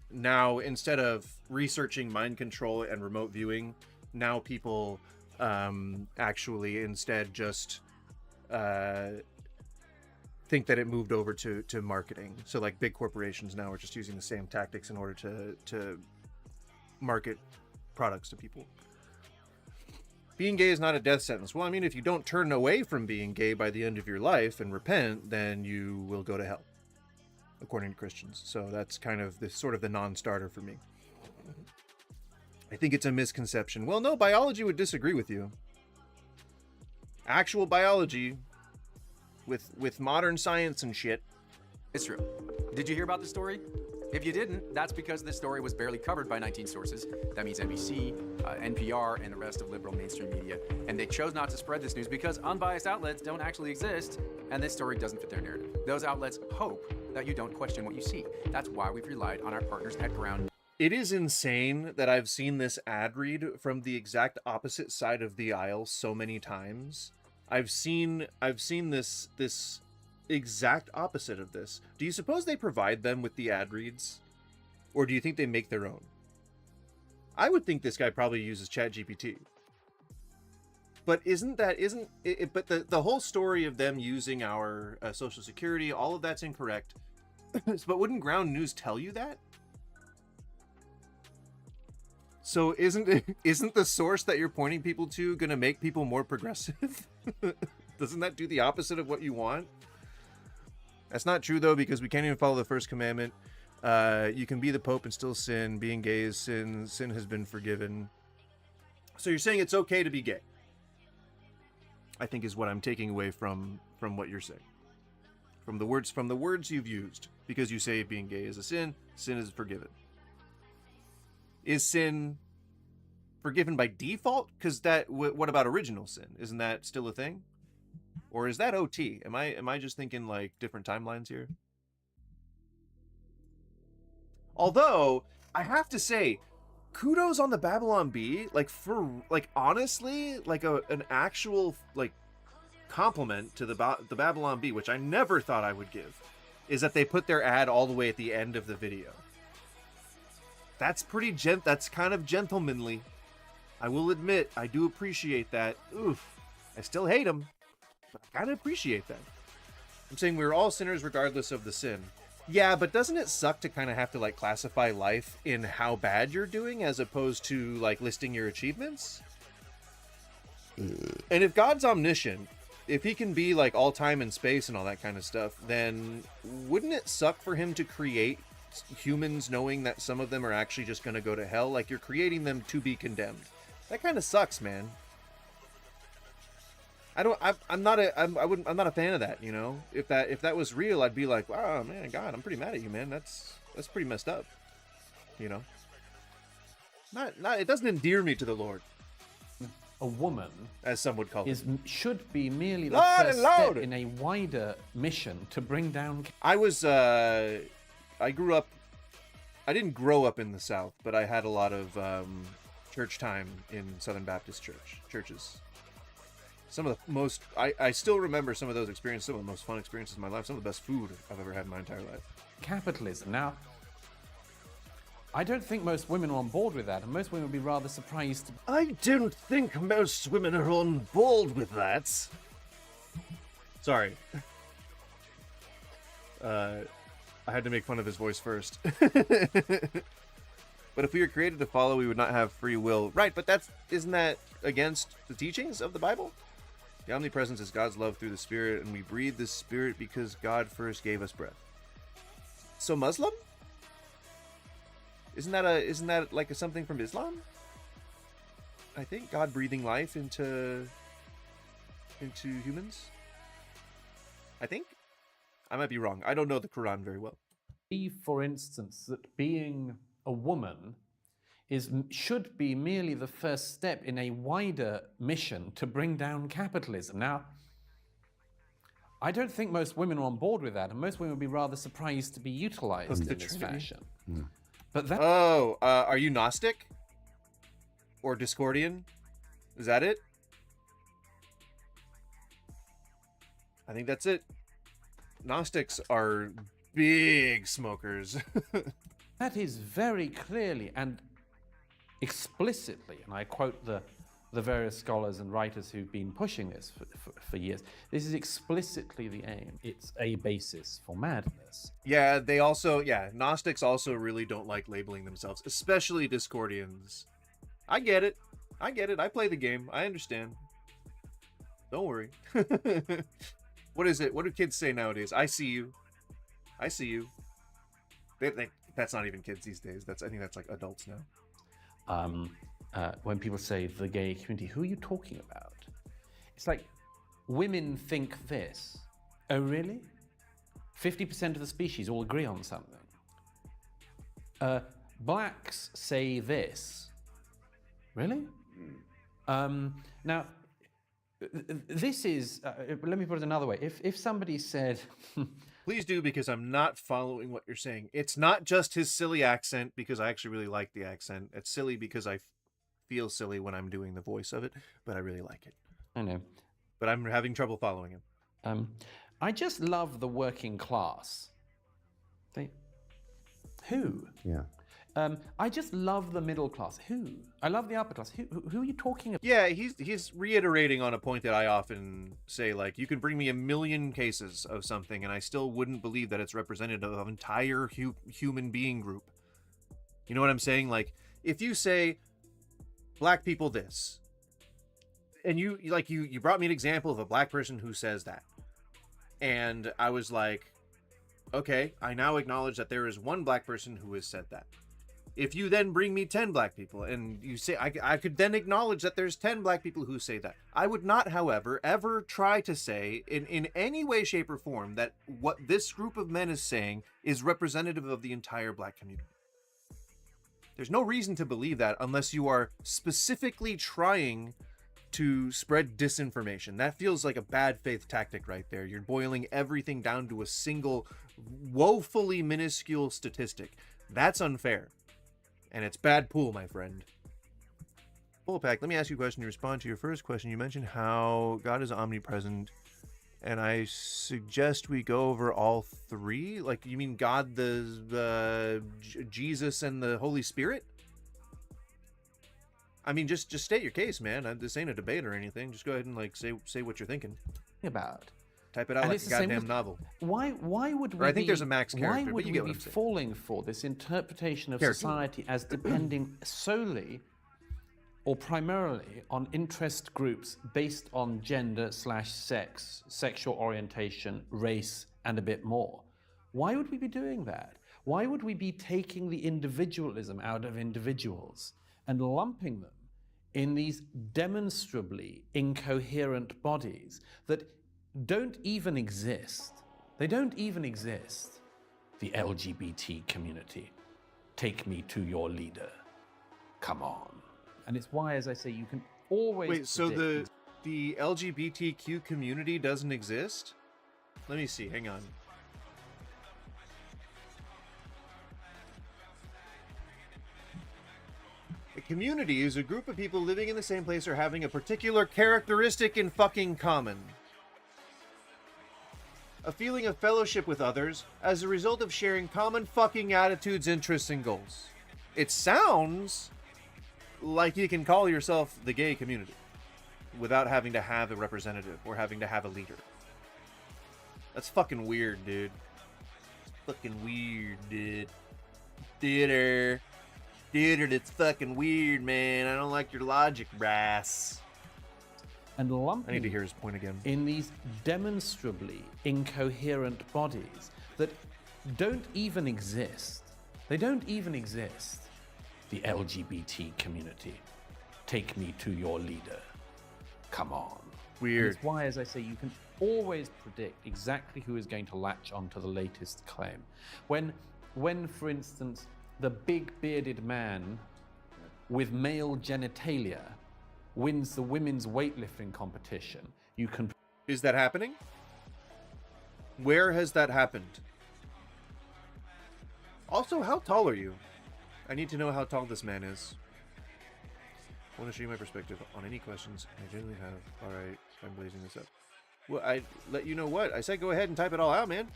now instead of researching mind control and remote viewing, now people actually instead just think that it moved over to marketing. So like big corporations now are just using the same tactics in order to market products to people. Being gay is not a death sentence. Well, I mean, if you don't turn away from being gay by the end of your life and repent, then you will go to hell, according to Christians. So that's kind of the sort of the non-starter for me. I think it's a misconception. Well, no, biology would disagree with you. Actual biology with modern science and shit. It's true. Did you hear about the story? If you didn't, that's because this story was barely covered by 19 sources. That means NBC, NPR, and the rest of liberal mainstream media. And they chose not to spread this news because unbiased outlets don't actually exist, and this story doesn't fit their narrative. Those outlets hope that you don't question what you see. That's why we've relied on our partners at Ground. It is insane that I've seen this ad read from the exact opposite side of the aisle so many times. I've seen this exact opposite of this. Do you suppose they provide them with the ad reads, or do you think they make their own? I would think this guy probably uses ChatGPT. But but the whole story of them using our social security, all of that's incorrect. But wouldn't Ground News tell you that? So isn't the source that you're pointing people to going to make people more progressive? Doesn't that do the opposite of what you want? That's not true, though, because we can't even follow the first commandment. You can be the Pope and still sin. Being gay is sin. Sin has been forgiven. So you're saying it's okay to be gay, I think, is what I'm taking away from what you're saying. From the words you've used. Because you say being gay is a sin. Sin is forgiven. Is sin forgiven by default? Because what about original sin? Isn't that still a thing? Or is that OT? Am I just thinking like different timelines here? Although I have to say, kudos on the Babylon Bee. Like honestly, like an actual like compliment to the Babylon Bee, which I never thought I would give, is that they put their ad all the way at the end of the video. That's pretty that's kind of gentlemanly. I will admit, I do appreciate that. Oof, I still hate them. But I kind of appreciate that. I'm saying we're all sinners regardless of the sin. Yeah, but doesn't it suck to kind of have to like classify life in how bad you're doing as opposed to like listing your achievements? And if God's omniscient, if he can be like all time and space and all that kind of stuff, then wouldn't it suck for him to create humans knowing that some of them are actually just going to go to hell? Like you're creating them to be condemned. That kind of sucks, man. I'm not a fan of that, you know. If that was real, I'd be like, wow, man, God, I'm pretty mad at you, man. That's pretty messed up, you know. It doesn't endear me to the Lord. A woman, as some would call it, should be merely the first step in a wider mission to bring down. I didn't grow up in the South, but I had a lot of church time in Southern Baptist churches. Some of the most, I still remember some of those experiences, some of the most fun experiences in my life, some of the best food I've ever had in my entire life. Capitalism. Now, I don't think most women are on board with that, and most women would be rather surprised. I don't think most women are on board with that. Sorry. I had to make fun of his voice first. But if we were created to follow, we would not have free will. Right, but isn't that against the teachings of the Bible? The omnipresence is God's love through the Spirit, and we breathe the Spirit because God first gave us breath. So Muslim? Isn't that like something from Islam? I think God breathing life into humans. I think. I might be wrong. I don't know the Quran very well. For instance, that being a woman should be merely the first step in a wider mission to bring down capitalism. Now, I don't think most women are on board with that, and most women would be rather surprised to be utilized in this fashion. But that Oh, are you Gnostic? Or Discordian? Is that it? I think that's it. Gnostics are big smokers. that is very clearly and explicitly, and I quote the various scholars and writers who've been pushing this for years, this is explicitly the aim. It's a basis for madness. Yeah, Gnostics also really don't like labeling themselves, especially Discordians. I get it. I play the game. I understand. Don't worry. What is it? What do kids say nowadays? I see you. I see you. That's not even kids these days. I think that's like adults now. When people say the gay community, who are you talking about? It's like women think this. Oh, really? 50% of the species all agree on something. Blacks say this. Really? Now, this is, let me put it another way. If somebody said... Please do, because I'm not following what you're saying. It's not just his silly accent, because I actually really like the accent. It's silly because I feel silly when I'm doing the voice of it, but I really like it. I know. But I'm having trouble following him. I just love the working class. Who? Yeah. I just love the middle class. Who? I love the upper class. Who are you talking about? Yeah, he's reiterating on a point that I often say, like, you can bring me a million cases of something and I still wouldn't believe that it's representative of an entire human being group. You know what I'm saying? Like, if you say black people this, and you brought me an example of a black person who says that, and I was like, okay, I now acknowledge that there is one black person who has said that. If you then bring me 10 black people and you say, I could then acknowledge that there's 10 black people who say that. I would not, however, ever try to say in any way, shape, or form that what this group of men is saying is representative of the entire black community. There's no reason to believe that unless you are specifically trying to spread disinformation. That feels like a bad faith tactic right there. You're boiling everything down to a single woefully minuscule statistic. That's unfair. And it's bad pool, my friend. Bullpack, let me ask you a question to respond to your first question. You mentioned how God is omnipresent, and I suggest we go over all three? Like, you mean God, the Jesus, and the Holy Spirit? I mean, just state your case, man. This ain't a debate or anything. Just go ahead and, like, say what you're thinking. About. Type it out like a goddamn novel. Why would we? Or I think there's a max character, why would but you we get what be I'm saying. falling for this interpretation of society as depending solely or primarily on interest groups based on gender/sex, sexual orientation, race, and a bit more? Why would we be doing that? Why would we be taking the individualism out of individuals and lumping them in these demonstrably incoherent bodies that don't even exist? They don't even exist. The LGBT community. Take me to your leader. Come on. And it's why, as I say, you can always... Wait, so the LGBTQ community doesn't exist? Let me see, hang on. A community is a group of people living in the same place or having a particular characteristic in fucking common. A feeling of fellowship with others as a result of sharing common fucking attitudes, interests, and goals. It sounds like you can call yourself the gay community without having to have a representative or having to have a leader. That's fucking weird, dude. It's fucking weird, dude. Theater, that's fucking weird, man. I don't like your logic, brass. And lumping I need to hear his point again. in these demonstrably incoherent bodies that don't even exist. They don't even exist. The LGBT community. Take me to your leader. Come on. Weird. And it's why, as I say, you can always predict exactly who is going to latch onto the latest claim. When, for instance, the big bearded man with male genitalia wins the women's weightlifting competition, you can... Is that happening? Where has that happened? Also, how tall are you? I need to know how tall this man is. I want to show you my perspective on any questions I generally have. Alright, I'm blazing this up. Well, I let you know what. I said go ahead and type it all out, man.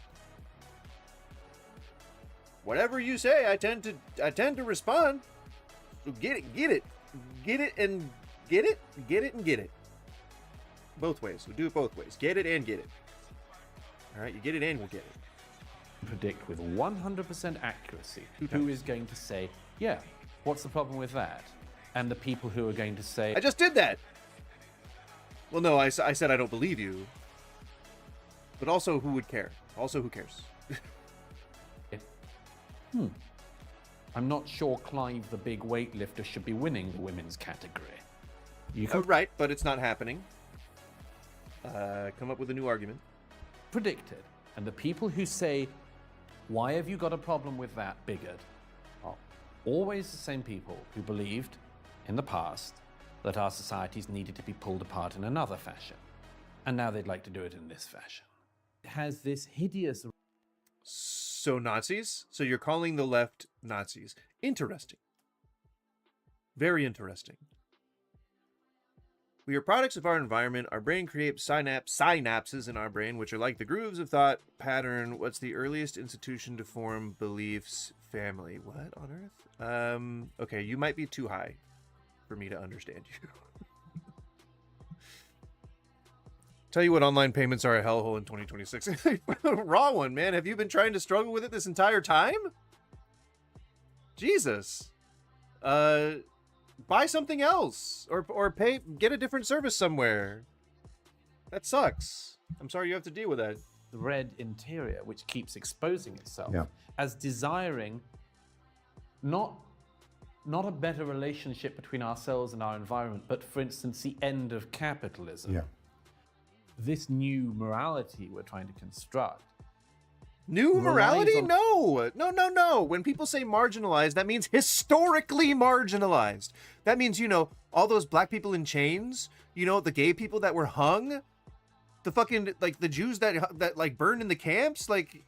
Whatever you say, I tend to respond. So get it, and get it. Both ways. We'll do it both ways. Get it and get it. Alright, you get it and we'll get it. Predict with 100% accuracy who is going to say, yeah, what's the problem with that? And the people who are going to say, I just did that! Well, no, I said I don't believe you. But also, who would care? Also, who cares? I'm not sure Clive, the big weightlifter, should be winning the women's category. You could Right, but it's not happening. Come up with a new argument. predict it. And the people who say, why have you got a problem with that, bigot, are always the same people who believed in the past that our societies needed to be pulled apart in another fashion. And now they'd like to do it in this fashion. It has this hideous... So Nazis? So you're calling the left Nazis. Interesting. Very interesting. We are products of our environment. Our brain creates synapses in our brain, which are like the grooves of thought pattern. What's the earliest institution to form beliefs? Family. What on earth? Okay, you might be too high for me to understand you. Tell you what, online payments are a hellhole in 2026. Raw one, man. Have you been trying to struggle with it this entire time? Jesus. Buy something else or pay, get a different service somewhere. That sucks. I'm sorry you have to deal with that. The red interior, which keeps exposing itself as desiring not a better relationship between ourselves and our environment, but for instance, the end of capitalism. Yeah. This new morality we're trying to construct. New morality? on- No. When people say marginalized, that means historically marginalized. That means, you know, all those black people in chains, you know, the gay people that were hung, the fucking, like, the Jews that like, burned in the camps, like,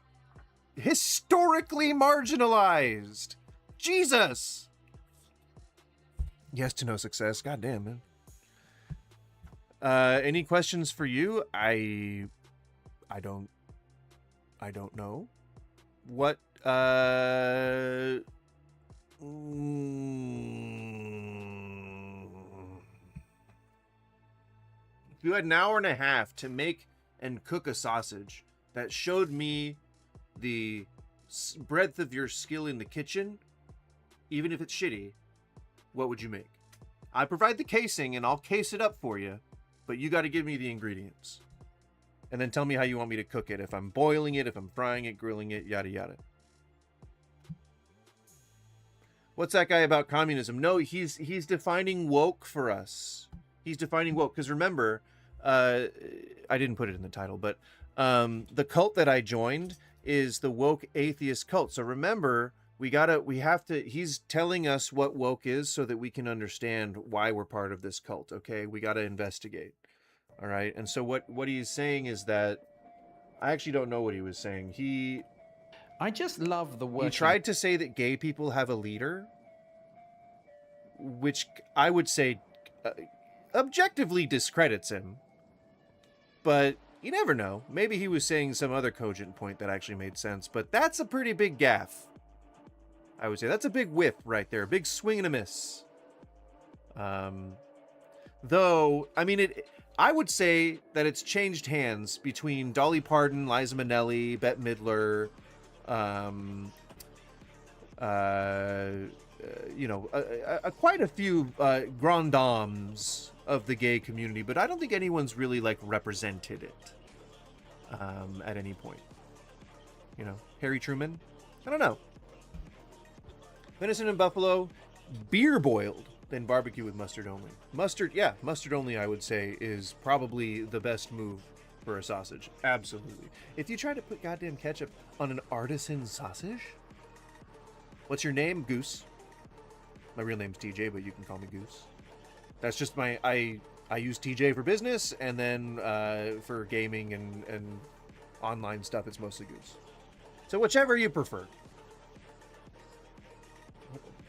historically marginalized. Jesus! Yes to no success. Goddamn, man. Any questions for you? I don't know. What, if you had an hour and a half to make and cook a sausage that showed me the breadth of your skill in the kitchen, even if it's shitty, what would you make? I provide the casing and I'll case it up for you, but you got to give me the ingredients. And then tell me how you want me to cook it. If I'm boiling it, if I'm frying it, grilling it, yada yada. What's that guy about communism? No, he's defining woke for us. He's defining woke. Because remember, I didn't put it in the title, but the cult that I joined is the woke atheist cult. So remember, he's telling us what woke is so that we can understand why we're part of this cult, okay? We got to investigate. All right. And so what he's saying is that I actually don't know what he was saying. I just love the word. He tried to say that gay people have a leader, which I would say objectively discredits him. But you never know. Maybe he was saying some other cogent point that actually made sense. But that's a pretty big gaffe. I would say that's a big whiff right there. A big swing and a miss. Though, I mean, I would say that it's changed hands between Dolly Parton, Liza Minnelli, Bette Midler, you know, quite a few grand dames of the gay community, but I don't think anyone's really like represented it at any point. You know, Harry Truman? I don't know. Venison and buffalo, beer boiled, then barbecue with mustard only. Mustard only, I would say, is probably the best move for a sausage. Absolutely. If you try to put goddamn ketchup on an artisan sausage, what's your name? Goose. My real name's TJ, but you can call me Goose. That's just I use TJ for business, and then for gaming and online stuff, it's mostly Goose. So whichever you prefer.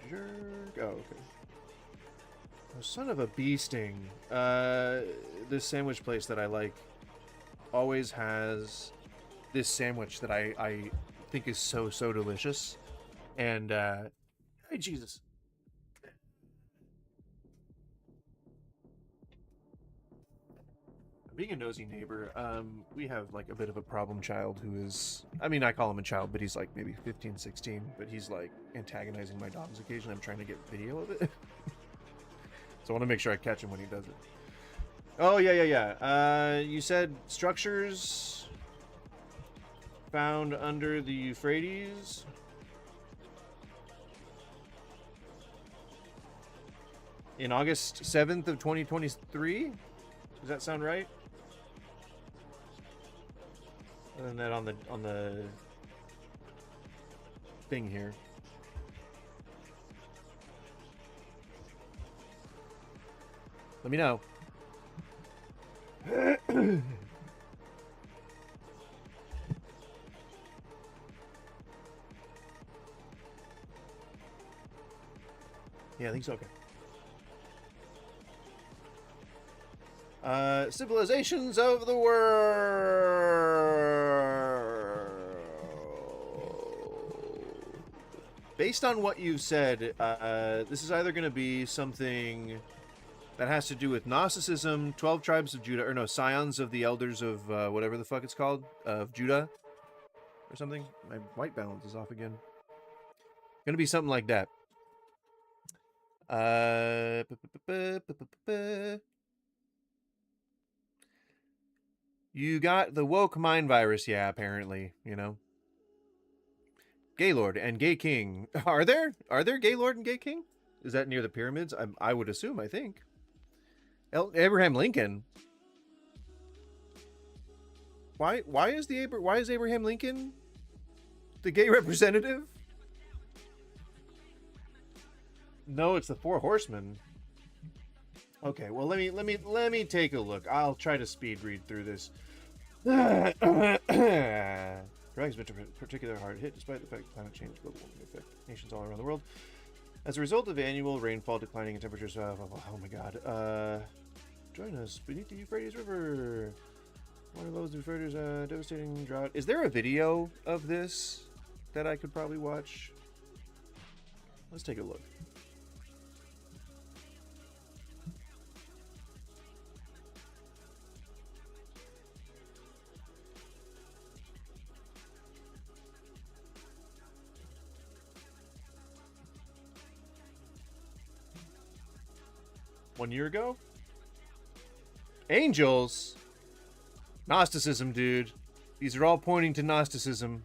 jerk. Oh, okay. Oh, son of a bee sting. This sandwich place that I like always has this sandwich that I think is so delicious. And hey, Jesus. Being a nosy neighbor, we have like a bit of a problem child who is, I mean, I call him a child, but he's like maybe 15, 16, but he's like antagonizing my dogs occasionally. I'm trying to get video of it. So I want to make sure I catch him when he does it. Oh, yeah. You said structures found under the Euphrates. In August 7th of 2023? Does that sound right? And then on the thing here. Let me know. Yeah, I think so. Okay. Civilizations of the world. Based on what you said, this is either going to be something that has to do with Gnosticism, 12 tribes of Judah, or no, Scions of the Elders of whatever the fuck it's called, of Judah, or something. My white balance is off again. Gonna be something like that. You got the woke mind virus, yeah, apparently, you know. Gaylord and Gay King. Are there Gaylord and Gay King? Is that near the pyramids? I would assume, I think. Abraham Lincoln. Why is Abraham Lincoln the gay representative? No, it's the Four Horsemen. Okay, well let me take a look. I'll try to speed read through this. Drag's been a particular hard hit despite the fact that climate change global warming affect nations all around the world. As a result of annual rainfall declining in temperatures, oh my god. Join us beneath the Euphrates River. One of those Euphrates, devastating drought. Is there a video of this that I could probably watch? Let's take a look. One year ago? Angels? Gnosticism, dude. These are all pointing to Gnosticism.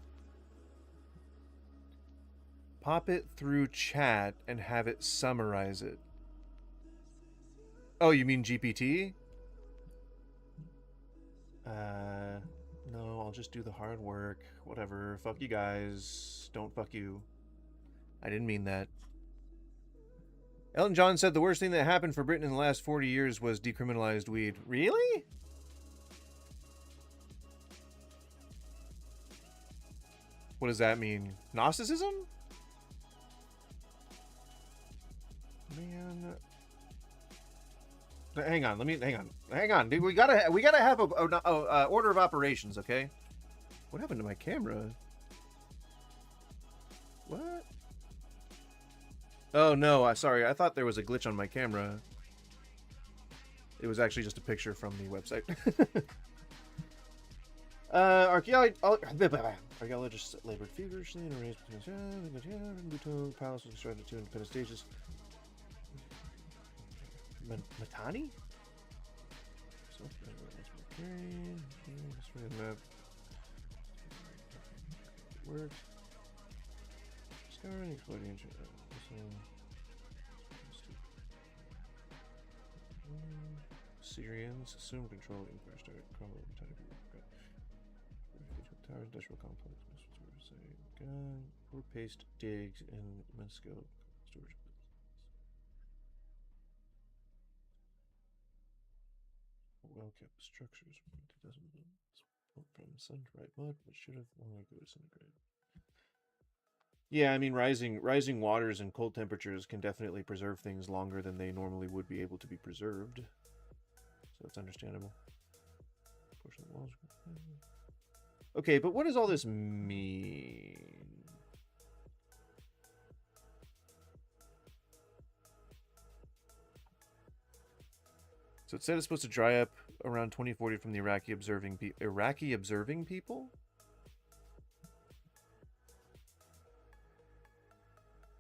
Pop it through chat and have it summarize it. Oh, you mean GPT? No, I'll just do the hard work. Whatever. Fuck you guys. Don't fuck you. I didn't mean that. Elton John said the worst thing that happened for Britain in the last 40 years was decriminalized weed. Really? What does that mean? Gnosticism? Man. Hang on, hang on, dude. We gotta have a order of operations, okay? What happened to my camera? What? Oh no, sorry. I thought there was a glitch on my camera. It was actually just a picture from the website. Archaeologists labored feverishly in a race between the palace was destroyed into two independent stages. Matani? Work. Discovering, exploiting, Syrians assume control of Empire started crumbling towers, industrial complex, gun, poor paste digs, and Mesco storage buildings. Well-kept structures from 2000 built from sun-dried mud, which should have long ago disintegrated. Yeah, I mean, rising waters and cold temperatures can definitely preserve things longer than they normally would be able to be preserved. So that's understandable. Portion of the walls. Okay, but what does all this mean? So it said it's supposed to dry up around 2040 from the Iraqi observing people?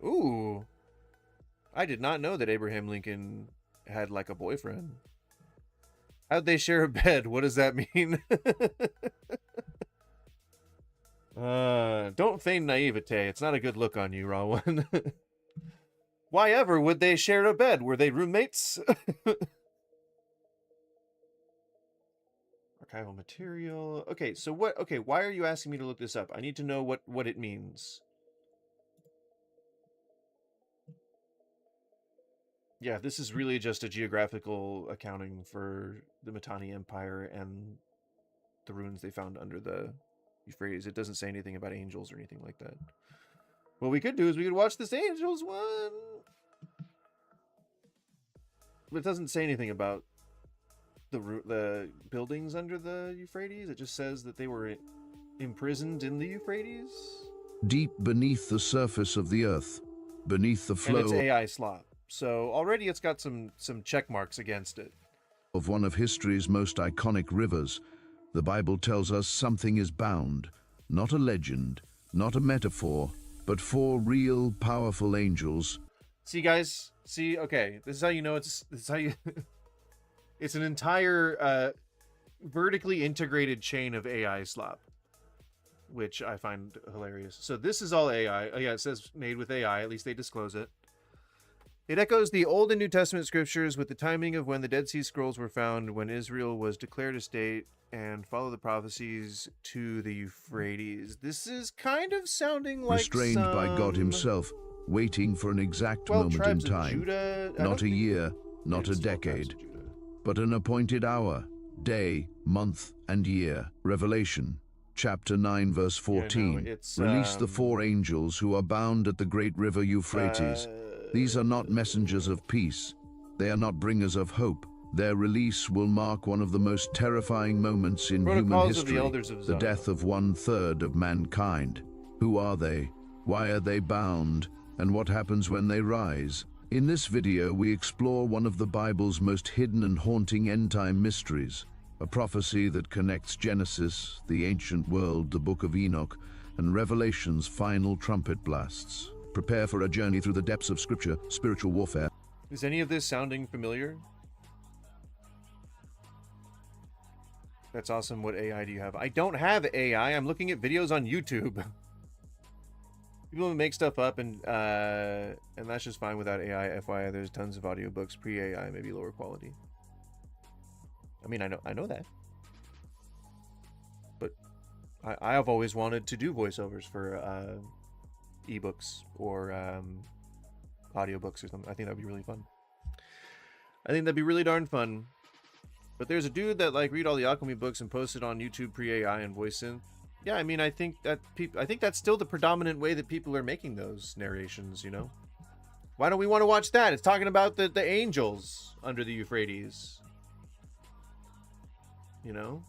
Ooh. I did not know that Abraham Lincoln had like a boyfriend. How'd they share a bed? What does that mean? Don't feign naivete. It's not a good look on you, Rawan. Why ever would they share a bed? Were they roommates? Archival material. Okay, so what? Okay, why are you asking me to look this up? I need to know what it means. Yeah, this is really just a geographical accounting for the Mitanni Empire and the ruins they found under the Euphrates. It doesn't say anything about angels or anything like that. What we could do is we could watch this angels one. But it doesn't say anything about the buildings under the Euphrates. It just says that they were imprisoned in the Euphrates. Deep beneath the surface of the earth, beneath the flow. And it's AI slop. So already it's got some check marks against it. Of one of history's most iconic rivers, the Bible tells us something is bound, not a legend, not a metaphor, but 4 real, powerful angels. See, guys? See, okay, this is how you know this is how you... It's an entire vertically integrated chain of AI slop, which I find hilarious. So this is all AI. Oh yeah, it says made with AI, at least they disclose it. It echoes the Old and New Testament scriptures with the timing of when the Dead Sea Scrolls were found, when Israel was declared a state, and follow the prophecies to the Euphrates. This is kind of sounding like restrained by God himself, waiting for an exact moment in time. Not a year, not a decade, but an appointed hour, day, month, and year. Revelation, chapter 9, verse 14. Yeah, no, Release the 4 angels who are bound at the great river Euphrates. These are not messengers of peace. They are not bringers of hope. Their release will mark one of the most terrifying moments in human history, the death of 1/3 of mankind. Who are they? Why are they bound? And what happens when they rise? In this video, we explore one of the Bible's most hidden and haunting end-time mysteries, a prophecy that connects Genesis, the ancient world, the Book of Enoch, and Revelation's final trumpet blasts. Prepare for a journey through the depths of Scripture, spiritual warfare. Is any of this sounding familiar? That's awesome. What AI do you have? I don't have AI. I'm looking at videos on YouTube. People make stuff up, and that's just fine without AI. FYI, there's tons of audiobooks pre-AI, maybe lower quality. I mean, I know that, but I have always wanted to do voiceovers for ebooks or audiobooks or something. I think that'd be really fun. I think that'd be really darn fun. But there's a dude that like read all the alchemy books and post it on YouTube pre-AI and voice synth. Yeah, I mean, I think that's still the predominant way that people are making those narrations, you know? Why don't we want to watch that? It's talking about the angels under the Euphrates. You know?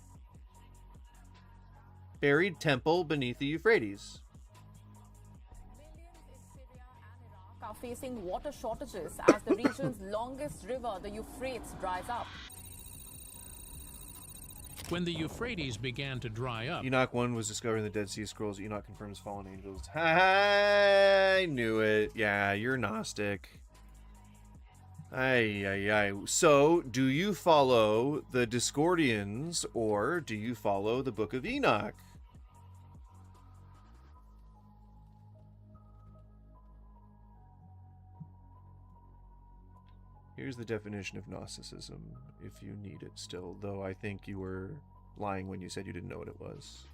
Buried temple beneath the Euphrates. Are facing water shortages as the region's longest river, the Euphrates, dries up. When the Euphrates began to dry up, Enoch 1 was discovered in the Dead Sea Scrolls. Enoch confirms fallen angels. I knew it. Yeah, you're Gnostic. Ay. So, do you follow the Discordians or do you follow the Book of Enoch? Here's the definition of Gnosticism, if you need it still, though I think you were lying when you said you didn't know what it was.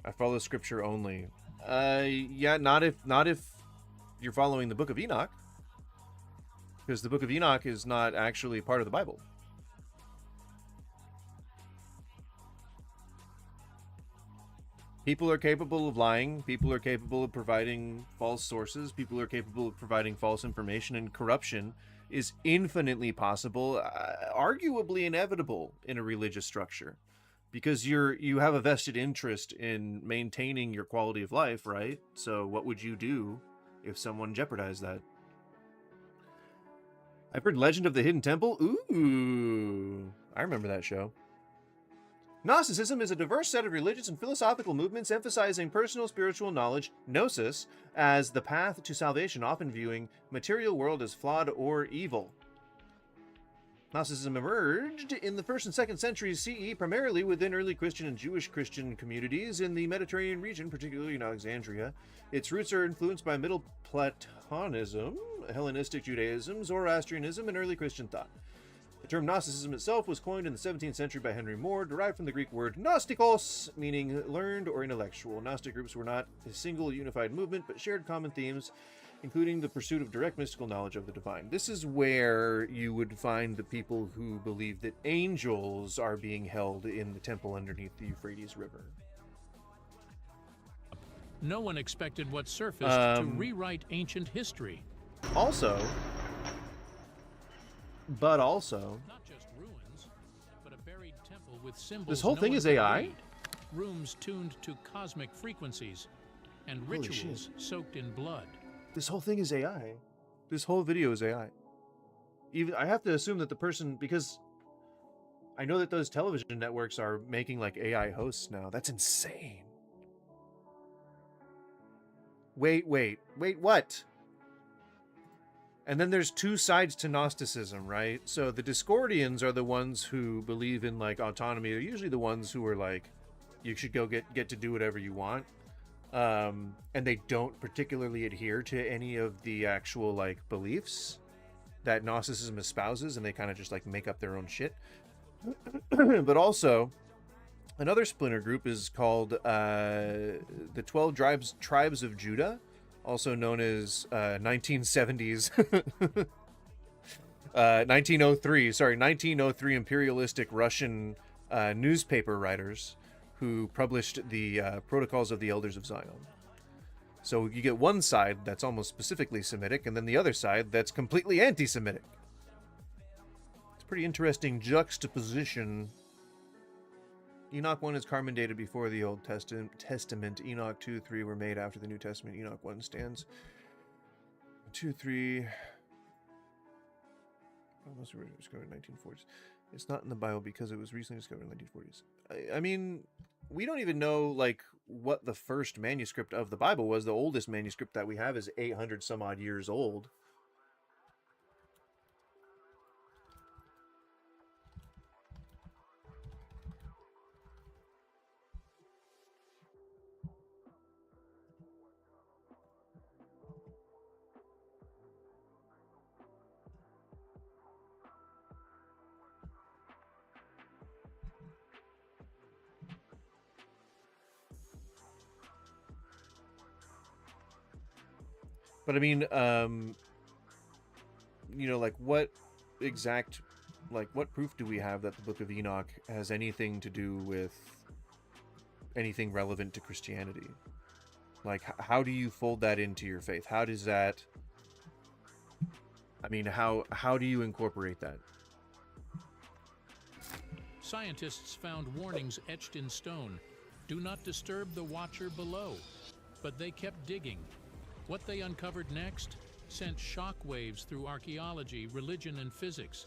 I follow scripture only. Yeah, not if you're following the Book of Enoch, because the Book of Enoch is not actually part of the Bible. People are capable of lying. People are capable of providing false sources. People are capable of providing false information, and corruption is infinitely possible, arguably inevitable in a religious structure, because you have a vested interest in maintaining your quality of life, right? So what would you do if someone jeopardized that? I've heard Legend of the Hidden Temple. Ooh, I remember that show. Gnosticism is a diverse set of religious and philosophical movements emphasizing personal spiritual knowledge, gnosis, as the path to salvation, often viewing material world as flawed or evil. Gnosticism emerged in the 1st and 2nd centuries CE, primarily within early Christian and Jewish Christian communities in the Mediterranean region, particularly in Alexandria. Its roots are influenced by Middle Platonism, Hellenistic Judaism, Zoroastrianism, and early Christian thought. The term Gnosticism itself was coined in the 17th century by Henry Moore, derived from the Greek word gnostikos, meaning learned or intellectual. Gnostic groups were not a single unified movement, but shared common themes, including the pursuit of direct mystical knowledge of the divine. This is where you would find the people who believe that angels are being held in the temple underneath the Euphrates River. No one expected what surfaced to rewrite ancient history. Also, not just ruins, but a buried temple with symbols. This whole no thing one is could AI? read, rooms tuned to cosmic frequencies, and Holy rituals shit. soaked in blood. This whole thing is AI. This whole video is AI. Even I have to assume that the person, because I know that those television networks are making like AI hosts now. That's insane. Wait, what? And then there's two sides to Gnosticism, right? So the Discordians are the ones who believe in like autonomy. They're usually the ones who are like, you should go get to do whatever you want. And they don't particularly adhere to any of the actual like beliefs that Gnosticism espouses, and they kind of just like make up their own shit. But also, another splinter group is called the 12 Tribes of Judah, also known as 1970s 1903 imperialistic Russian newspaper writers who published the Protocols of the Elders of Zion. So you get one side that's almost specifically Semitic, and then the other side that's completely anti-Semitic. It's a pretty interesting juxtaposition. Enoch 1 is Carmen dated before the Old Testament. Enoch 2, 3 were made after the New Testament. Enoch 1 stands 2, 3. Most were discovered in 1940s. It's not in the Bible because it was recently discovered in the 1940s. I mean, we don't even know like what the first manuscript of the Bible was. The oldest manuscript that we have is 800 some odd years old. But I mean, you know, like what exact, like what proof do we have that the Book of Enoch has anything to do with anything relevant to Christianity? Like, how do you fold that into your faith? How does that, I mean, how do you incorporate that? Scientists found warnings etched in stone. Do not disturb the watcher below. But they kept digging. What they uncovered next sent shock waves through archaeology, religion, and physics.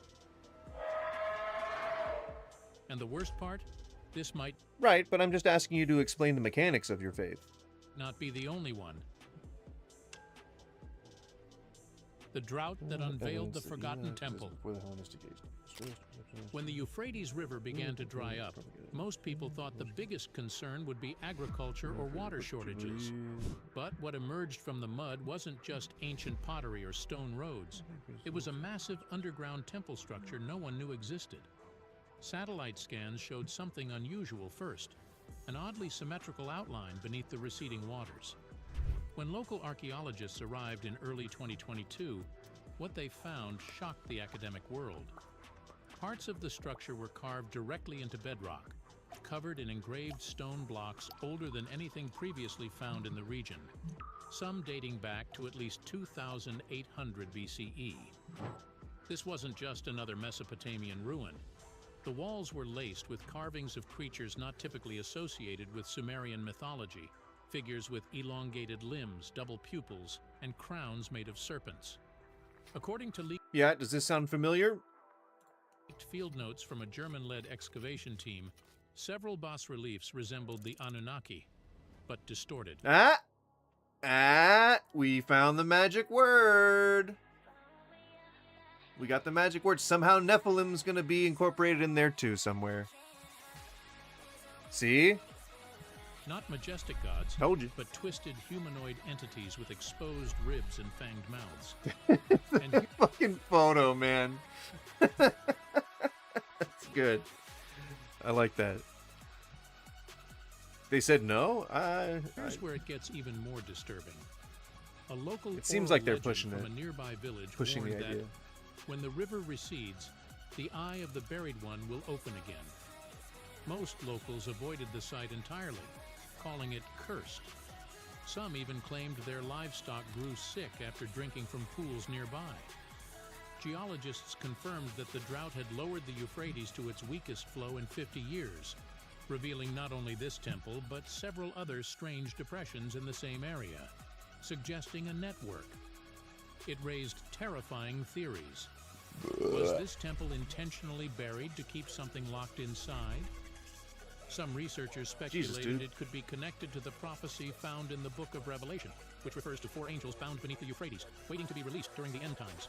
And the worst part? This might... Right, but I'm just asking you to explain the mechanics of your faith. ...not be the only one. The drought that unveiled the forgotten temple. When the Euphrates River began to dry up, most people thought the biggest concern would be agriculture or water shortages. But what emerged from the mud wasn't just ancient pottery or stone roads. It was a massive underground temple structure no one knew existed. Satellite scans showed something unusual first, an oddly symmetrical outline beneath the receding waters. When local archaeologists arrived in early 2022, what they found shocked the academic world. Parts of the structure were carved directly into bedrock, covered in engraved stone blocks older than anything previously found in the region, some dating back to at least 2,800 BCE. This wasn't just another Mesopotamian ruin. The walls were laced with carvings of creatures not typically associated with Sumerian mythology, figures with elongated limbs, double pupils, and crowns made of serpents. According to Yeah, does this sound familiar? field notes from a German-led excavation team, several bas-reliefs resembled the Anunnaki, but distorted. We found the magic word. We got the magic word. Somehow Nephilim's gonna be incorporated in there too somewhere. See? Not majestic gods, Told you. but twisted humanoid entities with exposed ribs and fanged mouths. And fucking photo, man. That's good. I like that. They said no? Here's where it gets even more disturbing. A local It seems oral like they're legend pushing from it. a nearby village Pushing the warned idea. that when the river recedes, the eye of the buried one will open again. Most locals avoided the site entirely, calling it cursed. Some even claimed their livestock grew sick after drinking from pools nearby. Geologists confirmed that the drought had lowered the Euphrates to its weakest flow in 50 years, revealing not only this temple, but several other strange depressions in the same area, suggesting a network. It raised terrifying theories. Was this temple intentionally buried to keep something locked inside? Some researchers speculated it could be connected to the prophecy found in the Book of Revelation, which refers to 4 angels bound beneath the Euphrates, waiting to be released during the end times.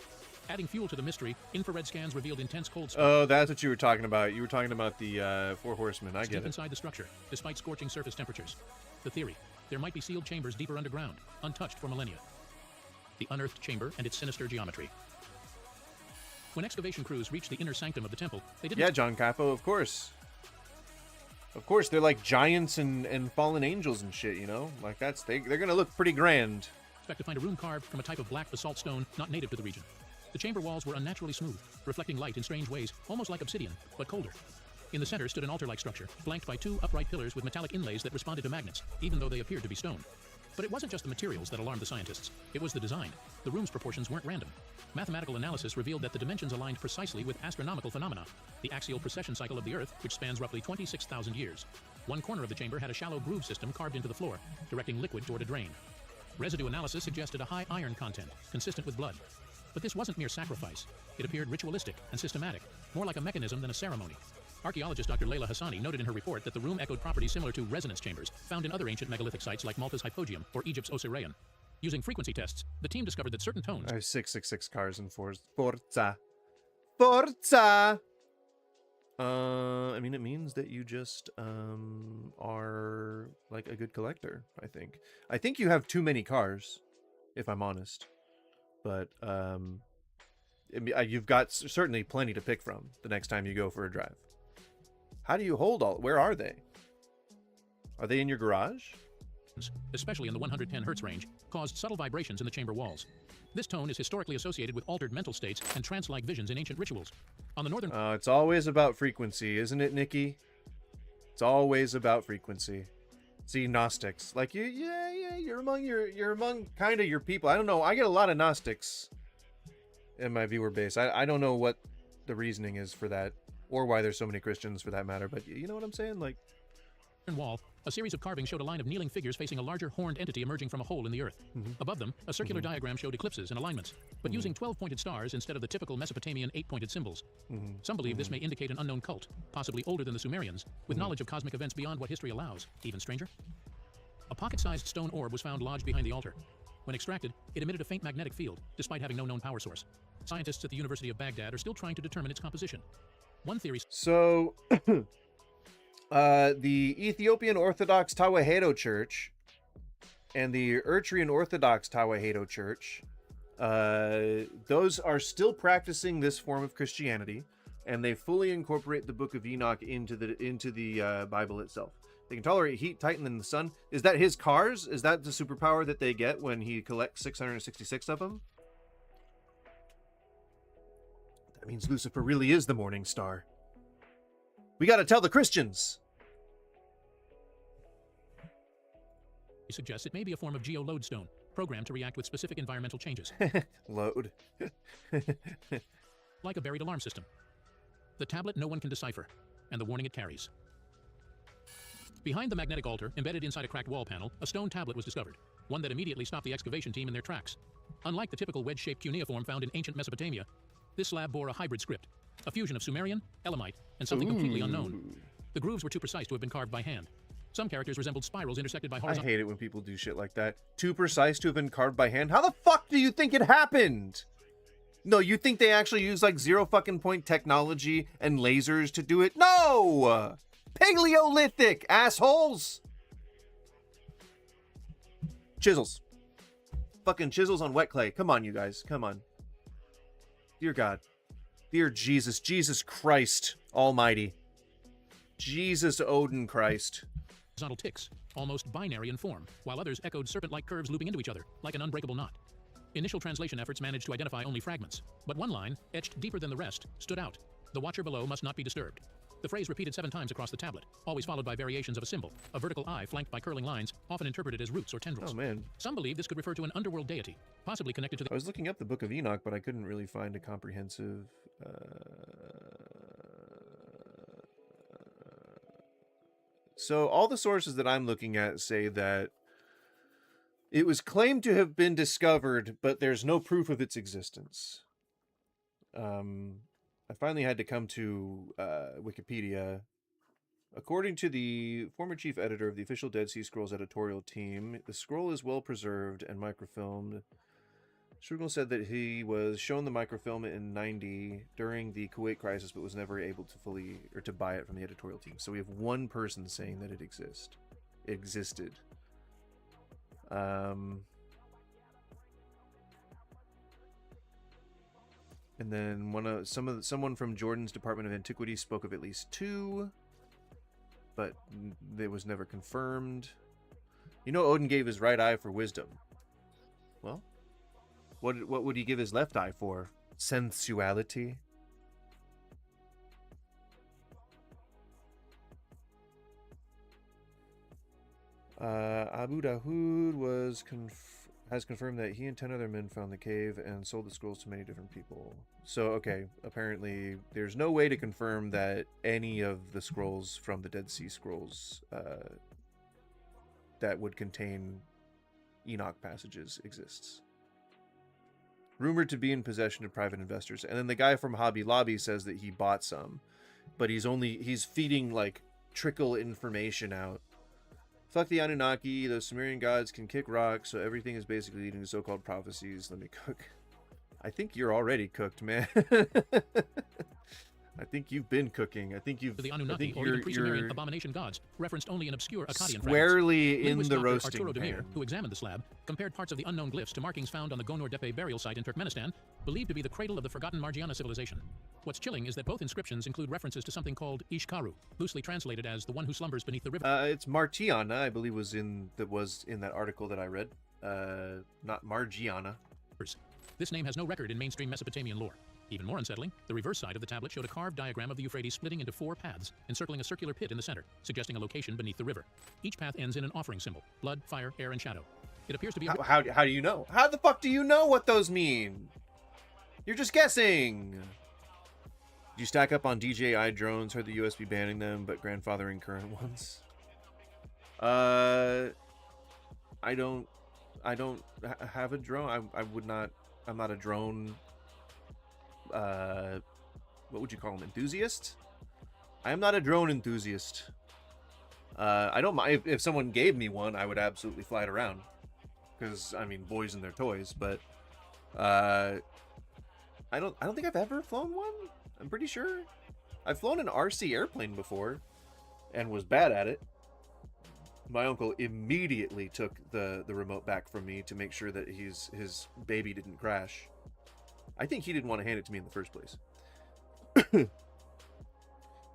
Adding fuel to the mystery, infrared scans revealed intense cold spots. Oh, that's what you were talking about. You were talking about the 4 horsemen. I get deep it. inside the structure, despite scorching surface temperatures. The theory: there might be sealed chambers deeper underground, untouched for millennia. The unearthed chamber and its sinister geometry. When excavation crews reached the inner sanctum of the temple, they didn't... Yeah, John Capo, of course. Of course, they're like giants and fallen angels and shit, you know? Like, they're gonna look pretty grand. expect to find a room carved from a type of black basalt stone not native to the region. The chamber walls were unnaturally smooth, reflecting light in strange ways, almost like obsidian, but colder. In the center stood an altar-like structure, flanked by 2 upright pillars with metallic inlays that responded to magnets, even though they appeared to be stone. But it wasn't just the materials that alarmed the scientists. It was the design. The room's proportions weren't random. Mathematical analysis revealed that the dimensions aligned precisely with astronomical phenomena, the axial precession cycle of the Earth, which spans roughly 26,000 years. One corner of the chamber had a shallow groove system carved into the floor, directing liquid toward a drain. Residue analysis suggested a high iron content, consistent with blood. But this wasn't mere sacrifice. It appeared ritualistic and systematic, more like a mechanism than a ceremony. Archaeologist Dr. Leila Hassani noted in her report that the room echoed properties similar to resonance chambers, found in other ancient megalithic sites like Malta's Hypogeum or Egypt's Osirian. Using frequency tests, the team discovered that certain tones... I have 666 cars in Forza. Forza! I mean, it means that you just, are, like, a good collector, I think. I think you have too many cars, if I'm honest. But, you've got certainly plenty to pick from the next time you go for a drive. How do you hold all... Where are they? Are they in your garage? Especially in the 110 Hz range, caused subtle vibrations in the chamber walls. This tone is historically associated with altered mental states and trance-like visions in ancient rituals. On the northern... It's always about frequency, isn't it, Nikki? It's always about frequency. See, Gnostics. Like, you're among kind of your people. I don't know. I get a lot of Gnostics in my viewer base. I don't know what the reasoning is for that, or why there's so many Christians for that matter, but you know what I'm saying? Like, wall, a series of carvings showed a line of kneeling figures facing a larger horned entity emerging from a hole in the earth. Above them, a circular diagram showed eclipses and alignments, but using 12-pointed stars instead of the typical Mesopotamian 8-pointed symbols. Some believe this may indicate an unknown cult, possibly older than the Sumerians, with knowledge of cosmic events beyond what history allows. Even stranger? A pocket-sized stone orb was found lodged behind the altar. When extracted, it emitted a faint magnetic field, despite having no known power source. Scientists at the University of Baghdad are still trying to determine its composition. One theory... So... the Ethiopian Orthodox Tawahedo Church and the Eritrean Orthodox Tawahedo Church, those are still practicing this form of Christianity, and they fully incorporate the Book of Enoch into the Bible itself. They can tolerate heat, tighter than the sun. Is that his cars? Is that the superpower that they get when he collects 666 of them? That means Lucifer really is the morning star. We gotta tell the Christians. suggests it may be a form of geolodestone, programmed to react with specific environmental changes. Load. Like a buried alarm system. The tablet no one can decipher, and the warning it carries. Behind the magnetic altar, embedded inside a cracked wall panel, a stone tablet was discovered, one that immediately stopped the excavation team in their tracks. Unlike the typical wedge-shaped cuneiform found in ancient Mesopotamia, this slab bore a hybrid script, a fusion of Sumerian, Elamite, and something completely unknown. The grooves were too precise to have been carved by hand. Some characters resembled spirals intersected by I horizontal... hate it when people do shit like that. Too precise to have been carved by hand? How the fuck do you think it happened? No, you think they actually use like zero fucking point technology and lasers to do it? No! Paleolithic, assholes! Chisels. Fucking chisels on wet clay. Come on, you guys. Come on. Dear God. Dear Jesus. Jesus Christ Almighty. Jesus Odin Christ. Horizontal ticks, almost binary in form, while others echoed serpent-like curves looping into each other, like an unbreakable knot. Initial translation efforts managed to identify only fragments, but one line, etched deeper than the rest, stood out. The watcher below must not be disturbed. The phrase repeated 7 times across the tablet, always followed by variations of a symbol, a vertical eye flanked by curling lines, often interpreted as roots or tendrils. Oh, man. Some believe this could refer to an underworld deity, possibly connected to the... I was looking up the Book of Enoch, but I couldn't really find a comprehensive... So all the sources that I'm looking at say that it was claimed to have been discovered, but there's no proof of its existence. I finally had to come to Wikipedia. According to the former chief editor of the official Dead Sea Scrolls editorial team, the scroll is well preserved and microfilmed. Strugel said that he was shown the microfilm in '90 during the Kuwait crisis, but was never able to to buy it from the editorial team. So we have one person saying that it existed. And then someone from Jordan's Department of Antiquities spoke of at least 2, but it was never confirmed. You know, Odin gave his right eye for wisdom. Well, what would he give his left eye for? Sensuality? Abu Dahoud has confirmed that he and 10 other men found the cave and sold the scrolls to many different people. So, okay, apparently there's no way to confirm that any of the scrolls from the Dead Sea Scrolls that would contain Enoch passages exists. Rumored to be in possession of private investors. And then the guy from Hobby Lobby says that he bought some, but he's feeding like trickle information out. Fuck the Anunnaki, those Sumerian gods can kick rocks, so everything is basically leading to so-called prophecies. Let me cook. I think you're already cooked, man. I think you've been cooking. I think you've... The Anunnaki, or even pre-Sumerian abomination gods, referenced only in obscure Akkadian squarely in the Dr. roasting Arturo pan. Demir, who examined the slab, compared parts of the unknown glyphs to markings found on the Gonur Tepe burial site in Turkmenistan, believed to be the cradle of the forgotten Margiana civilization. What's chilling is that both inscriptions include references to something called Ishkaru, loosely translated as the one who slumbers beneath the river. It's Martiana, I believe, was in that article that I read. Not Margiana. This name has no record in mainstream Mesopotamian lore. Even more unsettling, the reverse side of the tablet showed a carved diagram of the Euphrates splitting into 4 paths, encircling a circular pit in the center, suggesting a location beneath the river. Each path ends in an offering symbol: blood, fire, air, and shadow. It appears to be a... How do you know? How the fuck do you know what those mean? You're just guessing. Do you stack up on DJI drones? Heard the US be banning them, but grandfathering current ones. I don't have a drone. I would not. I'm not a drone. What would you call them? Enthusiast? I am not a drone enthusiast. I don't mind if someone gave me one. I would absolutely fly it around, because I mean, boys and their toys. But I don't think I've ever flown one. I'm pretty sure I've flown an RC airplane before and was bad at it. My uncle immediately took the remote back from me to make sure that his baby didn't crash. I think he didn't want to hand it to me in the first place.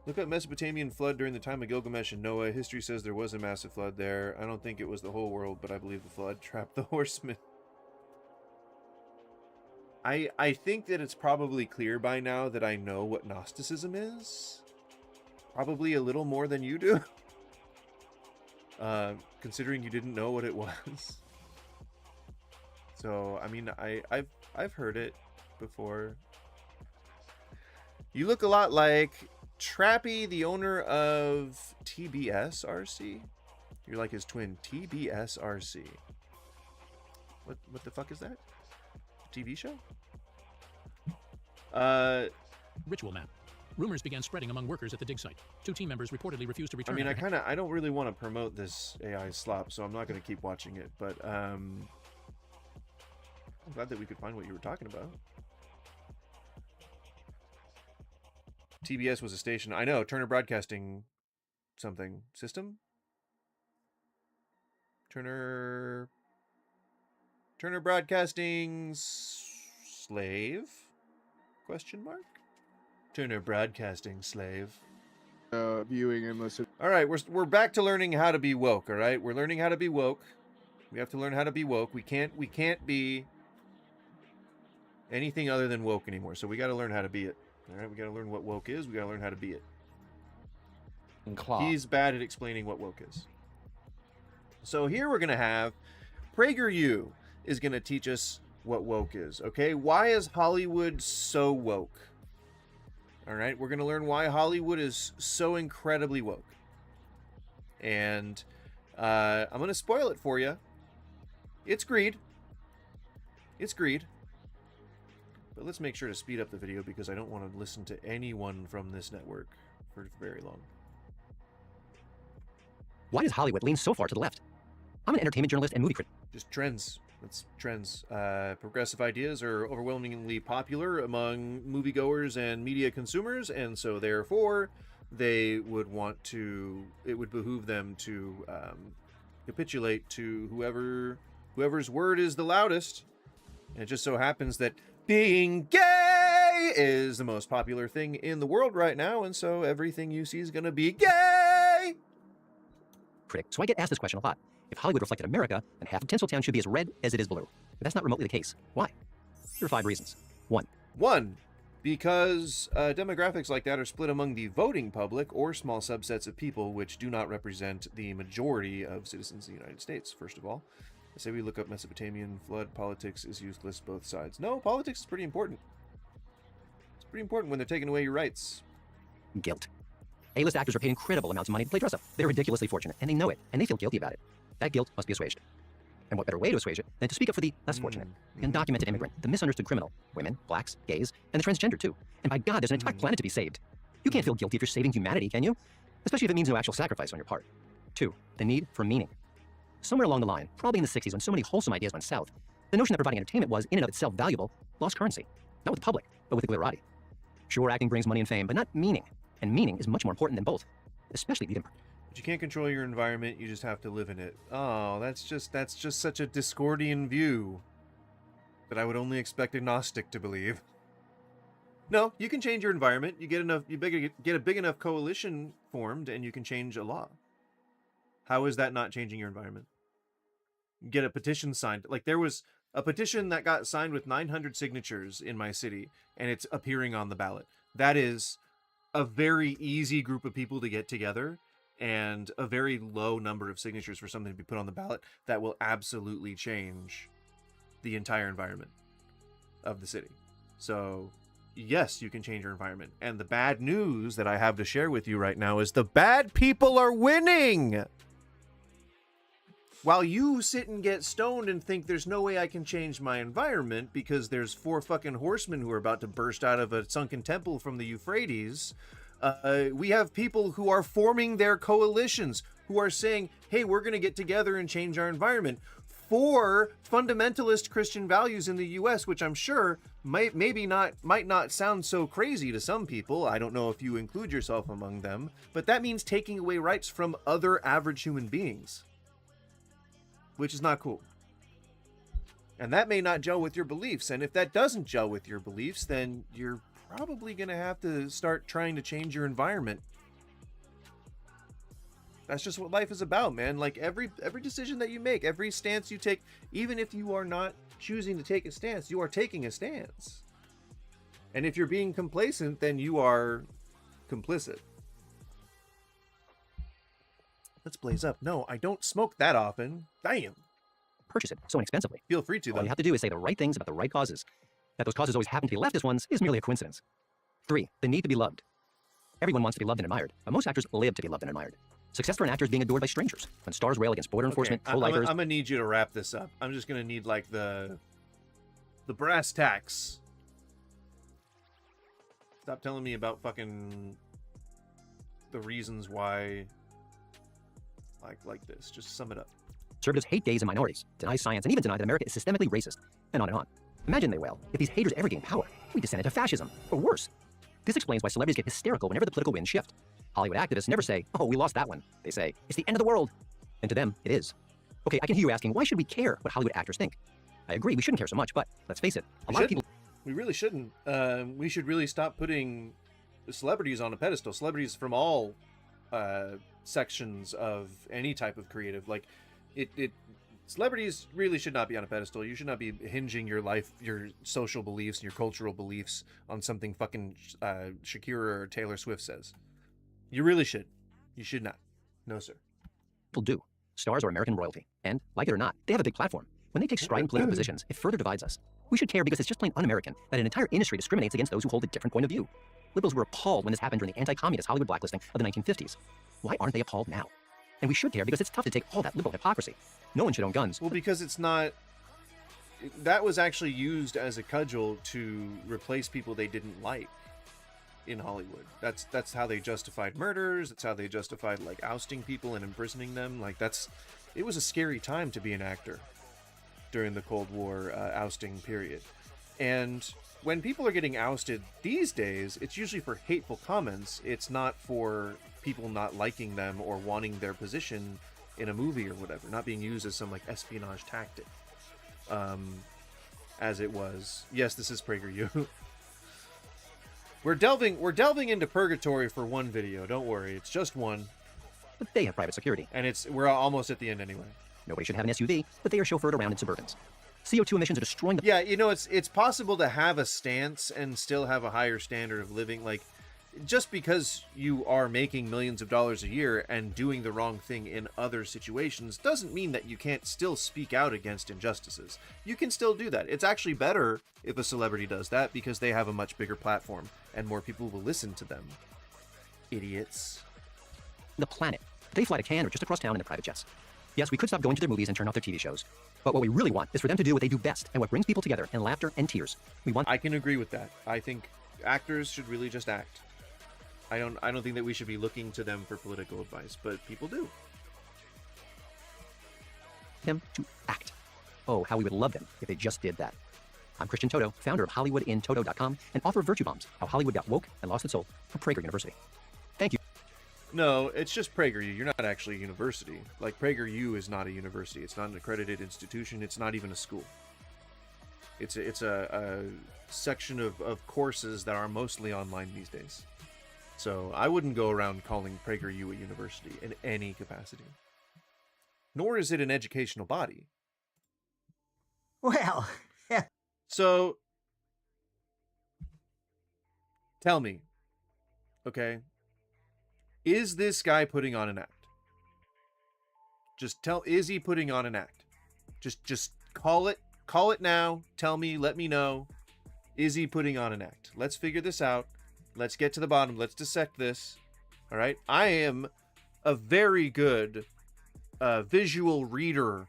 Look up Mesopotamian flood during the time of Gilgamesh and Noah. History says there was a massive flood there. I don't think it was the whole world, but I believe the flood trapped the horsemen. I think that it's probably clear by now that I know what Gnosticism is. Probably a little more than you do. considering you didn't know what it was. So, I mean, I've heard it before. You look a lot like Trappy, the owner of TBS RC. You're like his twin, TBS RC. What the fuck is that? TV show? Ritual map. Rumors began spreading among workers at the dig site. 2 team members reportedly refused to return. I mean, I don't really want to promote this AI slop, so I'm not going to keep watching it, but I'm glad that we could find what you were talking about. TBS was a station. I know, Turner Broadcasting something system. Turner Broadcasting slave? Question mark? Turner Broadcasting slave. Viewing and listening. All right, we're back to learning how to be woke. All right, we're learning how to be woke. We have to learn how to be woke. We can't be anything other than woke anymore. So we got to learn how to be it. All right, we got to learn what woke is. We got to learn how to be it. He's bad at explaining what woke is. So here we're gonna have PragerU is gonna teach us what woke is. Okay, why is Hollywood so woke? All right, we're going to learn why Hollywood is so incredibly woke. And I'm going to spoil it for you. It's greed. It's greed. But let's make sure to speed up the video because I don't want to listen to anyone from this network for very long. Why does Hollywood lean so far to the left? I'm an entertainment journalist and movie critic. Just trends. That's trends. Progressive ideas are overwhelmingly popular among moviegoers and media consumers, and so therefore they would want to. It would behoove them to capitulate to whoever's word is the loudest. And it just so happens that being gay is the most popular thing in the world right now, and so everything you see is going to be gay. Critic. So I get asked this question a lot. If Hollywood reflected America, then half of Tinseltown should be as red as it is blue. But that's not remotely the case. Why? Here are 5 reasons. 1. Because demographics like that are split among the voting public or small subsets of people which do not represent the majority of citizens of the United States, first of all. I say we look up Mesopotamian flood. Politics is useless, both sides. No, politics is pretty important. It's pretty important when they're taking away your rights. Guilt. A-list actors are paid incredible amounts of money to play dress-up. They're ridiculously fortunate, and they know it, and they feel guilty about it. That guilt must be assuaged. And what better way to assuage it than to speak up for the less fortunate, the undocumented immigrant, the misunderstood criminal, women, blacks, gays, and the transgender too. And by God, there's an entire planet to be saved. You can't feel guilty if you're saving humanity, can you? Especially if it means no actual sacrifice on your part. 2, the need for meaning. Somewhere along the line, probably in the 60s when so many wholesome ideas went south, the notion that providing entertainment was, in and of itself, valuable, lost currency. Not with the public, but with the glitterati. Sure, acting brings money and fame, but not meaning. And meaning is much more important than both, especially the But you can't control your environment, you just have to live in it. Oh, that's just such a Discordian view that I would only expect a Gnostic to believe. No, you can change your environment. You get a big enough coalition formed and you can change a law. How is that not changing your environment? Get a petition signed. Like there was a petition that got signed with 900 signatures in my city and it's appearing on the ballot. That is a very easy group of people to get together and a very low number of signatures for something to be put on the ballot that will absolutely change the entire environment of the city. So yes, you can change your environment. And the bad news that I have to share with you right now is the bad people are winning. While you sit and get stoned and think there's no way I can change my environment because there's 4 fucking horsemen who are about to burst out of a sunken temple from the Euphrates, we have people who are forming their coalitions, who are saying, hey, we're going to get together and change our environment for fundamentalist Christian values in the U.S., which I'm sure might not sound so crazy to some people. I don't know if you include yourself among them, but that means taking away rights from other average human beings, which is not cool. And that may not gel with your beliefs. And if that doesn't gel with your beliefs, then you're probably going to have to start trying to change your environment. That's just what life is about, man. Like every decision that you make, every stance you take, even if you are not choosing to take a stance, you are taking a stance. And if you're being complacent, then you are complicit. Let's blaze up. No, I don't smoke that often. Damn. Purchase it so inexpensively. Feel free to, All though. you have to do is say the right things about the right causes. That those causes always happen to be leftist ones is merely a coincidence. 3. The need to be loved. Everyone wants to be loved and admired, but most actors live to be loved and admired. Success for an actor is being adored by strangers. When stars rail against border enforcement, pro-lifers... I'm gonna need you to wrap this up. I'm just gonna need, like, the brass tacks. Stop telling me about fucking the reasons why like this. Just sum it up. Conservatives hate gays and minorities, deny science, and even deny that America is systemically racist, and on and on. Imagine, they wail, if these haters ever gain power, we descend into fascism, or worse. This explains why celebrities get hysterical whenever the political winds shift. Hollywood activists never say, oh, we lost that one. They say, it's the end of the world. And to them, it is. Okay, I can hear you asking, why should we care what Hollywood actors think? I agree, we shouldn't care so much, but let's face it, a lot of people... We really shouldn't. We should really stop putting celebrities on a pedestal. Celebrities from all sections of any type of creative. Like, celebrities really should not be on a pedestal. You should not be hinging your life, your social beliefs, and your cultural beliefs on something fucking Shakira or Taylor Swift says. You really should. You should not. No, sir. People do. Stars are American royalty. And, like it or not, they have a big platform. When they take strident political positions, it further divides us. We should care because it's just plain un-American that an entire industry discriminates against those who hold a different point of view. Liberals were appalled when this happened during the anti-communist Hollywood blacklisting of the 1950s. Why aren't they appalled now? And we should care because it's tough to take all that liberal hypocrisy. No one should own guns. Well, because it's not... That was actually used as a cudgel to replace people they didn't like in Hollywood. That's how they justified murders. That's how they justified, like, ousting people and imprisoning them. Like, it was a scary time to be an actor during the Cold War ousting period. And when people are getting ousted these days, it's usually for hateful comments. It's not for people not liking them or wanting their position in a movie or whatever, not being used as some, like, espionage tactic. As it was. Yes, this is PragerU. We're delving into purgatory for one video. Don't worry, it's just one. But they have private security. And we're almost at the end anyway. Nobody should have an SUV, but they are chauffeured around in Suburbans. CO2 emissions are destroying the... Yeah, you know, it's possible to have a stance and still have a higher standard of living. Like, just because you are making millions of dollars a year and doing the wrong thing in other situations doesn't mean that you can't still speak out against injustices. You can still do that. It's actually better if a celebrity does that because they have a much bigger platform and more people will listen to them. Idiots. The planet. They fly to Cannes or just across town in their private jets. Yes, we could stop going to their movies and turn off their TV shows. But what we really want is for them to do what they do best and what brings people together in laughter and tears. I can agree with that. I think actors should really just act. I don't think that we should be looking to them for political advice, but people do. Them to act. Oh, how we would love them if they just did that. I'm Christian Toto, founder of HollywoodInToto.com and author of Virtue Bombs, How Hollywood Got Woke and Lost Its Soul from Prager University. Thank you. No, it's just PragerU. You're not actually a university. Like, PragerU is not a university. It's not an accredited institution. It's not even a school. It's a section of courses that are mostly online these days. So I wouldn't go around calling PragerU a university in any capacity. Nor is it an educational body. Well, so tell me, okay, is this guy putting on an act? Is he putting on an act? Just call it now. Tell me, let me know. Is he putting on an act? Let's figure this out. Let's get to the bottom. Let's dissect this. All right. I am a very good visual reader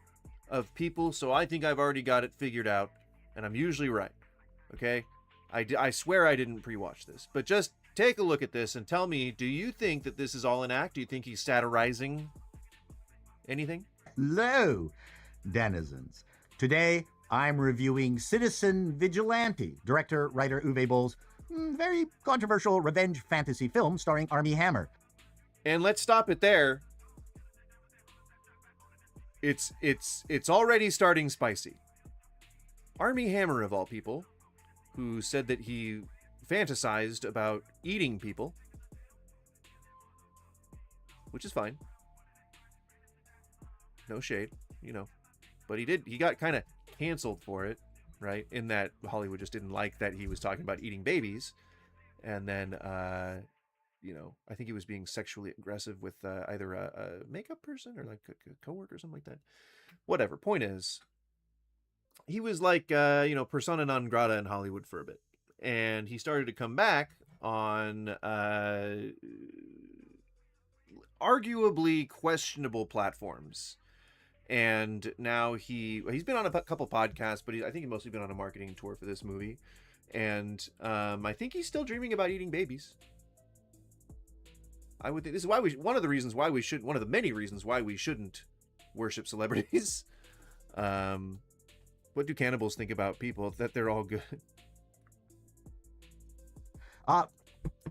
of people, so I think I've already got it figured out, and I'm usually right. Okay? I swear I didn't pre-watch this, but just take a look at this and tell me, do you think that this is all an act? Do you think he's satirizing anything? Hello, denizens. Today, I'm reviewing Citizen Vigilante, director, writer Uwe Boll's very controversial revenge fantasy film starring Armie Hammer. And let's stop it there. It's already starting spicy. Armie Hammer, of all people, who said that he fantasized about eating people, which is fine. No shade, you know. But he got kind of canceled for it, right? In that Hollywood just didn't like that he was talking about eating babies. And then, you know, I think he was being sexually aggressive with either a makeup person or like a coworker or something like that. Whatever. Point is, he was like, you know, persona non grata in Hollywood for a bit. And he started to come back on arguably questionable platforms. And now he's been on a couple podcasts, but I think he's mostly been on a marketing tour for this movie. And I think he's still dreaming about eating babies. I would think this is why one of the many reasons why we shouldn't worship celebrities. What do cannibals think about people? That they're all good.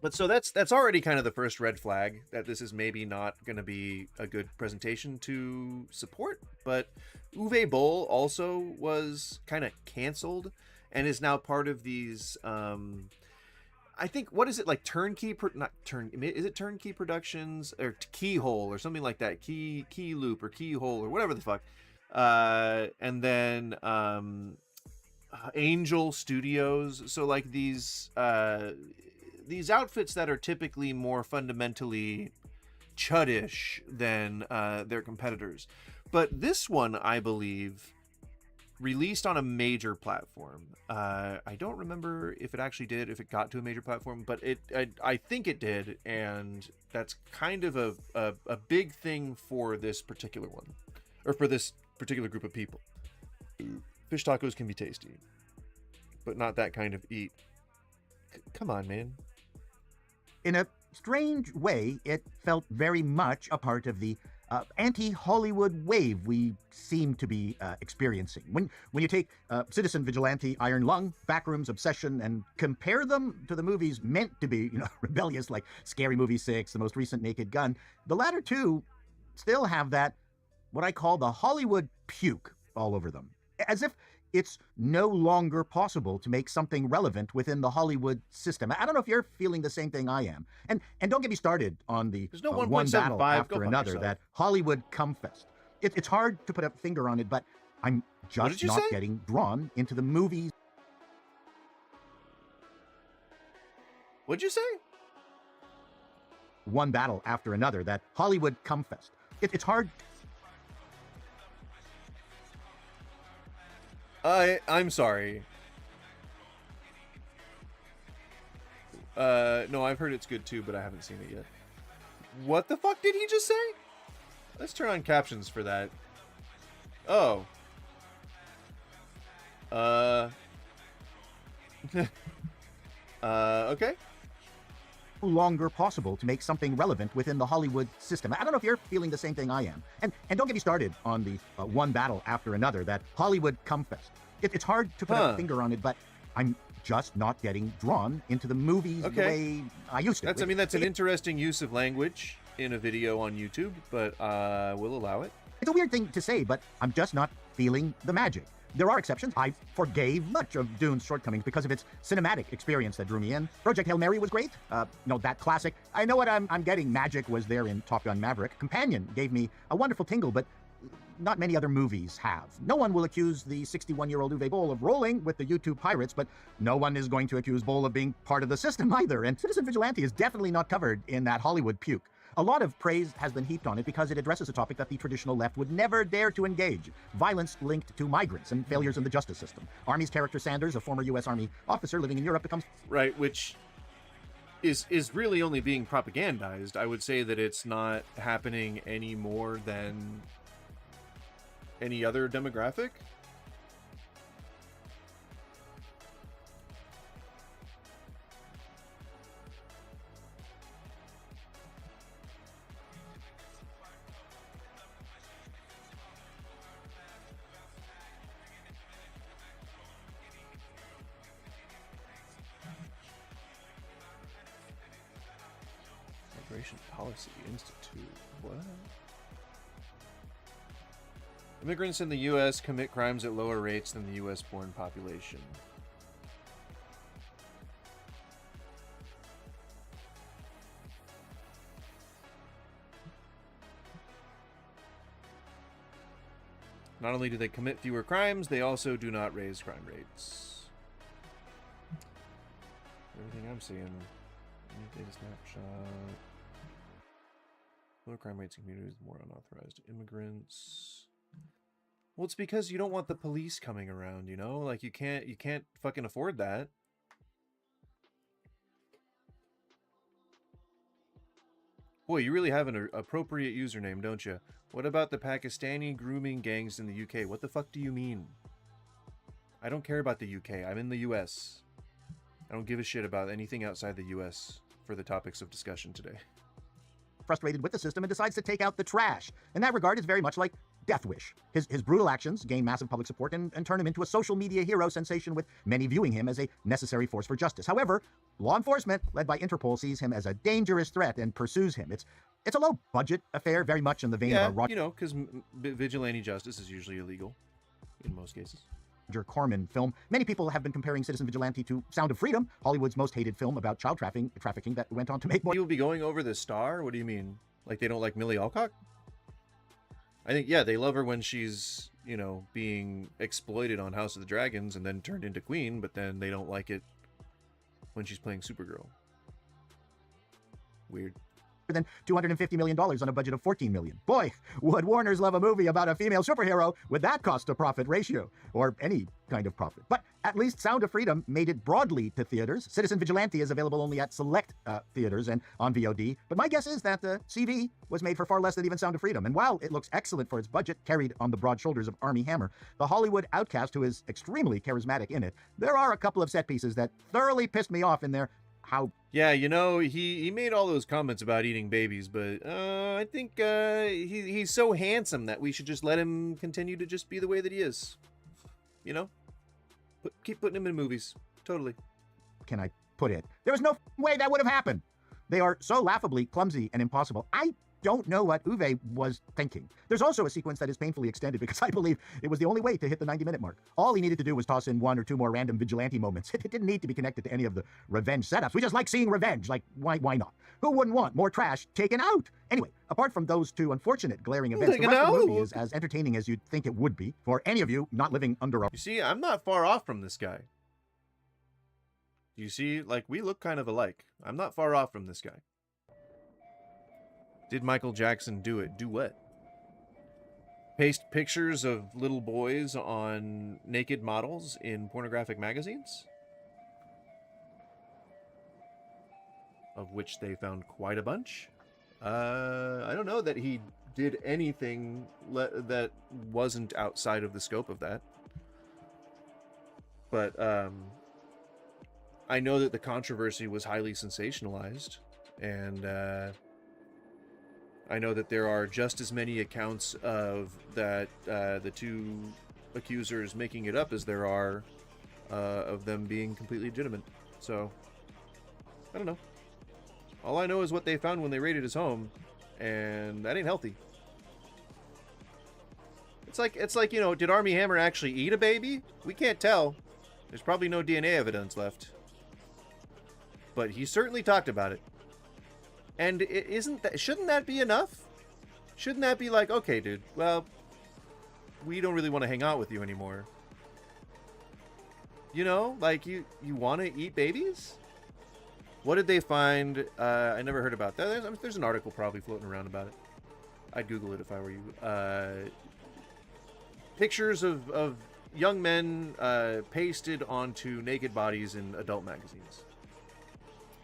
But so that's already kind of the first red flag that this is maybe not going to be a good presentation to support. But Uwe Boll also was kind of canceled and is now part of these. I think, what is it, like Turnkey? Is it Turnkey Productions or Keyhole or something like that? Key Loop or Keyhole or whatever the fuck. And then Angel Studios. So like these outfits that are typically more fundamentally chuddish than their competitors. But this one, I believe, released on a major platform. I don't remember if it got to a major platform, but I think it did, and that's kind of a big thing for this particular one, or for this particular group of people. Fish tacos can be tasty, but not that kind of eat. Come on, man. In a strange way, it felt very much a part of the anti-Hollywood wave we seem to be experiencing. When you take Citizen Vigilante, Iron Lung, Backrooms, Obsession, and compare them to the movies meant to be, rebellious, like Scary Movie 6, the most recent Naked Gun, the latter two still have that, what I call the Hollywood puke all over them. As if it's no longer possible to make something relevant within the Hollywood system. I don't know if you're feeling the same thing I am. And don't get me started on the There's no one battle 1.75, after go fuck another, yourself. that Hollywood cumfest. It's hard to put a finger on it, but I'm What just did you not say? getting drawn into the movies. What'd you say? One battle after another, that Hollywood cumfest. It's hard. I'm sorry. No, I've heard it's good too, but I haven't seen it yet. What the fuck did he just say? Let's turn on captions for that. Oh. Okay. No longer possible to make something relevant within the Hollywood system. I don't know if you're feeling the same thing I am. And don't get me started on the one battle after another, that Hollywood cumfest. It's hard to put a finger on it, but I'm just not getting drawn into the movies the way I used to. That's an interesting use of language in a video on YouTube, but we'll allow it. It's a weird thing to say, but I'm just not feeling the magic. There are exceptions. I forgave much of Dune's shortcomings because of its cinematic experience that drew me in. Project Hail Mary was great. That classic. I know what I'm getting. Magic was there in Top Gun Maverick. Companion gave me a wonderful tingle, but not many other movies have. No one will accuse the 61-year-old Uwe Boll of rolling with the YouTube pirates, but no one is going to accuse Boll of being part of the system either. And Citizen Vigilante is definitely not covered in that Hollywood puke. A lot of praise has been heaped on it because it addresses a topic that the traditional left would never dare to engage: violence linked to migrants and failures in the justice system. Army's character Sanders, a former U.S. Army officer living in Europe, becomes... Right, which is really only being propagandized. I would say that it's not happening any more than any other demographic. Immigration Policy Institute. What? Immigrants in the U.S. commit crimes at lower rates than the U.S.-born population. Not only do they commit fewer crimes, they also do not raise crime rates. Everything I'm seeing Data snapshot. Lower crime rates in communities, more unauthorized immigrants. Well, it's because you don't want the police coming around, you know? Like, you can't fucking afford that. Boy, you really have an appropriate username, don't you? What about the Pakistani grooming gangs in the UK? What the fuck do you mean? I don't care about the UK. I'm in the US. I don't give a shit about anything outside the US for the topics of discussion today. Frustrated with the system and decides to take out the trash. In that regard, it's very much like Death Wish. His brutal actions gain massive public support and turn him into a social media hero sensation, with many viewing him as a necessary force for justice. However, law enforcement, led by Interpol, sees him as a dangerous threat and pursues him. It's a low-budget affair, very much in the vein of a you know, because vigilante justice is usually illegal in most cases. Roger Corman film. Many people have been comparing Citizen Vigilante to Sound of Freedom, Hollywood's most hated film about child trafficking that went on to make more. People be going over the star? What do you mean? Like they don't like Millie Alcock? I think, yeah, they love her when she's, you know, being exploited on House of the Dragons and then turned into Queen, but then they don't like it when she's playing Supergirl. Weird. Than $250 million on a budget of $14 million. Boy, would Warners love a movie about a female superhero with that cost-to-profit ratio, or any kind of profit. But at least Sound of Freedom made it broadly to theaters. Citizen Vigilante is available only at select theaters and on VOD, but my guess is that the CV was made for far less than even Sound of Freedom. And while it looks excellent for its budget, carried on the broad shoulders of Armie Hammer, the Hollywood outcast who is extremely charismatic in it, there are a couple of set pieces that thoroughly pissed me off in their Yeah, you know, he made all those comments about eating babies, but I think he's so handsome that we should just let him continue to just be the way that he is. You know? Keep putting him in movies. Totally. Can I put it? There was no way that would have happened. They are so laughably clumsy and impossible. I don't know what Uwe was thinking. There's also a sequence that is painfully extended because I believe it was the only way to hit the 90-minute mark. All he needed to do was toss in one or two more random vigilante moments. It didn't need to be connected to any of the revenge setups. We just like seeing revenge. Like, why not? Who wouldn't want more trash taken out? Anyway, apart from those two unfortunate glaring events, the rest of the movie is as entertaining as you'd think it would be for any of you not living under a... You see, I'm not far off from this guy. You see, like, we look kind of alike. I'm not far off from this guy. Did Michael Jackson do it? Do what? Paste pictures of little boys on naked models in pornographic magazines? Of which they found quite a bunch. I don't know that he did anything that wasn't outside of the scope of that. But I know that the controversy was highly sensationalized, and I know that there are just as many accounts of that the two accusers making it up as there are of them being completely legitimate. So, I don't know. All I know is what they found when they raided his home, and that ain't healthy. It's like, you know, did Armie Hammer actually eat a baby? We can't tell. There's probably no DNA evidence left. But he certainly talked about it. And shouldn't that be enough? Shouldn't that be like, okay, dude, well, we don't really want to hang out with you anymore. You know, like, you want to eat babies? What did they find? I never heard about that. There's an article probably floating around about it. I'd Google it if I were you. Pictures of young men pasted onto naked bodies in adult magazines.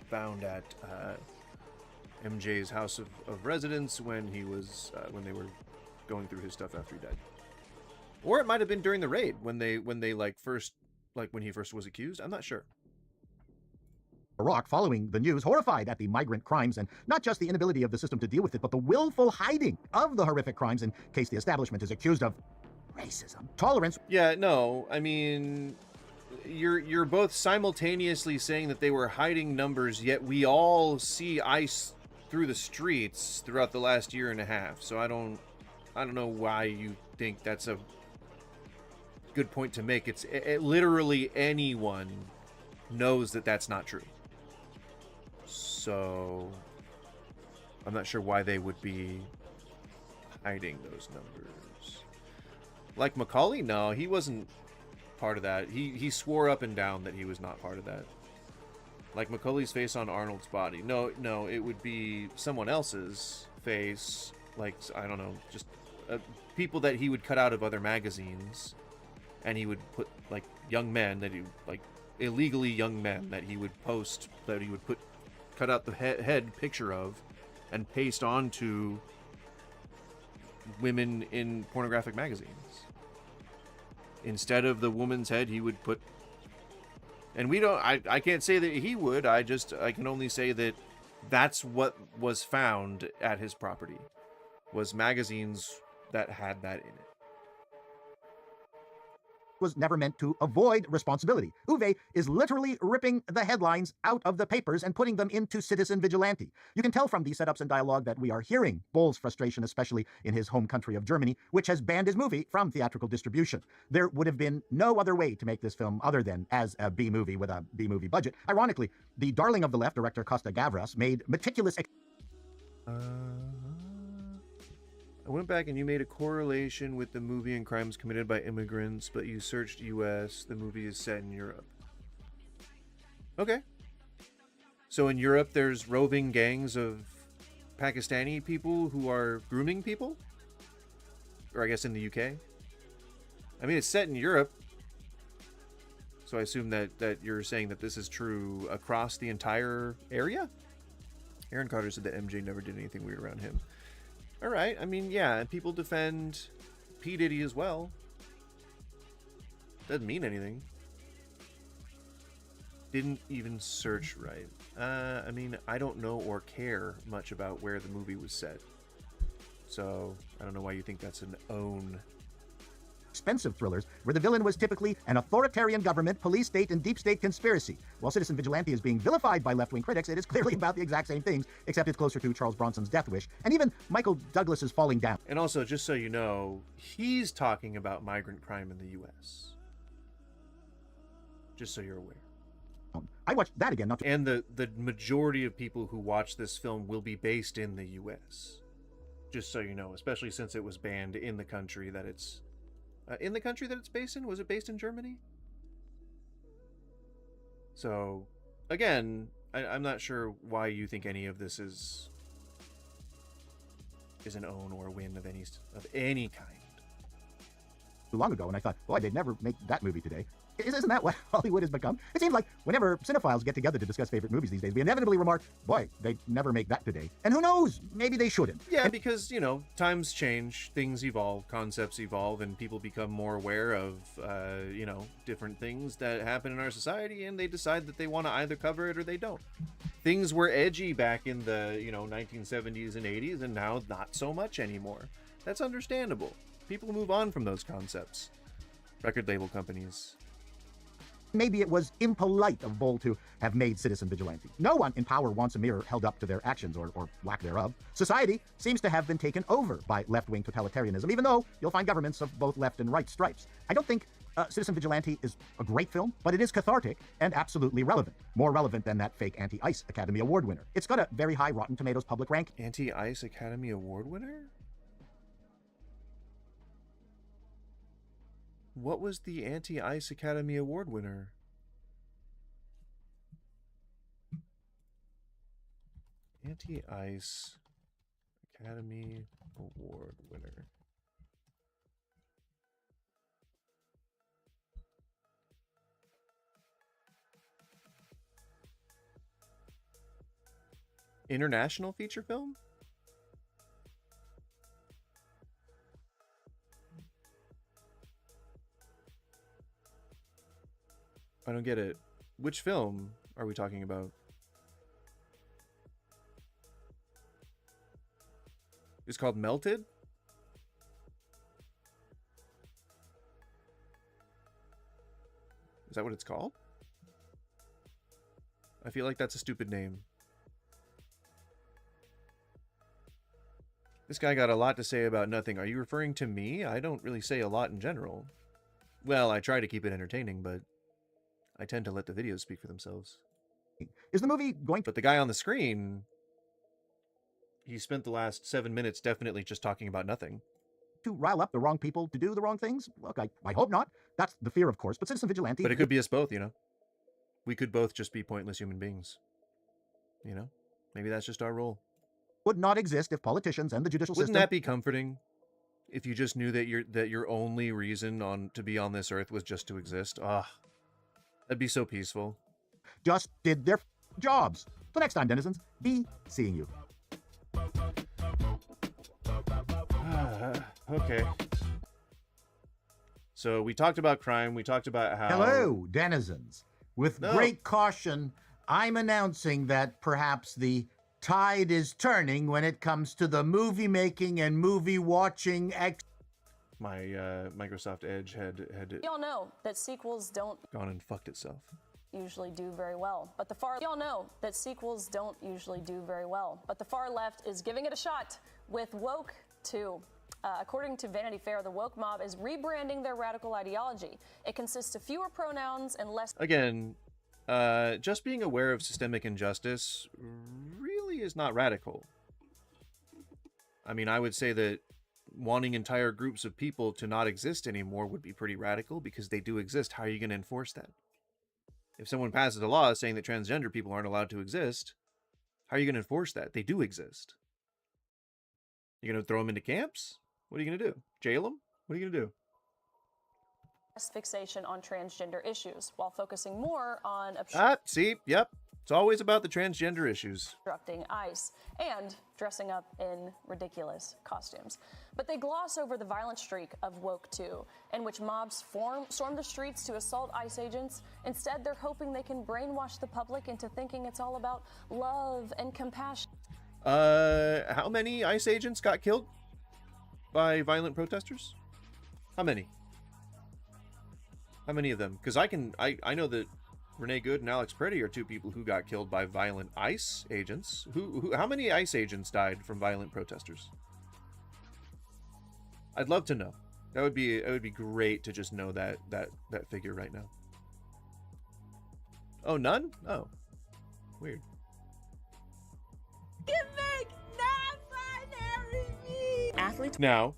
Found at MJ's house of residence when he was when they were going through his stuff after he died, or it might have been during the raid when they when he first was accused. I'm not sure. Iraq following the news, horrified at the migrant crimes and not just the inability of the system to deal with it, but the willful hiding of the horrific crimes in case the establishment is accused of racism, tolerance. Yeah, no, I mean, you're both simultaneously saying that they were hiding numbers, yet we all see ICE through the streets throughout the last year and a half. So I don't know why you think that's a good point to make. It's literally anyone knows that that's not true. So I'm not sure why they would be hiding those numbers. Like Macaulay, no, he wasn't part of that. He swore up and down that he was not part of that. Like Macaulay's face on Arnold's body. No, it would be someone else's face. Like, I don't know, just people that he would cut out of other magazines. And he would put, like, young men that he, like, illegally young men that he would post, that he would cut out the head picture of and paste onto women in pornographic magazines. Instead of the woman's head, he would put, and we don't, I can't say that he would, I can only say that that's what was found at his property, was magazines that had that in it. Was never meant to avoid responsibility. Uwe is literally ripping the headlines out of the papers and putting them into Citizen Vigilante. You can tell from these setups and dialogue that we are hearing Boll's frustration, especially in his home country of Germany, which has banned his movie from theatrical distribution. There would have been no other way to make this film other than as a B movie with a B movie budget. Ironically, the darling of the left, director Costa Gavras, made meticulous... I went back and you made a correlation with the movie and crimes committed by immigrants, but you searched US. The movie is set in Europe. Okay. So in Europe, there's roving gangs of Pakistani people who are grooming people? Or I guess in the UK? I mean, it's set in Europe. So I assume that you're saying that this is true across the entire area? Aaron Carter said that MJ never did anything weird around him. All right. I mean, yeah, people defend P. Diddy as well. Doesn't mean anything. Didn't even search right. I mean, I don't know or care much about where the movie was set. So, I don't know why you think that's an own. Expensive thrillers where the villain was typically an authoritarian government, police state, and deep state conspiracy. While Citizen Vigilante is being vilified by left-wing critics, it is clearly about the exact same things, except it's closer to Charles Bronson's Death Wish, and even Michael Douglas's Falling Down. And also, just so you know, he's talking about migrant crime in the U.S. Just so you're aware. I watched that again, not to... And the majority of people who watch this film will be based in the U.S. Just so you know, especially since it was banned in the country that it's... in the country that it's based in? Was it based in Germany? So, again, I'm not sure why you think any of this is an own or a win of any kind. Too long ago, and I thought, boy, they'd never make that movie today. Isn't that what Hollywood has become? It seems like whenever cinephiles get together to discuss favorite movies these days, we inevitably remark, boy, they'd never make that today. And who knows? Maybe they shouldn't. Yeah, because, you know, times change, things evolve, concepts evolve, and people become more aware of, you know, different things that happen in our society, and they decide that they want to either cover it or they don't. Things were edgy back in the, you know, 1970s and 80s, and now not so much anymore. That's understandable. People move on from those concepts. Record label companies. Maybe it was impolite of Boll to have made Citizen Vigilante. No one in power wants a mirror held up to their actions or lack thereof. Society seems to have been taken over by left-wing totalitarianism, even though you'll find governments of both left and right stripes. I don't think Citizen Vigilante is a great film, but it is cathartic and absolutely relevant. More relevant than that fake Anti-Ice Academy Award winner. It's got a very high Rotten Tomatoes public rank. Anti-Ice Academy Award winner? What was the Anti-Ice Academy Award winner? Anti-Ice Academy Award winner. International feature film? I don't get it. Which film are we talking about? It's called Melted? Is that what it's called? I feel like that's a stupid name. This guy got a lot to say about nothing. Are you referring to me? I don't really say a lot in general. Well, I try to keep it entertaining, but I tend to let the videos speak for themselves. Is the movie going... But the guy on the screen, he spent the last 7 minutes definitely just talking about nothing. To rile up the wrong people to do the wrong things? Look, I hope not. That's the fear, of course, but Citizen Vigilante... But it could be us both, you know? we could both just be pointless human beings. You know? Maybe that's just our role. Would not exist if politicians and the judicial Wouldn't system... that be comforting? If you just knew that your only reason to be on this earth was just to exist. Ah, that'd be so peaceful. Just did their jobs. Till next time, denizens, be seeing you. Okay. So we talked about crime. We talked about how... Hello, denizens. With No. great caution, I'm announcing that perhaps the tide is turning when it comes to the movie making and movie watching My Microsoft Edge had Y'all know that sequels don't gone and fucked itself. usually do very well, but the far left is giving it a shot with Woke 2. According to Vanity Fair, the woke mob is rebranding their radical ideology. It consists of fewer pronouns and less... Again, just being aware of systemic injustice really is not radical. I mean, I would say that wanting entire groups of people to not exist anymore would be pretty radical, because they do exist. How are you going to enforce that? If someone passes a law saying that transgender people aren't allowed to exist, how are you going to enforce that? They do exist. You're going to throw them into camps? What are you going to do? Jail them? What are you going to do? fixation on transgender issues, while focusing more on See, yep. It's always about the transgender issues. obstructing ICE and dressing up in ridiculous costumes. But they gloss over the violent streak of Woke 2, in which mobs storm the streets to assault ICE agents. Instead, they're hoping they can brainwash the public into thinking it's all about love and compassion. How many ICE agents got killed by violent protesters? How many? How many of them? Because I know that Renee Good and Alex Preddy are two people who got killed by violent ICE agents. How many ICE agents died from violent protesters? I'd love to know. It would be great to just know that figure right now. Oh, none? Oh, weird. Athletes. Now,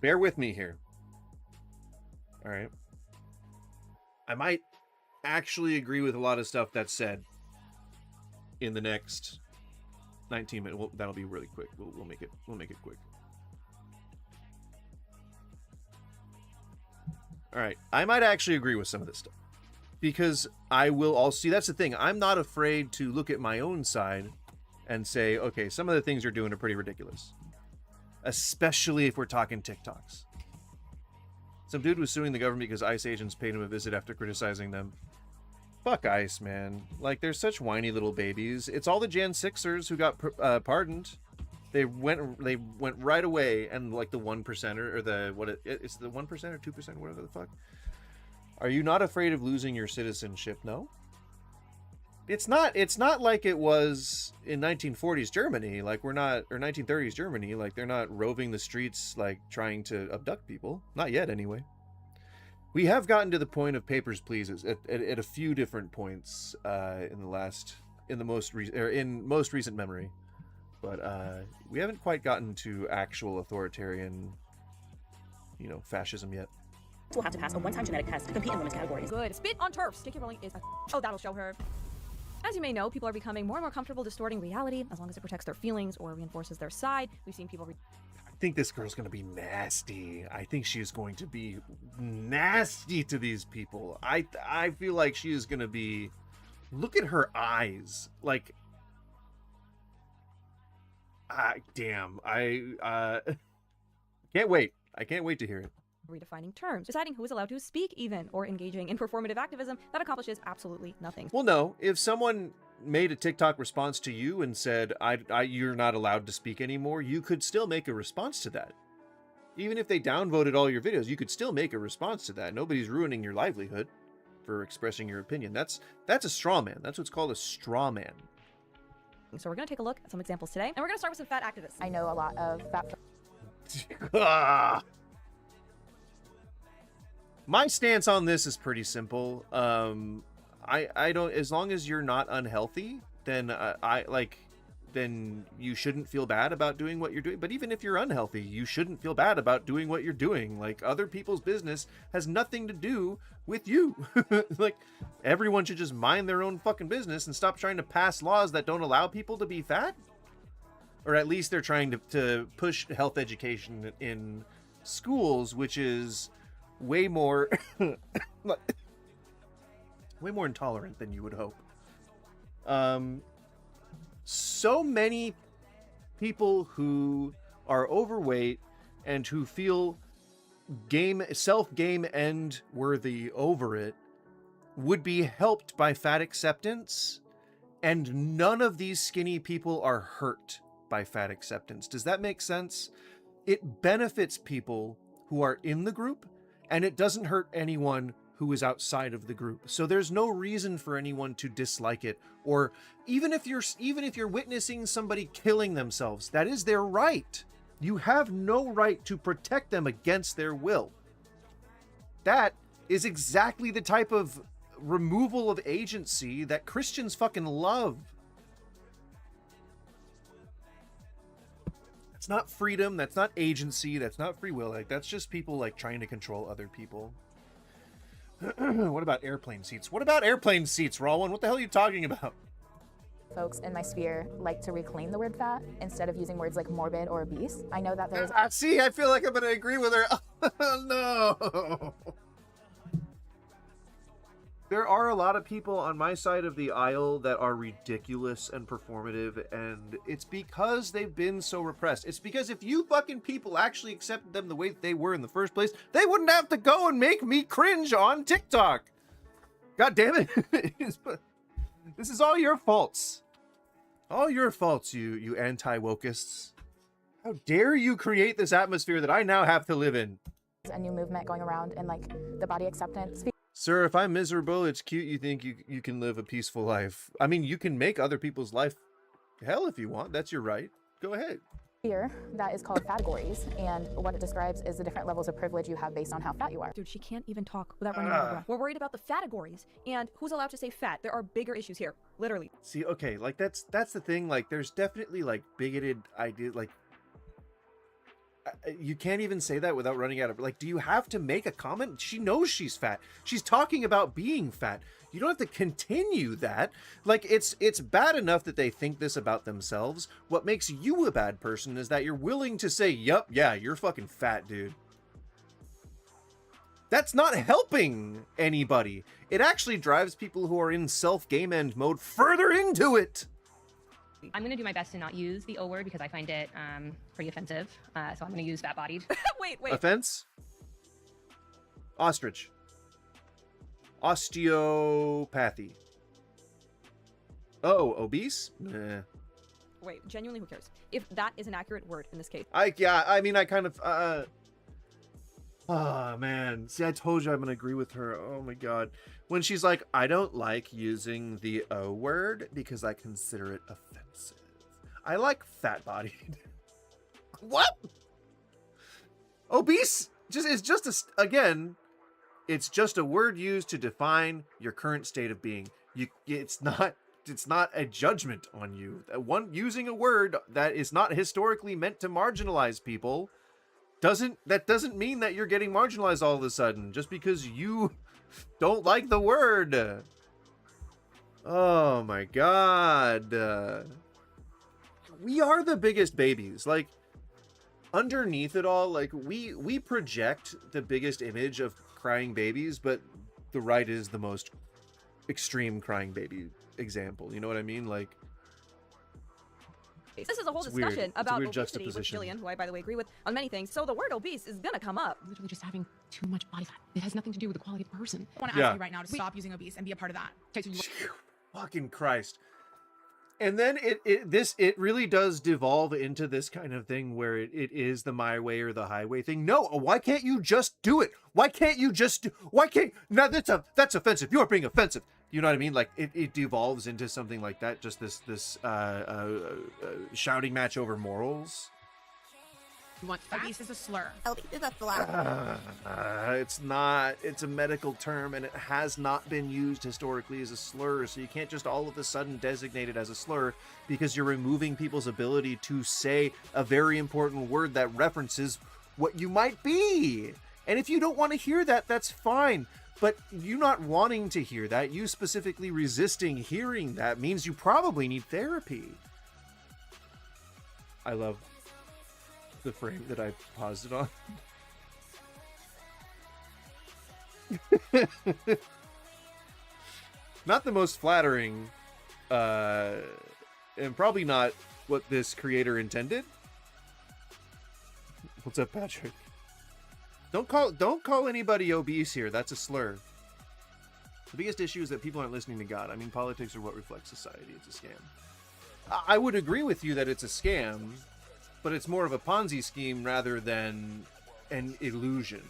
bear with me here. All right. I might actually agree with a lot of stuff that's said in the next 19 minutes. Well, that'll be really quick. We'll make it quick. All right. I might actually agree with some of this stuff, because I'll see. That's the thing. I'm not afraid to look at my own side and say, okay, some of the things you're doing are pretty ridiculous, especially if we're talking TikToks. Some dude was suing the government because ICE agents paid him a visit after criticizing them. Fuck ICE, man. Like, they're such whiny little babies. It's all the Gen 6ers who got pardoned. They went right away, and like the 1%er, or it's the 1% or 2%, whatever the fuck. Are you not afraid of losing your citizenship? No. It's not like it was in 1940s Germany, like or 1930s Germany, like they're not roving the streets like trying to abduct people. Not yet, anyway. We have gotten to the point of papers, please, at a few different points in most recent memory, but we haven't quite gotten to actual authoritarian, fascism yet. Will have to pass a one-time genetic test to compete in women's categories. Good. Spit on turf. J.K. Rowling is a... Oh, that'll show her. As you may know, people are becoming more and more comfortable distorting reality as long as it protects their feelings or reinforces their side. We've seen people... I think this girl's going to be nasty. I think she is going to be nasty to these people. I feel like she is going to be... Look at her eyes. Like... damn. I can't wait. I can't wait to hear it. Redefining terms, deciding who is allowed to speak even, or engaging in performative activism that accomplishes absolutely nothing. Well, no. If someone made a TikTok response to you and said, you're not allowed to speak anymore, you could still make a response to that. Even if they downvoted all your videos, you could still make a response to that. Nobody's ruining your livelihood for expressing your opinion. That's a straw man. That's what's called a straw man. So we're going to take a look at some examples today, and we're going to start with some fat activists. I know a lot of fat... My stance on this is pretty simple. I don't, as long as you're not unhealthy, then then you shouldn't feel bad about doing what you're doing. But even if you're unhealthy, you shouldn't feel bad about doing what you're doing. Like, other people's business has nothing to do with you. Like, everyone should just mind their own fucking business and stop trying to pass laws that don't allow people to be fat. Or at least they're trying to push health education in schools, which is way more way more intolerant than you would hope. So many people who are overweight and who feel self-game end worthy over it would be helped by fat acceptance, and none of these skinny people are hurt by fat acceptance. Does that make sense? It benefits people who are in the group, and it doesn't hurt anyone who is outside of the group. So there's no reason for anyone to dislike it. Or even if you're witnessing somebody killing themselves, that is their right. You have no right to protect them against their will. That is exactly the type of removal of agency that Christians fucking love. That's not freedom, that's not agency, that's not free will. Like, that's just people like trying to control other people. What about airplane seats? What about airplane seats, Rawlin? What the hell are you talking about? Folks in my sphere like to reclaim the word fat instead of using words like morbid or obese. I know that there's... See, I feel like I'm going to agree with her. No. There are a lot of people on my side of the aisle that are ridiculous and performative, and it's because they've been so repressed. It's because if you fucking people actually accepted them the way that they were in the first place, they wouldn't have to go and make me cringe on TikTok. God damn it. This is all your faults. All your faults, you anti-wokeists. How dare you create this atmosphere that I now have to live in? a new movement going around and like the body acceptance. Sir, if I'm miserable, it's cute you think you can live a peaceful life. I mean, you can make other people's life hell if you want. That's your right. Go ahead. Here, that is called categories, and what it describes is the different levels of privilege you have based on how fat you are. Dude, she can't even talk without running out of breath. We're worried about the categories, and who's allowed to say fat? There are bigger issues here, literally. See, okay, like that's the thing. Like, there's definitely like bigoted ideas. Like, you can't even say that without running out of. Like, do you have to make a comment? She knows she's fat. She's talking about being fat. You don't have to continue that. Like, it's bad enough that they think this about themselves. What makes you a bad person is that you're willing to say, yup, yeah, you're fucking fat, dude. That's not helping anybody. It actually drives people who are in self-game end mode further into it. I'm going to do my best to not use the O word because I find it pretty offensive. So I'm going to use fat-bodied. Wait. Offense? Ostrich. Osteopathy. Oh, obese? Nah. Wait, genuinely, who cares? If that is an accurate word in this case. I mean, I kind of, oh, man. See, I told you I'm going to agree with her. Oh, my God. When she's like, I don't like using the O word because I consider it offensive. I like fat-bodied. What? Obese is just again, it's just a word used to define your current state of being. It's not a judgment on you. Using a word that is not historically meant to marginalize people doesn't mean that you're getting marginalized all of a sudden just because you don't like the word. Oh my God. We are the biggest babies. Like, underneath it all, like, we project the biggest image of crying babies, but the right is the most extreme crying baby example. You know what I mean? Like, this is a whole discussion about obesity with Jillian, who I, by the way, agree with on many things. So the word obese is gonna come up. Literally just having too much body fat. It has nothing to do with the quality of the person. I want to ask you right now to stop using obese and be a part of that. Okay, so fucking Christ. And then it really does devolve into this kind of thing where it is the my way or the highway thing. No, why can't you just do it? Why can't now that's offensive. You're being offensive. You know what I mean? Like, it devolves into something like that. Just this shouting match over morals. You want obese is a slur. Obese is a slur. It's not. It's a medical term, and it has not been used historically as a slur, so you can't just all of a sudden designate it as a slur because you're removing people's ability to say a very important word that references what you might be. And if you don't want to hear that, that's fine. But you not wanting to hear that, you specifically resisting hearing that, means you probably need therapy. I love the frame that I paused it on. Not the most flattering, and probably not what this creator intended. What's up, Patrick? Don't call anybody obese here. That's a slur. The biggest issue is that people aren't listening to God. I mean, politics are what reflects society. It's a scam. I would agree with you that it's a scam, but it's more of a Ponzi scheme rather than an illusion.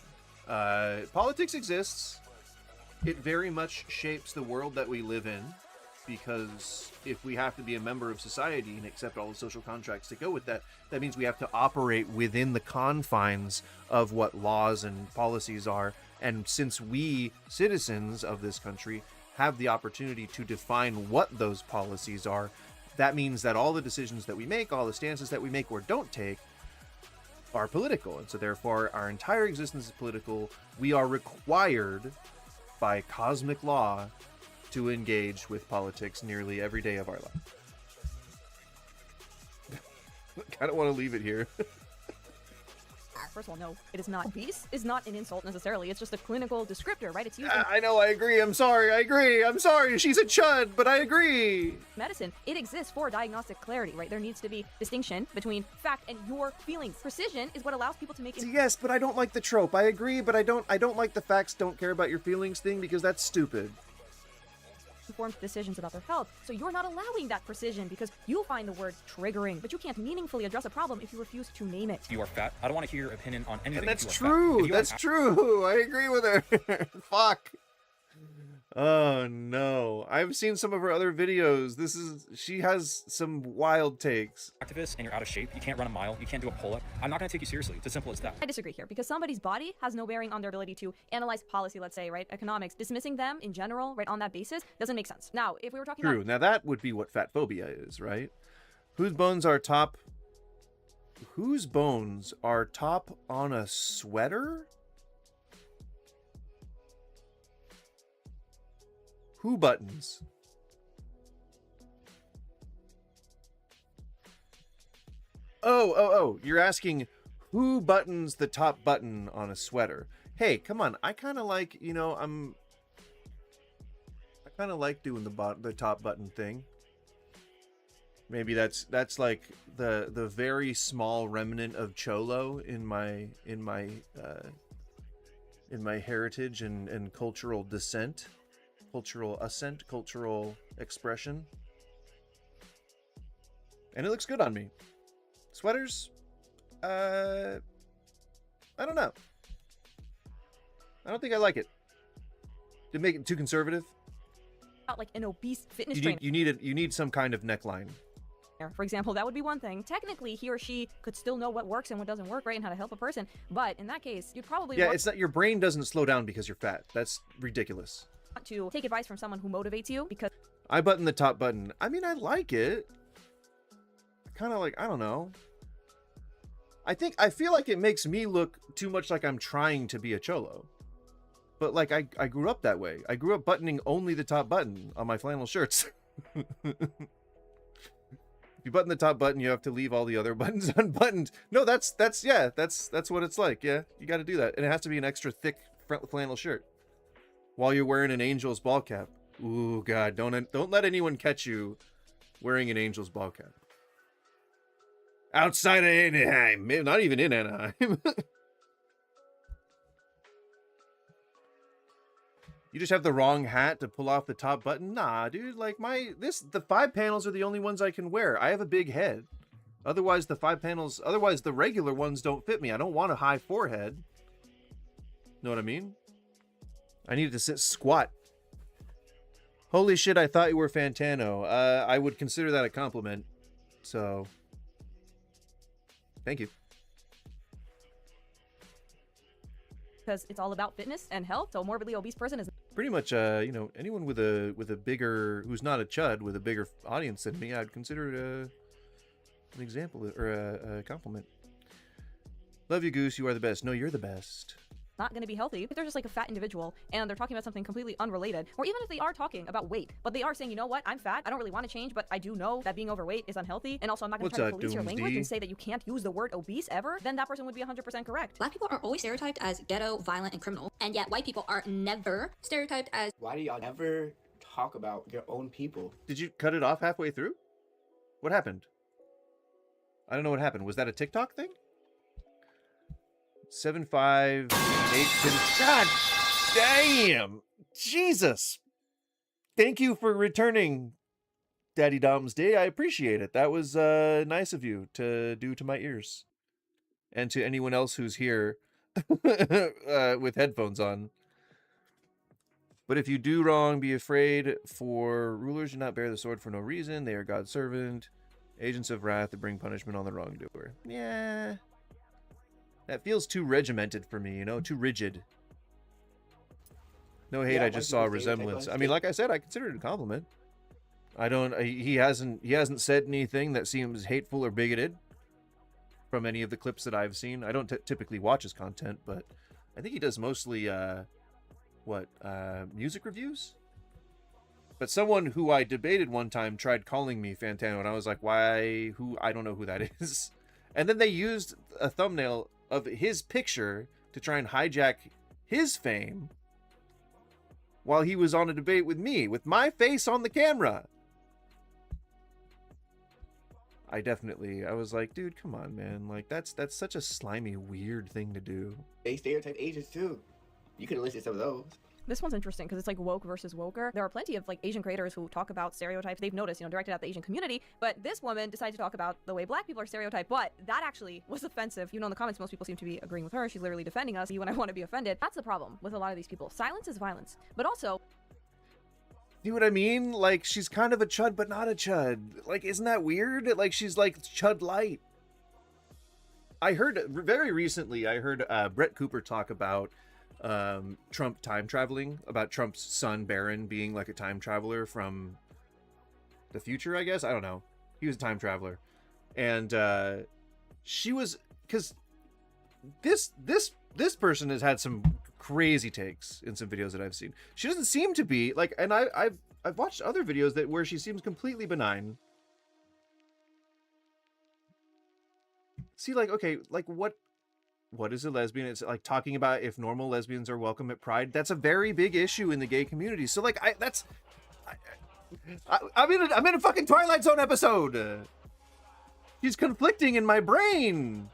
Politics exists. It very much shapes the world that we live in, because if we have to be a member of society and accept all the social contracts that go with that, that means we have to operate within the confines of what laws and policies are. And since we, citizens of this country, have the opportunity to define what those policies are, that means that all the decisions that we make, all the stances that we make or don't take, are political. And so therefore, our entire existence is political. We are required by cosmic law to engage with politics nearly every day of our life. I kind of want to leave it here. First of all, no, it is not. Obese is not an insult necessarily. It's just a clinical descriptor, right? It's used I know, I agree. I'm sorry. I agree. I'm sorry. She's a chud, but I agree. medicine. It exists for diagnostic clarity, right? There needs to be distinction between fact and your feelings. Precision is what allows people to make Yes, but I don't like the trope. I agree, but I don't like the facts don't care about your feelings thing, because that's stupid. informed decisions about their health. So you're not allowing that precision because you find the word triggering, but you can't meaningfully address a problem if you refuse to name it. You are fat. I don't want to hear your opinion on anything. And that's true. That's true. I agree with her. Fuck. Oh no. I've seen some of her other videos. She has some wild takes. Activist and you're out of shape. You can't run a mile. You can't do a pull-up. I'm not going to take you seriously. It's as simple as that. I disagree here because somebody's body has no bearing on their ability to analyze policy, let's say, right? Economics. Dismissing them in general, right, on that basis doesn't make sense. Now, if we were talking True. Now that would be what fat phobia is, right? Whose bones are top on a sweater? Who buttons? Oh, you're asking who buttons the top button on a sweater. Hey, come on. I kind of like, I kind of like doing the top button thing. Maybe that's like the very small remnant of cholo in my heritage and cultural descent. Cultural assent, cultural expression. And it looks good on me. Sweaters? I don't know. I don't think I like it. Did it make it too conservative? Not like an obese fitness trainer. You need some kind of neckline. For example, that would be one thing. Technically, he or she could still know what works and what doesn't work, right, and how to help a person. But in that case, you'd probably it's not your brain doesn't slow down because you're fat. That's ridiculous. To take advice from someone who motivates you because I button the top button. I mean, I like it. Kind of like, I don't know. I feel like it makes me look too much like I'm trying to be a cholo. But like I grew up that way. I grew up buttoning only the top button on my flannel shirts. If you button the top button, you have to leave all the other buttons unbuttoned. No, that's what it's like. Yeah, you got to do that. And it has to be an extra thick flannel shirt. While you're wearing an Angels ball cap. Ooh, God, don't let anyone catch you wearing an Angels ball cap. Outside of Anaheim. Not even in Anaheim. You just have the wrong hat to pull off the top button? Nah, dude, like the 5 panels are the only ones I can wear. I have a big head. Otherwise, the regular ones don't fit me. I don't want a high forehead. Know what I mean? I needed to sit squat. Holy shit, I thought you were Fantano. I would consider that a compliment. So, thank you. because it's all about fitness and health. So a morbidly obese person is Pretty much, you know, anyone with a bigger, who's not a chud, with a bigger audience than me, I'd consider it an example or a compliment. Love you, Goose. You are the best. No, you're the best. not going to be healthy. If they're just like a fat individual and they're talking about something completely unrelated, or even if they are talking about weight, but they are saying, you know what, I'm fat, I don't really want to change, but I do know that being overweight is unhealthy, and also I'm not going to try to police your language and say that you can't use the word obese ever, then that person would be 100% correct. Black people are always stereotyped as ghetto, violent, and criminal, and yet white people are never stereotyped as... Why do y'all never talk about your own people? Did you cut it off halfway through? What happened? I don't know what happened. Was that a TikTok thing? 7, 5, 8, 10. God damn! Jesus! Thank you for returning, Daddy Dom's Day. I appreciate it. That was nice of you to do to my ears. And to anyone else who's here with headphones on. But if you do wrong, be afraid, for rulers do not bear the sword for no reason. They are God's servant, agents of wrath to bring punishment on the wrongdoer. Yeah. That feels too regimented for me, you know, too rigid. No hate, yeah, I just saw a resemblance. I mean, like I said, I consider it a compliment. I don't, he hasn't said anything that seems hateful or bigoted from any of the clips that I've seen. I don't typically watch his content, but I think he does mostly, music reviews? But someone who I debated one time tried calling me Fantano, and I was like, why, I don't know who that is. And then they used a thumbnail of his picture to try and hijack his fame while he was on a debate with me, with my face on the camera. I was like, dude, come on, man. Like, that's such a slimy, weird thing to do. They stereotype Asians too. You could have listed some of those. This one's interesting because it's like woke versus woker. There are plenty of like Asian creators who talk about stereotypes they've noticed, you know, directed at the Asian community, but this woman decided to talk about the way black people are stereotyped, but that actually was offensive. You know, in the comments, most people seem to be agreeing with her. She's literally defending us when I want to be offended. That's the problem with a lot of these people. Silence is violence, but also... See what I mean? Like, she's kind of a chud, but not a chud. Like, isn't that weird? Like, she's like chud light. I heard, very recently, Brett Cooper talk about Trump time traveling, about Trump's son Barron being like a time traveler from the future, I guess. I don't know. He was a time traveler. And she was, because this person has had some crazy takes in some videos that I've seen. She doesn't seem to be like, and I've watched other videos where she seems completely benign. See, like, okay, like what is a lesbian? It's like talking about if normal lesbians are welcome at Pride. That's a very big issue in the gay community. So like, I'm in a fucking Twilight Zone episode. She's conflicting in my brain.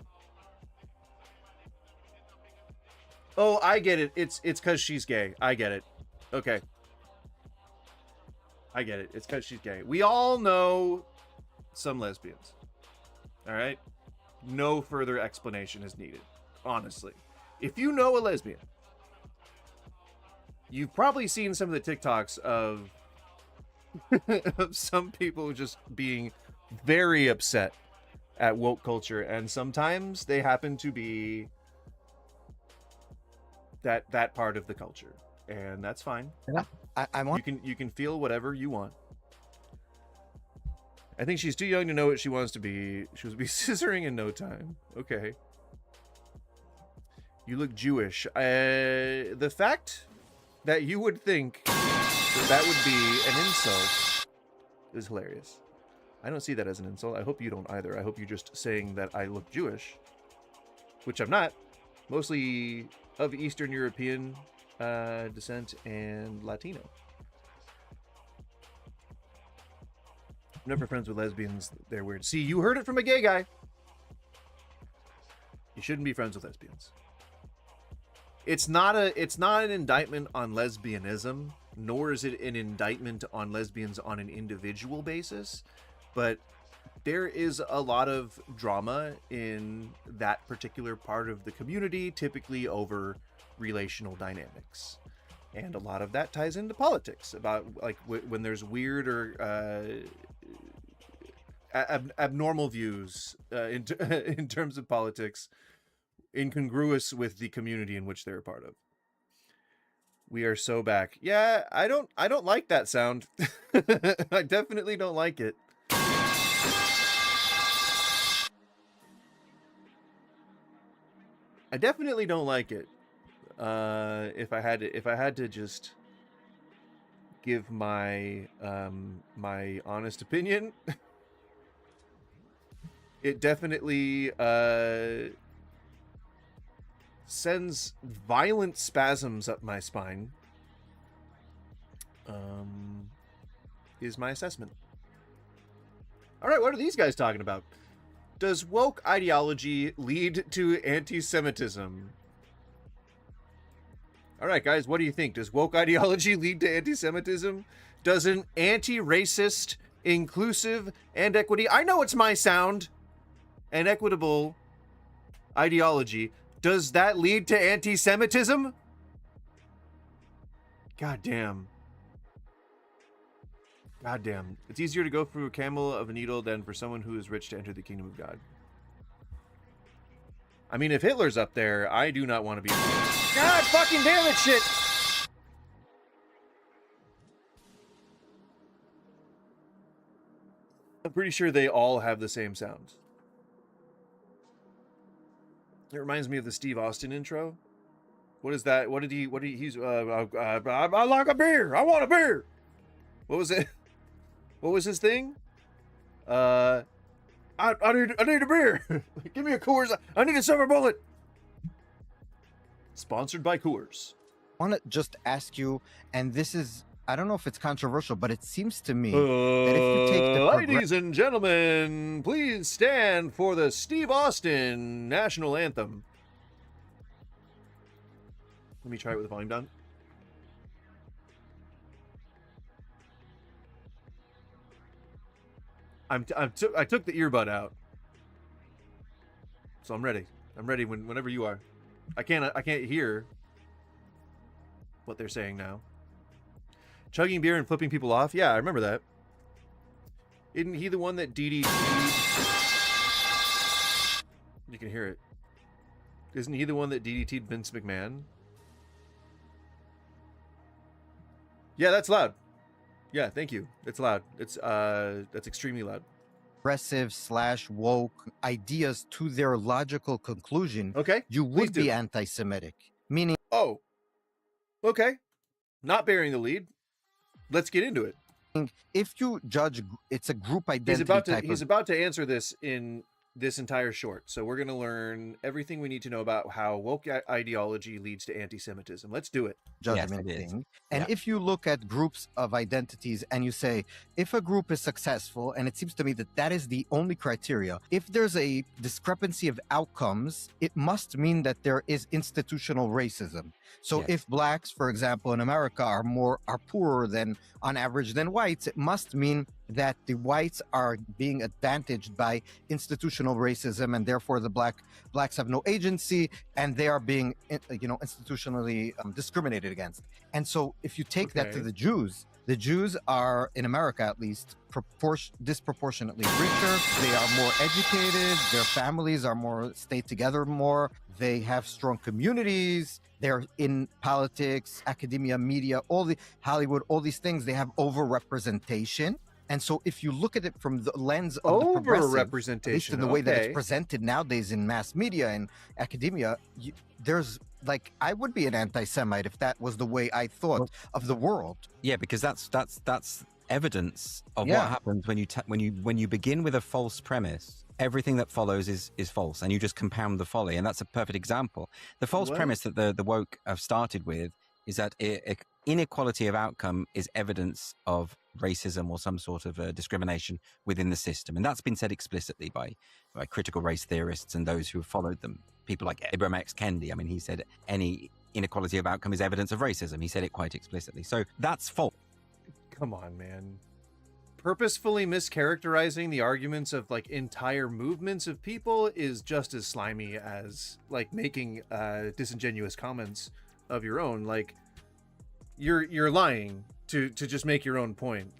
Oh, I get it. It's because she's gay. I get it. Okay. I get it. It's because she's gay. We all know some lesbians. All right? No further explanation is needed. Honestly, if you know a lesbian, you've probably seen some of the TikToks of some people just being very upset at woke culture, and sometimes they happen to be that part of the culture, and that's fine. Yeah, you can feel whatever you want. I think she's too young to know what she wants to be. She will be scissoring in no time. Okay. You look Jewish. The fact that you would think that would be an insult is hilarious. I don't see that as an insult. I hope you don't either. I hope you're just saying that I look Jewish, which I'm not. Mostly of Eastern European descent and Latino. I'm never friends with lesbians. They're weird. See, you heard it from a gay guy. You shouldn't be friends with lesbians. It's not an indictment on lesbianism, nor is it an indictment on lesbians on an individual basis, but there is a lot of drama in that particular part of the community, typically over relational dynamics. And a lot of that ties into politics, about like when there's weird or abnormal views in terms of politics incongruous with the community in which they're a part of. We are so back. Yeah, I don't like that sound. I definitely don't like it. I definitely don't like it. If I had to just give my my honest opinion, it definitely sends violent spasms up my spine. Is my assessment. All right, what are these guys talking about? Does woke ideology lead to anti-Semitism? All right, guys, what do you think? Does woke ideology lead to anti-Semitism? Does an anti-racist, inclusive, and equity... I know it's my sound. And equitable ideology. Does that lead to anti-Semitism? God damn. God damn. It's easier to go through a camel of a needle than for someone who is rich to enter the kingdom of God. I mean, if Hitler's up there, I do not want to be... God fucking damn it, shit! I'm pretty sure they all have the same sound. It reminds me of the Steve Austin intro. What is that? He's I like a beer. I want a beer. What was it? What was his thing? I need a beer. Give me a Coors. I need a silver bullet. Sponsored by Coors. I want to just ask you, and this is, I don't know if it's controversial, but it seems to me that if you take the ladies and gentlemen, please stand for the Steve Austin national anthem. Let me try it with the volume down. I took the earbud out, so I'm ready. I'm ready whenever you are. I can't hear what they're saying now. Chugging beer and flipping people off. Yeah, I remember that. Isn't he the one that DDT? You can hear it. Isn't he the one that DDT'd Vince McMahon? Yeah, that's loud. Yeah, thank you. It's loud. It's that's extremely loud. Progressive / woke ideas to their logical conclusion, okay, you would be anti-Semitic. Meaning, oh, okay, not bearing the lead. Let's get into it. If you judge, it's a group identity. He's about to answer this in this entire short. So we're going to learn everything we need to know about how woke ideology leads to anti-Semitism. Let's do it. Judgment thing. And if you look at groups of identities and you say, if a group is successful, and it seems to me that that is the only criteria, if there's a discrepancy of outcomes, it must mean that there is institutional racism. So if blacks, for example, in America are poorer than on average than whites, it must mean that the whites are being advantaged by institutional racism, and therefore the blacks have no agency, and they are being, institutionally discriminated against. And so, if you take that to the Jews are, in America at least, disproportionately richer. They are more educated. Their families are stay together more. They have strong communities. They're in politics, academia, media, Hollywood, all these things. They have overrepresentation. And so if you look at it from the lens of the progressive, at least in the way that it's presented nowadays in mass media and academia, there's I would be an anti-Semite if that was the way I thought of the world. Yeah, because that's evidence of what happens when you begin with a false premise. Everything that follows is false, and you just compound the folly. And that's a perfect example. The false premise that the woke have started with is that inequality of outcome is evidence of racism or some sort of discrimination within the system. And that's been said explicitly by critical race theorists and those who have followed them. People like Ibram X. Kendi. I mean, he said any inequality of outcome is evidence of racism. He said it quite explicitly. So that's false. Come on, man. Purposefully mischaracterizing the arguments of entire movements of people is just as slimy as making disingenuous comments of your own. You're lying to just make your own point.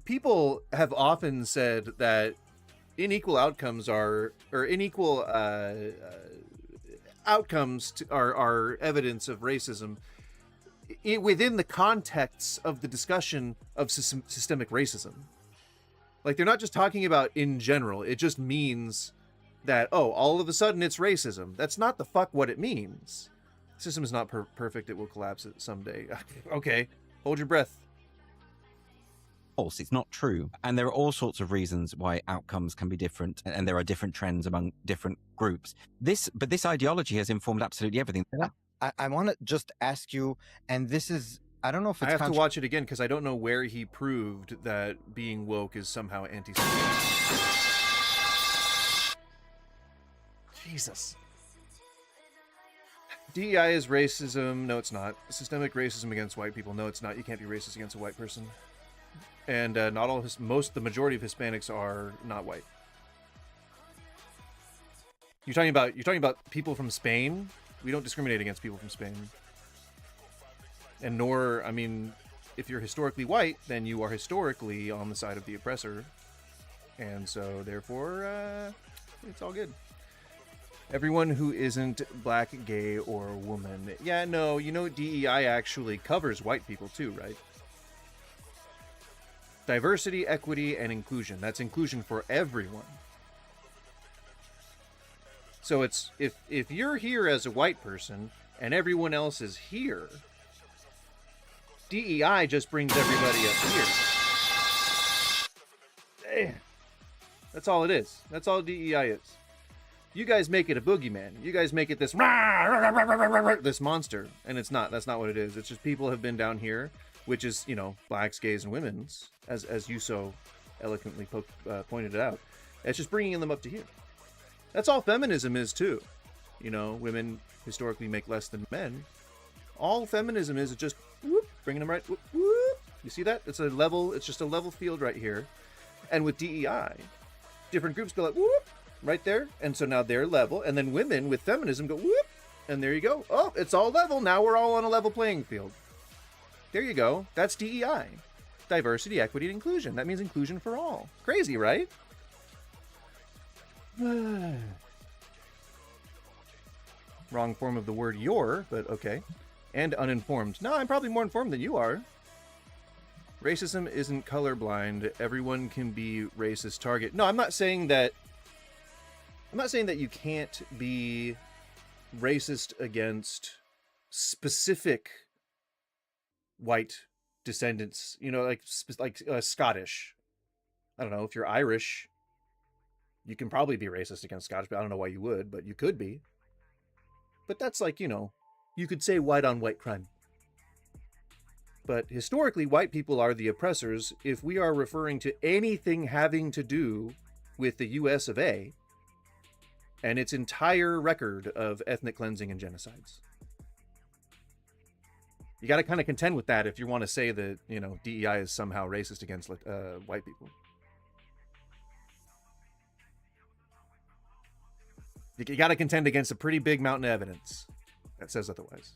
People have often said that unequal outcomes are, or unequal outcomes are evidence of racism within the context of the discussion of systemic racism. Like, they're not just talking about in general. It just means that, oh, all of a sudden it's racism. That's not the fuck what it means. The system is not perfect. It will collapse someday. Okay, hold your breath. False. It's not true. And there are all sorts of reasons why outcomes can be different, and there are different trends among different groups. But this ideology has informed absolutely everything. I want to just ask you, and this is, I don't know if it's... I have to watch it again because I don't know where he proved that being woke is somehow anti-Semitic. Jesus. DEI is racism. No, it's not. Systemic racism against white people. No, it's not. You can't be racist against a white person. And not all the majority of Hispanics are not white. You're talking about people from Spain? We don't discriminate against people from Spain. And nor, I mean, if you're historically white, then you are historically on the side of the oppressor. And so, therefore, it's all good. Everyone who isn't black, gay, or woman. Yeah, no, you know, DEI actually covers white people too, right? Diversity, equity, and inclusion. That's inclusion for everyone. So it's, if you're here as a white person and everyone else is here, DEI just brings everybody up here. Damn. That's all it is. That's all DEI is. You guys make it a boogeyman. You guys make it this monster, and it's not. That's not what it is. It's just people have been down here, which is, you know, blacks, gays, and women's, as you so eloquently pointed it out. It's just bringing them up to here. That's all feminism is too. You know, women historically make less than men. All feminism is just whoop, bringing them right. Whoop, whoop. You see that? It's a level. It's just a level field right here. And with DEI, different groups go like whoop right there, and so now they're level. And then women with feminism go whoop, and there you go. Oh, it's all level. Now we're all on a level playing field. There you go. That's DEI. Diversity, equity, and inclusion. That means inclusion for all. Crazy, right? Wrong form of the word your, but okay. And uninformed. No, I'm probably more informed than you are. Racism isn't colorblind. Everyone can be racist target. No, I'm not saying that you can't be racist against specific white descendants, you know, like Scottish. I don't know, if you're Irish, you can probably be racist against Scottish, but I don't know why you would, but you could be. But that's like, you know, you could say white on white crime. But historically, white people are the oppressors if we are referring to anything having to do with the US of A and its entire record of ethnic cleansing and genocides. You got to kind of contend with that if you want to say that, you know, DEI is somehow racist against white people. You got to contend against a pretty big mountain of evidence that says otherwise.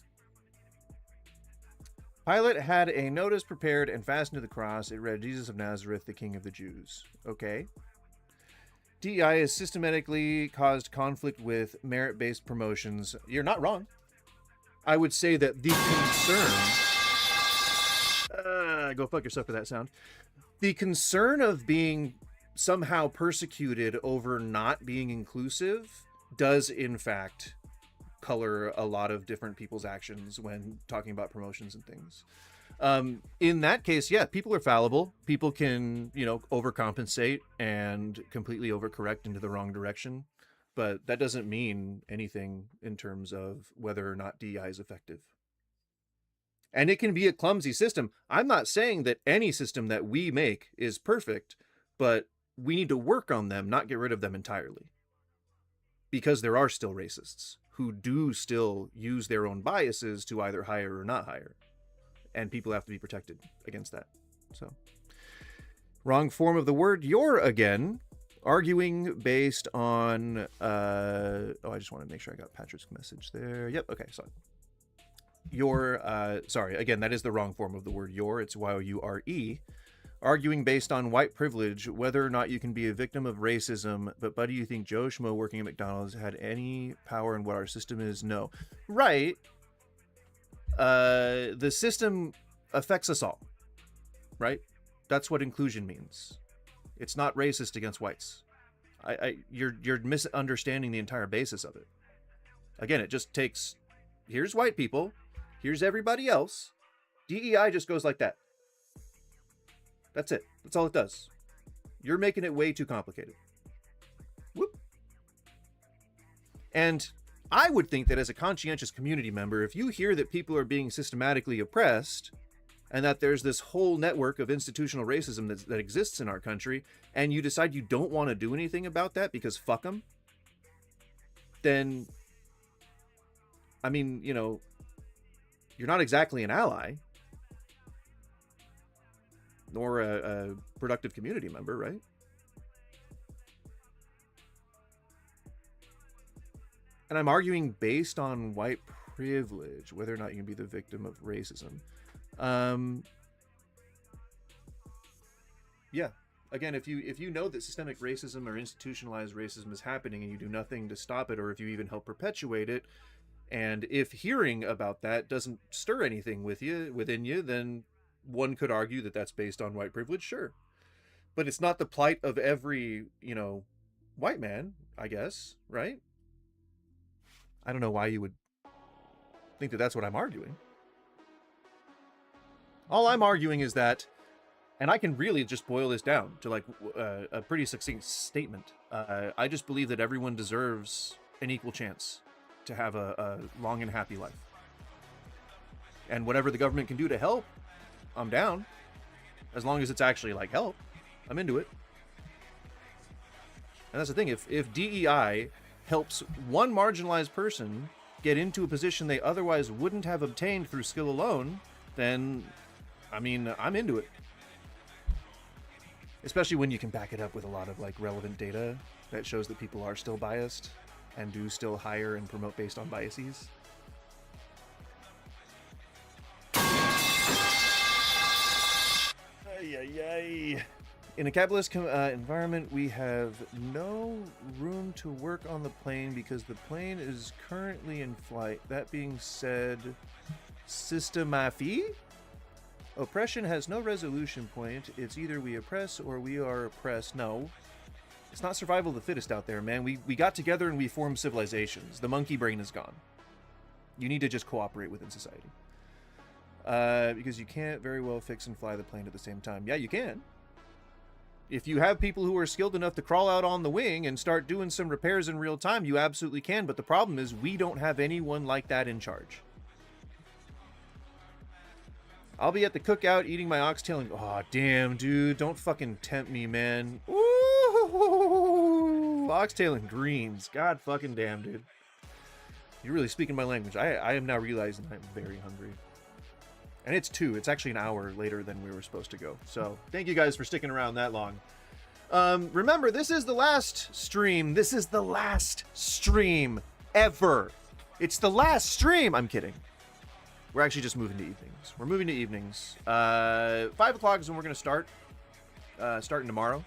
Pilate had a notice prepared and fastened to the cross. It read, Jesus of Nazareth, the King of the Jews. Okay. DEI has systematically caused conflict with merit-based promotions. You're not wrong. I would say that the concern... go fuck yourself for that sound. The concern of being somehow persecuted over not being inclusive does, in fact, color a lot of different people's actions when talking about promotions and things. In that case, yeah, people are fallible. People can, you know, overcompensate and completely overcorrect into the wrong direction. But that doesn't mean anything in terms of whether or not DEI is effective. And it can be a clumsy system. I'm not saying that any system that we make is perfect, but we need to work on them, not get rid of them entirely. Because there are still racists who do still use their own biases to either hire or not hire. And people have to be protected against that. So, wrong form of the word your again. Arguing based on, I just want to make sure I got Patrick's message there. Yep, okay, so your, sorry, again, that is the wrong form of the word your. It's Y-O-U-R-E. arguing based on white privilege whether or not you can be a victim of racism. But buddy, you think Joe Schmo working at McDonald's had any power in what our system is? No. Right. The system affects us all. Right? That's what inclusion means. It's not racist against whites. You're misunderstanding the entire basis of it. Again, it just takes, here's white people, here's everybody else. DEI just goes like that. That's it. That's all it does. You're making it way too complicated. Whoop. And I would think that as a conscientious community member, if you hear that people are being systematically oppressed, and that there's this whole network of institutional racism that exists in our country, and you decide you don't want to do anything about that because fuck them, then, I mean, you know, you're not exactly an ally, nor a productive community member, right? And I'm arguing based on white privilege, whether or not you can be the victim of racism. Yeah. Again, if you know that systemic racism or institutionalized racism is happening and you do nothing to stop it, or if you even help perpetuate it, and if hearing about that doesn't stir anything within you, then one could argue that that's based on white privilege, sure. But it's not the plight of every, you know, white man, I guess, right? I don't know why you would think that that's what I'm arguing. All I'm arguing is that, and I can really just boil this down to like a pretty succinct statement. I just believe that everyone deserves an equal chance to have a long and happy life. And whatever the government can do to help, I'm down. As long as it's actually like help, I'm into it. And that's the thing, if DEI helps one marginalized person get into a position they otherwise wouldn't have obtained through skill alone, then, I mean, I'm into it. Especially when you can back it up with a lot of like relevant data that shows that people are still biased and do still hire and promote based on biases. In a capitalist environment, we have no room to work on the plane because the plane is currently in flight. That being said, systemafi? Oppression has no resolution point. It's either we oppress or we are oppressed. No. It's not survival of the fittest out there, man. We got together and we formed civilizations. The monkey brain is gone. You need to just cooperate within society. Because you can't very well fix and fly the plane at the same time. Yeah, you can. If you have people who are skilled enough to crawl out on the wing and start doing some repairs in real time, you absolutely can. But the problem is we don't have anyone like that in charge. I'll be at the cookout eating my oxtail and... Oh, damn, dude. Don't fucking tempt me, man. Ooh, oxtail and greens. God fucking damn, dude. You're really speaking my language. I am now realizing I'm very hungry. And it's 2. It's actually an hour later than we were supposed to go. So thank you guys for sticking around that long. Remember, this is the last stream. This is the last stream ever. It's the last stream. I'm kidding. We're actually just moving to evenings. We're moving to evenings. 5 o'clock is when we're going to start. Starting tomorrow.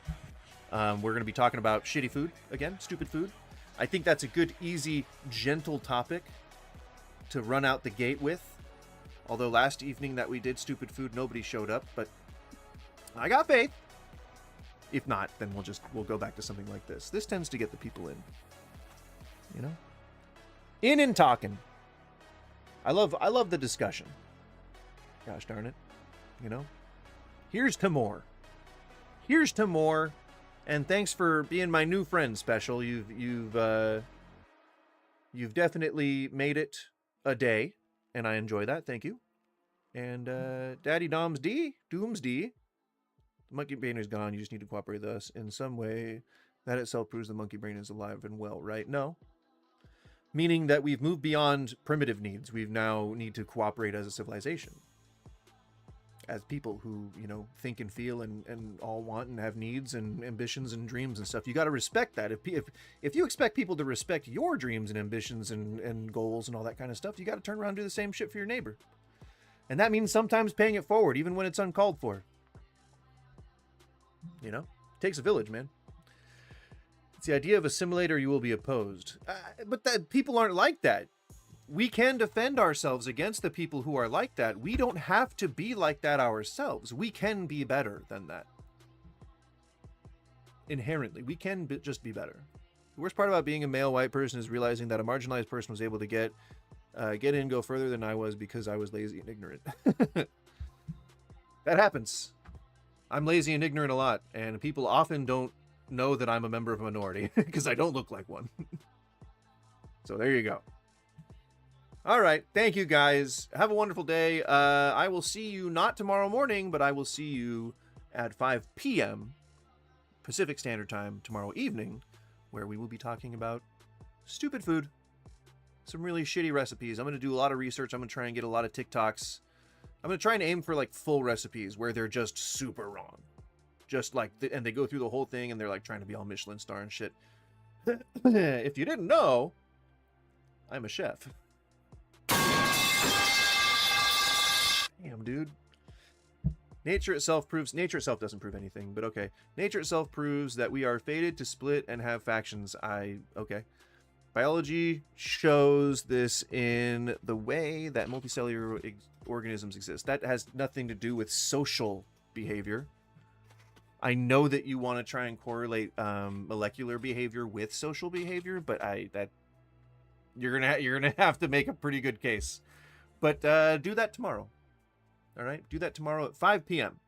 We're going to be talking about shitty food again. Stupid food. I think that's a good, easy, gentle topic to run out the gate with. Although last evening that we did stupid food, nobody showed up, but I got faith. If not, then we'll go back to something like this. This tends to get the people in. You know? In and talking. I love the discussion. Gosh darn it. You know? Here's to more. Here's to more. And thanks for being my new friend, Special. You've definitely made it a day. And I enjoy that, thank you. And Daddy Doomsday, the monkey brain is gone. You just need to cooperate with us in some way. That itself proves the monkey brain is alive and well, right? No. Meaning that we've moved beyond primitive needs. We now need to cooperate as a civilization. As people who, you know, think and feel and all want and have needs and ambitions and dreams and stuff. You got to respect that. If you expect people to respect your dreams and ambitions and goals and all that kind of stuff, you got to turn around and do the same shit for your neighbor. And that means sometimes paying it forward, even when it's uncalled for. You know? It takes a village, man. It's the idea of a simulator you will be opposed. But people aren't like that. We can defend ourselves against the people who are like that. We don't have to be like that ourselves. We can be better than that. Inherently, we can just be better. The worst part about being a male white person is realizing that a marginalized person was able to get in, go further than I was because I was lazy and ignorant. That happens. I'm lazy and ignorant a lot, and people often don't know that I'm a member of a minority because I don't look like one. So there you go. All right. Thank you, guys. Have a wonderful day. I will see you not tomorrow morning, but I will see you at 5 p.m. Pacific Standard Time tomorrow evening, where we will be talking about stupid food. Some really shitty recipes. I'm going to do a lot of research. I'm going to try and get a lot of TikToks. I'm going to try and aim for like full recipes where they're just super wrong. Just like, and they go through the whole thing and they're like trying to be all Michelin star and shit. If you didn't know, I'm a chef. Damn, dude. Nature itself doesn't prove anything, but okay. Nature itself proves that we are fated to split and have factions. Okay. Biology shows this in the way that multicellular organisms exist. That has nothing to do with social behavior. I know that you want to try and correlate molecular behavior with social behavior, but you're gonna have to make a pretty good case. But do that tomorrow. All right, do that tomorrow at 5 p.m.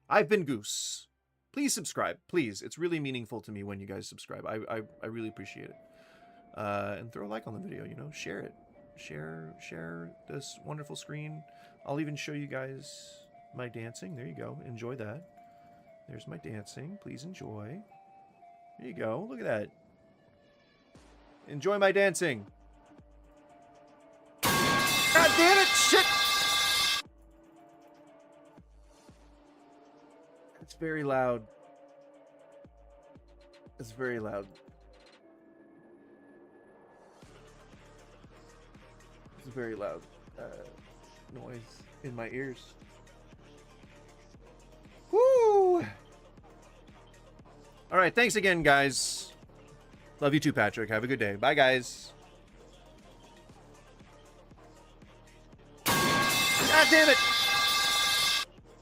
I've been Goose. Please subscribe, please. It's really meaningful to me when you guys subscribe. I really appreciate it. And throw a like on the video. You know, share it. Share this wonderful screen. I'll even show you guys my dancing. There you go. Enjoy that. There's my dancing. Please enjoy. There you go. Look at that. Enjoy my dancing. God damn it! Shit! It's very loud. It's very loud. It's very loud noise in my ears. Woo! All right, thanks again, guys. Love you too, Patrick. Have a good day. Bye, guys. God damn it!